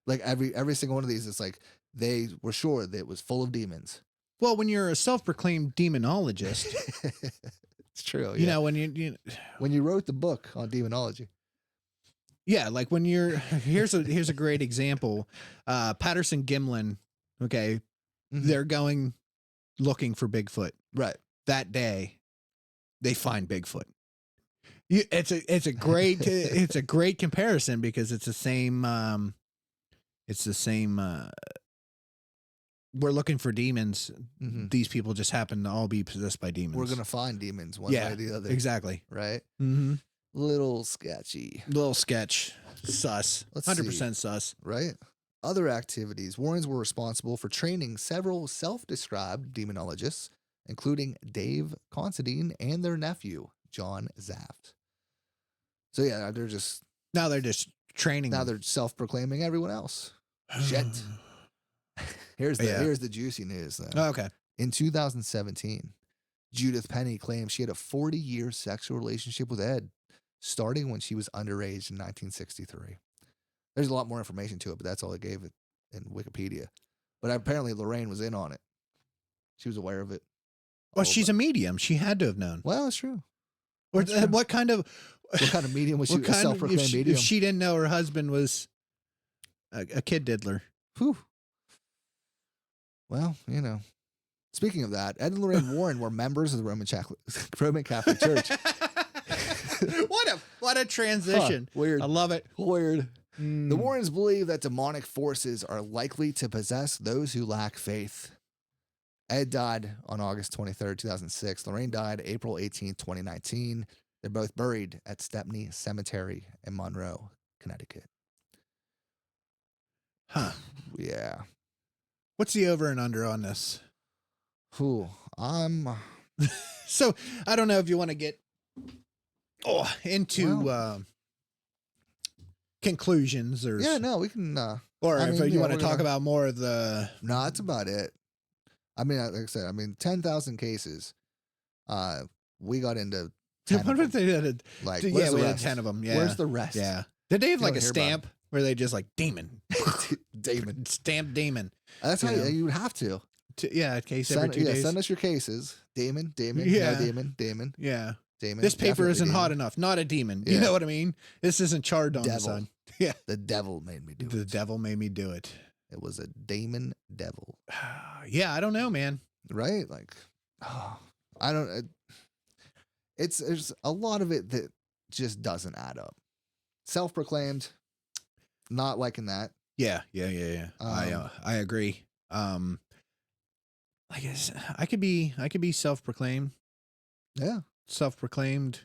S3: Like every single one of these is like, they were sure that it was full of demons.
S5: Well, when you're a self-proclaimed demonologist,
S3: It's true.
S5: You know, when
S3: you wrote the book on demonology.
S5: Yeah, like when you're here's a great example. Patterson Gimlin, okay, they're going looking for Bigfoot.
S3: Right.
S5: That day, they find Bigfoot. It's a great comparison because it's the same. We're looking for demons. These people just happen to all be possessed by demons.
S3: We're gonna find demons one way or the other.
S5: Exactly.
S3: Right.
S5: Mm-hmm.
S3: Little sketchy.
S5: Little sketch. Sus.
S3: Let's
S5: 100% sus.
S3: Right. Other activities. Warrens were responsible for training several self-described demonologists, including Dave Considine and their nephew, John Zaft. So yeah, they're just
S5: training.
S3: Now they're self-proclaiming everyone else. Shit. Here's the juicy news though.
S5: Oh, okay.
S3: In 2017, Judith Penny claimed she had a 40-year sexual relationship with Ed, starting when she was underage in 1963. There's a lot more information to it, but that's all it gave it in Wikipedia. But apparently Lorraine was in on it. She was aware of it.
S5: Well, she's a medium. She had to have known.
S3: Well, that's true.
S5: Or
S3: That's true.
S5: what kind of
S3: medium was she? A self-proclaimed medium?
S5: If she didn't know her husband was a kid diddler.
S3: Whew. Well, you know. Speaking of that, Ed and Lorraine Warren were members of the Roman Catholic Church.
S5: What a transition.
S3: Huh, weird.
S5: I love it.
S3: Weird. The Warrens believe that demonic forces are likely to possess those who lack faith. Ed died on August 23rd, 2006. Lorraine died April 18th, 2019. They're both buried at Stepney Cemetery in Monroe, Connecticut.
S5: Huh.
S3: Yeah.
S5: What's the over and under on this?
S3: Whew.
S5: So I don't know if you want to get into conclusions or
S3: we can
S5: or if you want to talk about more of the
S3: no, that's about it. I mean, like I said, 10,000 cases. We got into 10 of them. Like,
S5: we had 10 of them. Yeah.
S3: Where's the rest?
S5: Yeah. Did they have like a
S3: hear
S5: stamp where they just like demon,
S3: demon,
S5: stamp demon?
S3: That's how you would have to.
S5: A case every 2 days.
S3: Send us your cases. Demon,
S5: yeah.
S3: no demon.
S5: Yeah.
S3: Demon.
S5: This paper isn't
S3: demon.
S5: hot enough. Not a demon.
S3: Yeah.
S5: You know what I mean? This isn't charred on the sun. Yeah.
S3: The devil made me do it.
S5: The devil made me do it.
S3: It was a demon devil.
S5: Yeah, I don't know, man.
S3: Right? Like, I don't. There's a lot of it that just doesn't add up. Self-proclaimed, not liking that.
S5: Yeah. I agree. I guess I could be self-proclaimed.
S3: Yeah.
S5: Self-proclaimed,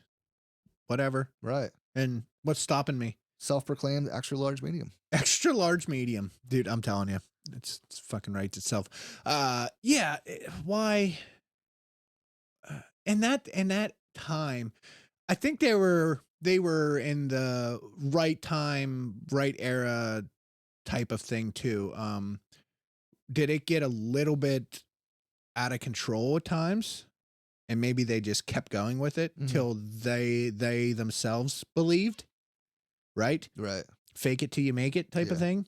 S5: whatever.
S3: Right.
S5: And what's stopping me?
S3: Self-proclaimed extra large medium.
S5: Extra large medium. Dude, I'm telling you. It's fucking writes itself. Yeah. Why? In that time, I think they were in the right time, right era type of thing too. Did it get a little bit out of control at times? And maybe they just kept going with it till they themselves believed, right?
S3: Right.
S5: Fake it till you make it type of thing.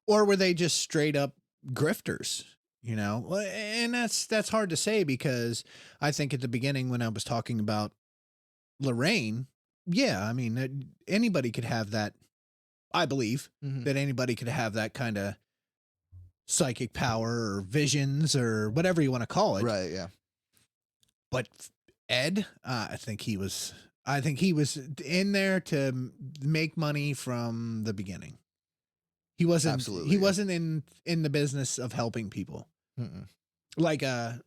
S5: Or were they just straight up grifters, you know? And that's hard to say because I think at the beginning when I was talking about Lorraine, yeah, I mean, anybody could have that. I believe that anybody could have that kind of psychic power or visions or whatever you want to call it.
S3: Right, yeah.
S5: But Ed, I think he was in there to make money from the beginning. He wasn't.
S3: Absolutely,
S5: he wasn't in the business of helping people. Like I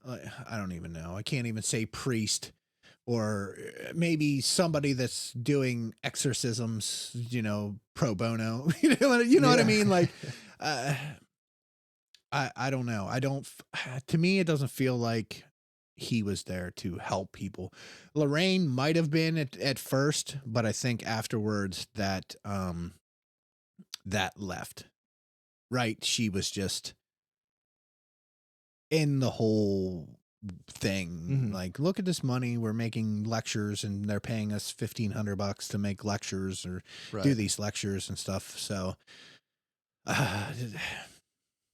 S5: don't even know. I can't even say priest, or maybe somebody that's doing exorcisms. You know, pro bono. You know what I mean? Like, I don't know. To me, it doesn't feel like he was there to help people. Lorraine might have been at first, but I think afterwards that left. Right. She was just in the whole thing. Like, look at this money. We're making lectures and they're paying us $1,500 to make lectures or do these lectures and stuff. So,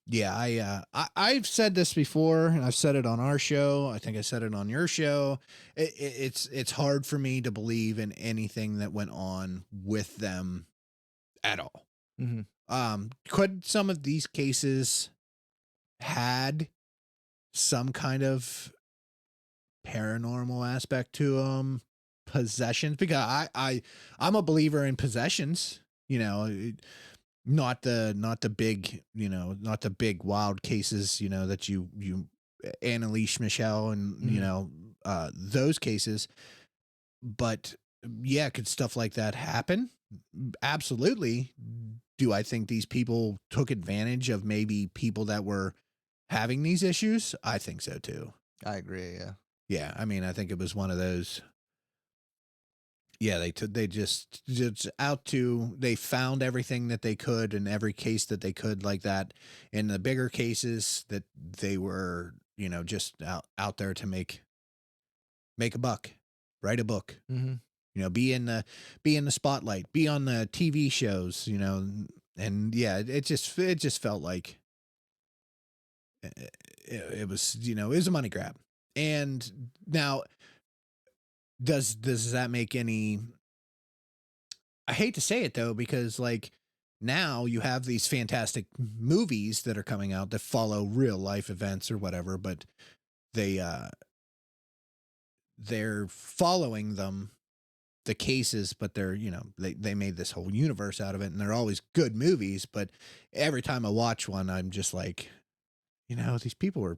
S5: Yeah, I've said this before, and I've said it on our show. I think I said it on your show. It's hard for me to believe in anything that went on with them at all. Could some of these cases had some kind of paranormal aspect to them, possessions? Because I'm a believer in possessions. You know, not the big, not the big wild cases, that you Annalise Michelle and those cases. But yeah, could stuff like that happen? Absolutely. Do I think these people took advantage of maybe people that were having these issues? I think so too.
S3: I agree. Yeah.
S5: Yeah. I mean, I think it was one of those. Yeah, they just they found everything that they could in every case that they could like that. In the bigger cases that they were, just out there to make a buck, write a book, be in the spotlight, be on the TV shows, and yeah, it just felt like it was, it was a money grab. And now, does that make any, I hate to say it though, because like now you have these fantastic movies that are coming out that follow real life events or whatever, but they're following the cases, but they're, they made this whole universe out of it, and they're always good movies. But every time I watch one, I'm just like, these people are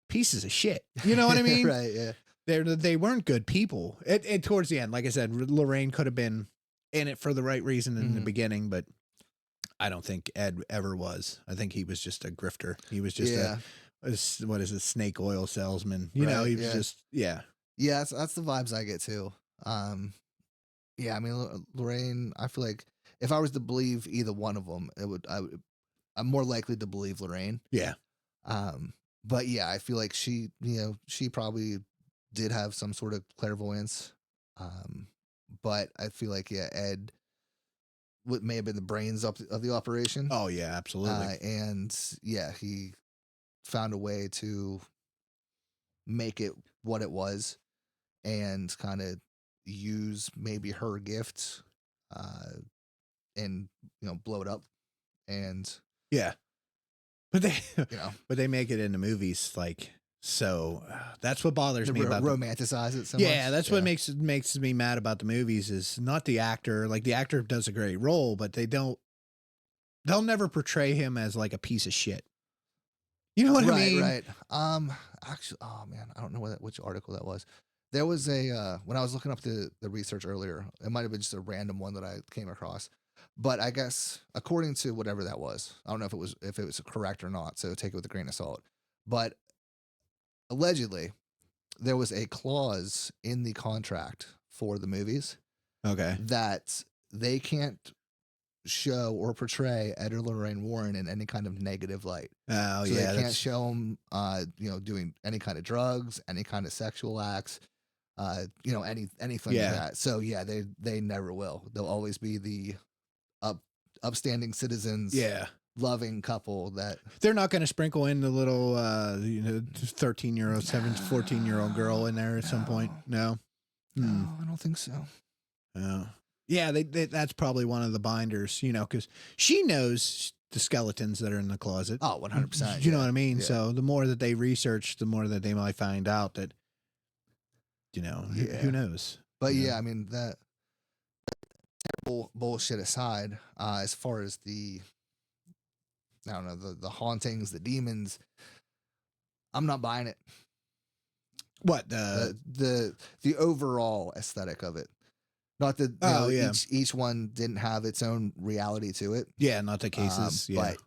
S5: pieces of shit. You know what I mean?
S3: Right. Yeah.
S5: They weren't good people. It towards the end, like I said, Lorraine could have been in it for the right reason in the beginning, but I don't think Ed ever was. I think he was just a grifter. He was just a snake oil salesman. He was just Yeah,
S3: that's the vibes I get too. Yeah, I mean, Lorraine, I feel like if I was to believe either one of them, I'm more likely to believe Lorraine.
S5: Yeah.
S3: But yeah, I feel like she probably did have some sort of clairvoyance. But I feel like, Ed may have been the brains of the operation.
S5: Oh yeah, absolutely.
S3: And yeah, he found a way to make it what it was and kind of use maybe her gift, and, blow it up. And
S5: yeah, but they make it into movies like, so that's what bothers me about
S3: romanticize it so much.
S5: Yeah, that's what makes me mad about the movies is not the actor. Like the actor does a great role, but they'll never portray him as like a piece of shit. You know what I mean?
S3: Right. Actually, oh man, I don't know which article that was. There was a when I was looking up the research earlier, it might have been just a random one that I came across. But I guess according to whatever that was, I don't know if it was correct or not, so take it with a grain of salt. But allegedly, there was a clause in the contract for the movies, that they can't show or portray Ed or Lorraine Warren in any kind of negative light.
S5: Oh,
S3: so they can't show them, doing any kind of drugs, any kind of sexual acts, anything like that. So yeah, they never will. They'll always be the upstanding citizens.
S5: Yeah.
S3: Loving couple that
S5: they're not going to sprinkle in the little 13-year-old 14-year-old girl in there at some point. No,
S3: I don't think so.
S5: Yeah, that's probably one of the binders, because she knows the skeletons that are in the closet.
S3: Oh, 100%.
S5: You know what I mean? So the more that they research, the more that they might find out that, who knows?
S3: But yeah, I mean, that terrible bullshit aside, as far as I don't know, the hauntings, the demons, I'm not buying it.
S5: What
S3: the overall aesthetic of it, not that each one didn't have its own reality to it.
S5: Yeah, not the cases.
S3: But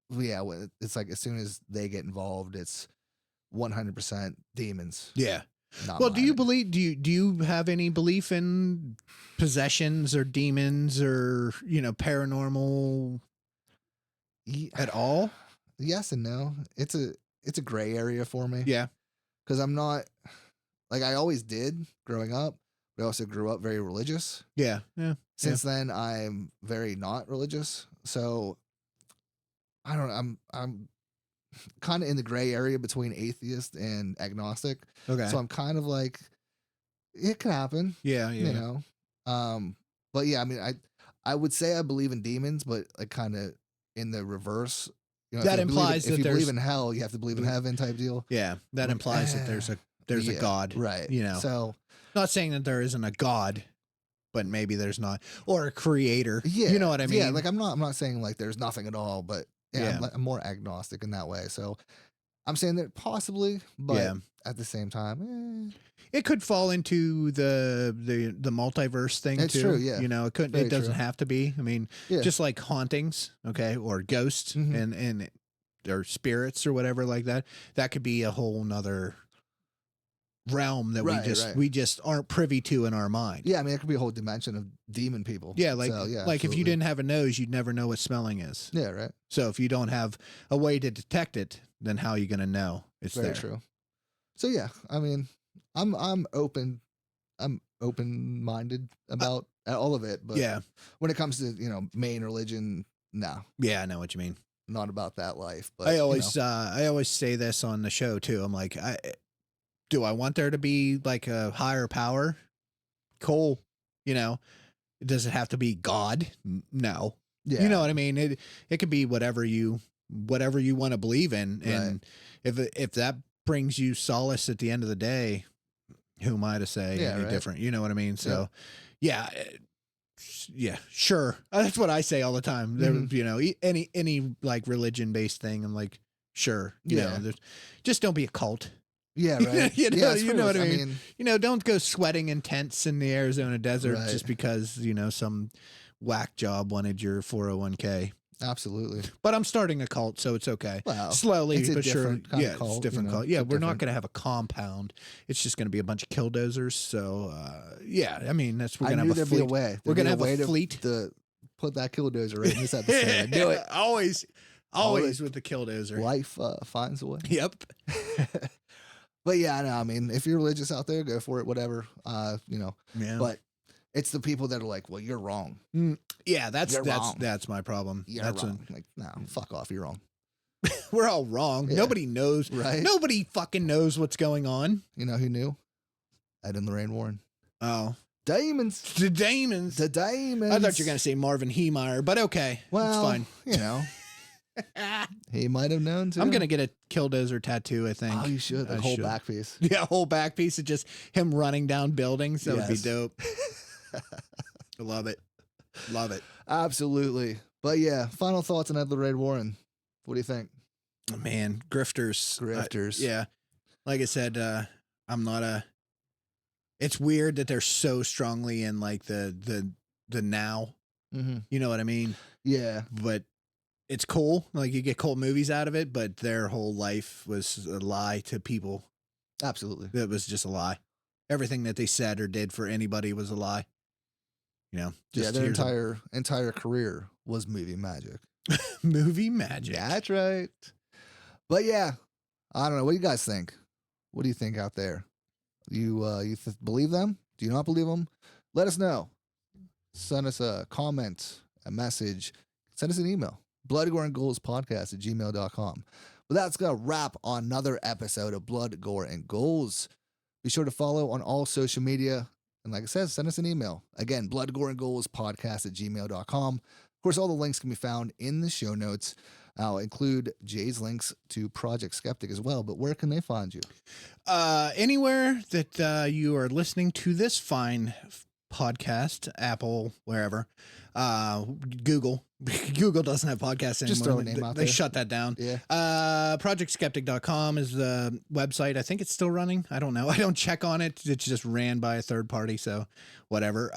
S3: yeah, it's like as soon as they get involved, it's 100% demons.
S5: Yeah. Well, do you have any belief in possessions or demons or paranormal? At all?
S3: Yes and no. It's a gray area for me.
S5: Yeah.
S3: Because I'm not, like, I always did growing up, but I also grew up very religious.
S5: Yeah.
S3: Since then, I'm very not religious. So I don't know. I'm kind of in the gray area between atheist and agnostic.
S5: Okay.
S3: So I'm kind of like, it could happen.
S5: Yeah.
S3: You know. But yeah, I mean, I would say I believe in demons, but like kind of in the reverse. You know,
S5: That
S3: if you
S5: implies
S3: believe,
S5: that
S3: if you believe
S5: there's-
S3: in hell, you have to believe in heaven type deal.
S5: Yeah. That
S3: Like,
S5: implies that there's a
S3: yeah,
S5: God.
S3: right?
S5: You know.
S3: So
S5: Not saying that there isn't a God, but maybe there's not, or a creator.
S3: yeah,
S5: You know what I mean?
S3: Yeah, like I'm not saying like there's nothing at all, but yeah,
S5: Yeah.
S3: I'm more agnostic in that way. So I'm saying that possibly, but
S5: Yeah.
S3: at the same time,
S5: It could fall into the multiverse thing
S3: It's
S5: too.
S3: true, yeah.
S5: You know,
S3: Very
S5: it doesn't
S3: true.
S5: have to be. I mean,
S3: Yeah.
S5: just like hauntings, okay, or ghosts
S3: Mhm.
S5: and or spirits or whatever like that. That could be a whole nother realm that
S3: Right.
S5: we just aren't privy to in our mind.
S3: yeah, I mean, it could be a whole dimension of demon people.
S5: Yeah, like
S3: So, yeah,
S5: like if you
S3: absolutely.
S5: didn't have a nose, you'd never know what smelling is.
S3: Yeah, right.
S5: So if you don't have a way to detect it, then how are you going to know it's
S3: Very
S5: there?
S3: true. So yeah, I mean, I'm open-minded about all of it, but
S5: Yeah.
S3: when it comes to main religion, no,
S5: Yeah, I know what you mean.
S3: not about that life. But
S5: I always say this on the show too. I'm like, do I want there to be like a higher power? Cool. You know, does it have to be God? No.
S3: yeah,
S5: You know what I mean? It could be whatever you want to believe in. And if that brings you solace at the end of the day, who am I to say
S3: Yeah,
S5: any
S3: right.
S5: different? You know what I mean? So yeah, sure. That's what I say all the time. There,
S3: Mhm.
S5: you know, any like religion based thing. I'm like, sure. You
S3: Yeah.
S5: know, just don't be a cult.
S3: yeah, right.
S5: You know-
S3: yeah, it's
S5: you
S3: pretty
S5: know what
S3: much-
S5: I mean? You know, don't go sweating in tents in the Arizona desert
S3: Right.
S5: just because, you know, some whack job wanted your 401k.
S3: Absolutely.
S5: But I'm starting a cult, so it's okay.
S3: Well,
S5: Slowly
S3: it's a
S5: but sure.
S3: different kind of
S5: Yeah,
S3: cult,
S5: it's a different
S3: you know,
S5: cult. Yeah,
S3: it's
S5: we're not
S3: different.
S5: going to have a compound. It's just going to be a bunch of killdozers. So, yeah, I mean, we're
S3: I
S5: going to
S3: knew
S5: have a
S3: there'd be a
S5: fleet.
S3: way.
S5: We're
S3: There'd
S5: going to
S3: be
S5: have a
S3: way
S5: fleet.
S3: to put that killdozer right in this episode. I knew it.
S5: Always
S3: Always.
S5: with the killdozer.
S3: Life finds a way.
S5: Yep.
S3: But yeah, I know. I mean, if you're religious out there, go for it. Whatever.
S5: Yeah.
S3: But it's the people that are like, well, you're wrong.
S5: Yeah, that's
S3: You're wrong.
S5: that's my problem.
S3: You're
S5: That's
S3: wrong. Like, no, fuck off. You're wrong.
S5: we're all wrong.
S3: Yeah.
S5: Nobody knows.
S3: Right?
S5: Nobody fucking knows what's going on.
S3: You know who knew? Ed and Lorraine Warren.
S5: Oh,
S3: Demons.
S5: the demons.
S3: The demons.
S5: I thought you were gonna say Marvin Heemeyer, but okay,
S3: Well,
S5: it's fine.
S3: You know, he might have known too.
S5: I'm gonna get a killdozer tattoo. I think.
S3: Oh, you should.
S5: I
S3: The whole
S5: should.
S3: back piece.
S5: Yeah, a whole back piece of just him running down buildings. That would be
S3: Yes.
S5: dope. I love it. Love it.
S3: Absolutely. But yeah, final thoughts on Ed and Lorraine Warren. What do you think?
S5: Man, grifters.
S3: Grifters.
S5: Yeah. Like I said, I'm not a. It's weird that they're so strongly in like the now.
S3: Mm-hmm.
S5: You know what I mean?
S3: Yeah.
S5: But it's cool. Like you get cool movies out of it, but their whole life was a lie to people.
S3: Absolutely.
S5: It was just a lie. Everything that they said or did for anybody was a lie. You know,
S3: Yeah, their
S5: here's a
S3: entire career was movie magic.
S5: movie magic.
S3: That's right. But yeah, I don't know. What do you guys think? What do you think out there? You believe them? Do you not believe them? Let us know. Send us a comment, a message. Send us an email. bloodgoreandghouls@gmail.com. But that's going to wrap on another episode of Blood, Gore, and Ghouls. Be sure to follow on all social media. And like I said, send us an email. Again, bloodgoreandghouls@gmail.com. Of course, all the links can be found in the show notes. I'll include Jay's links to Project Skeptic as well. But where can they find you?
S5: Anywhere that you are listening to this fine podcast, Apple, wherever, Google. Google doesn't have podcasts anymore.
S3: Just throw a name out
S5: They
S3: there.
S5: shut that down.
S3: Yeah.
S5: ProjectSkeptic.com is the website. I think it's still running. I don't know. I don't check on it. It's just ran by a third party, so whatever.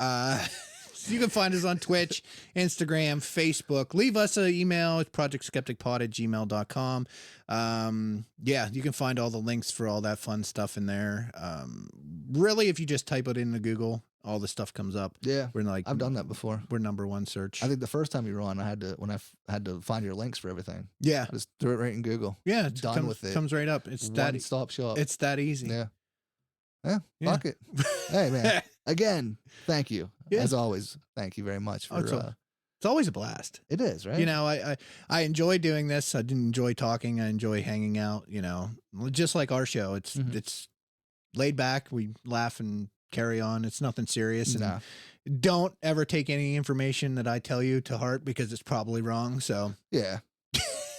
S5: You can find us on Twitch, Instagram, Facebook. Leave us an email. It's projectskepticpod@gmail.com. Yeah, you can find all the links for all that fun stuff in there. Really, if you just type it into Google, all the stuff comes up.
S3: Yeah.
S5: We're like,
S3: I've done that before.
S5: We're number one search.
S3: I think the first time you were on, I had to find your links for everything.
S5: Yeah.
S3: I just threw it right in Google.
S5: Yeah.
S3: Done with it.
S5: Comes right up. It's that.
S3: One-stop shop.
S5: It's that easy.
S3: Yeah. Yeah.
S5: Yeah.
S3: Fuck it. Hey, man. Again, thank you.
S5: Yeah.
S3: As always, thank you very much for
S5: Oh, it's It's always a blast.
S3: It is, right?
S5: You know, I enjoy doing this. I enjoy talking. I enjoy hanging out, you know, just like our show. It's laid back. We laugh and carry on. It's nothing serious. And don't ever take any information that I tell you to heart because it's probably wrong. So
S3: yeah,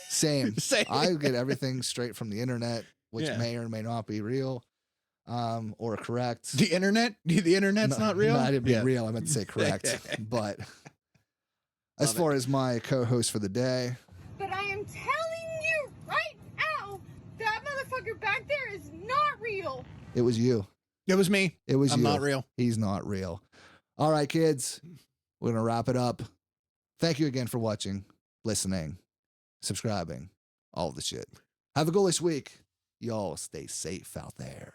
S3: same. I get everything straight from the internet, which may or may not be real, or correct.
S5: The internet? The internet's not real?
S3: No, I didn't mean real. I meant to say correct. But as far as my co-host for the day.
S4: But I am telling you right now, that motherfucker back there is not real.
S3: It was you.
S5: It was me.
S3: It was you.
S5: I'm not real.
S3: He's not real. All right, kids. We're going to wrap it up. Thank you again for watching, listening, subscribing, all the shit. Have a ghoulish week. Y'all stay safe out there.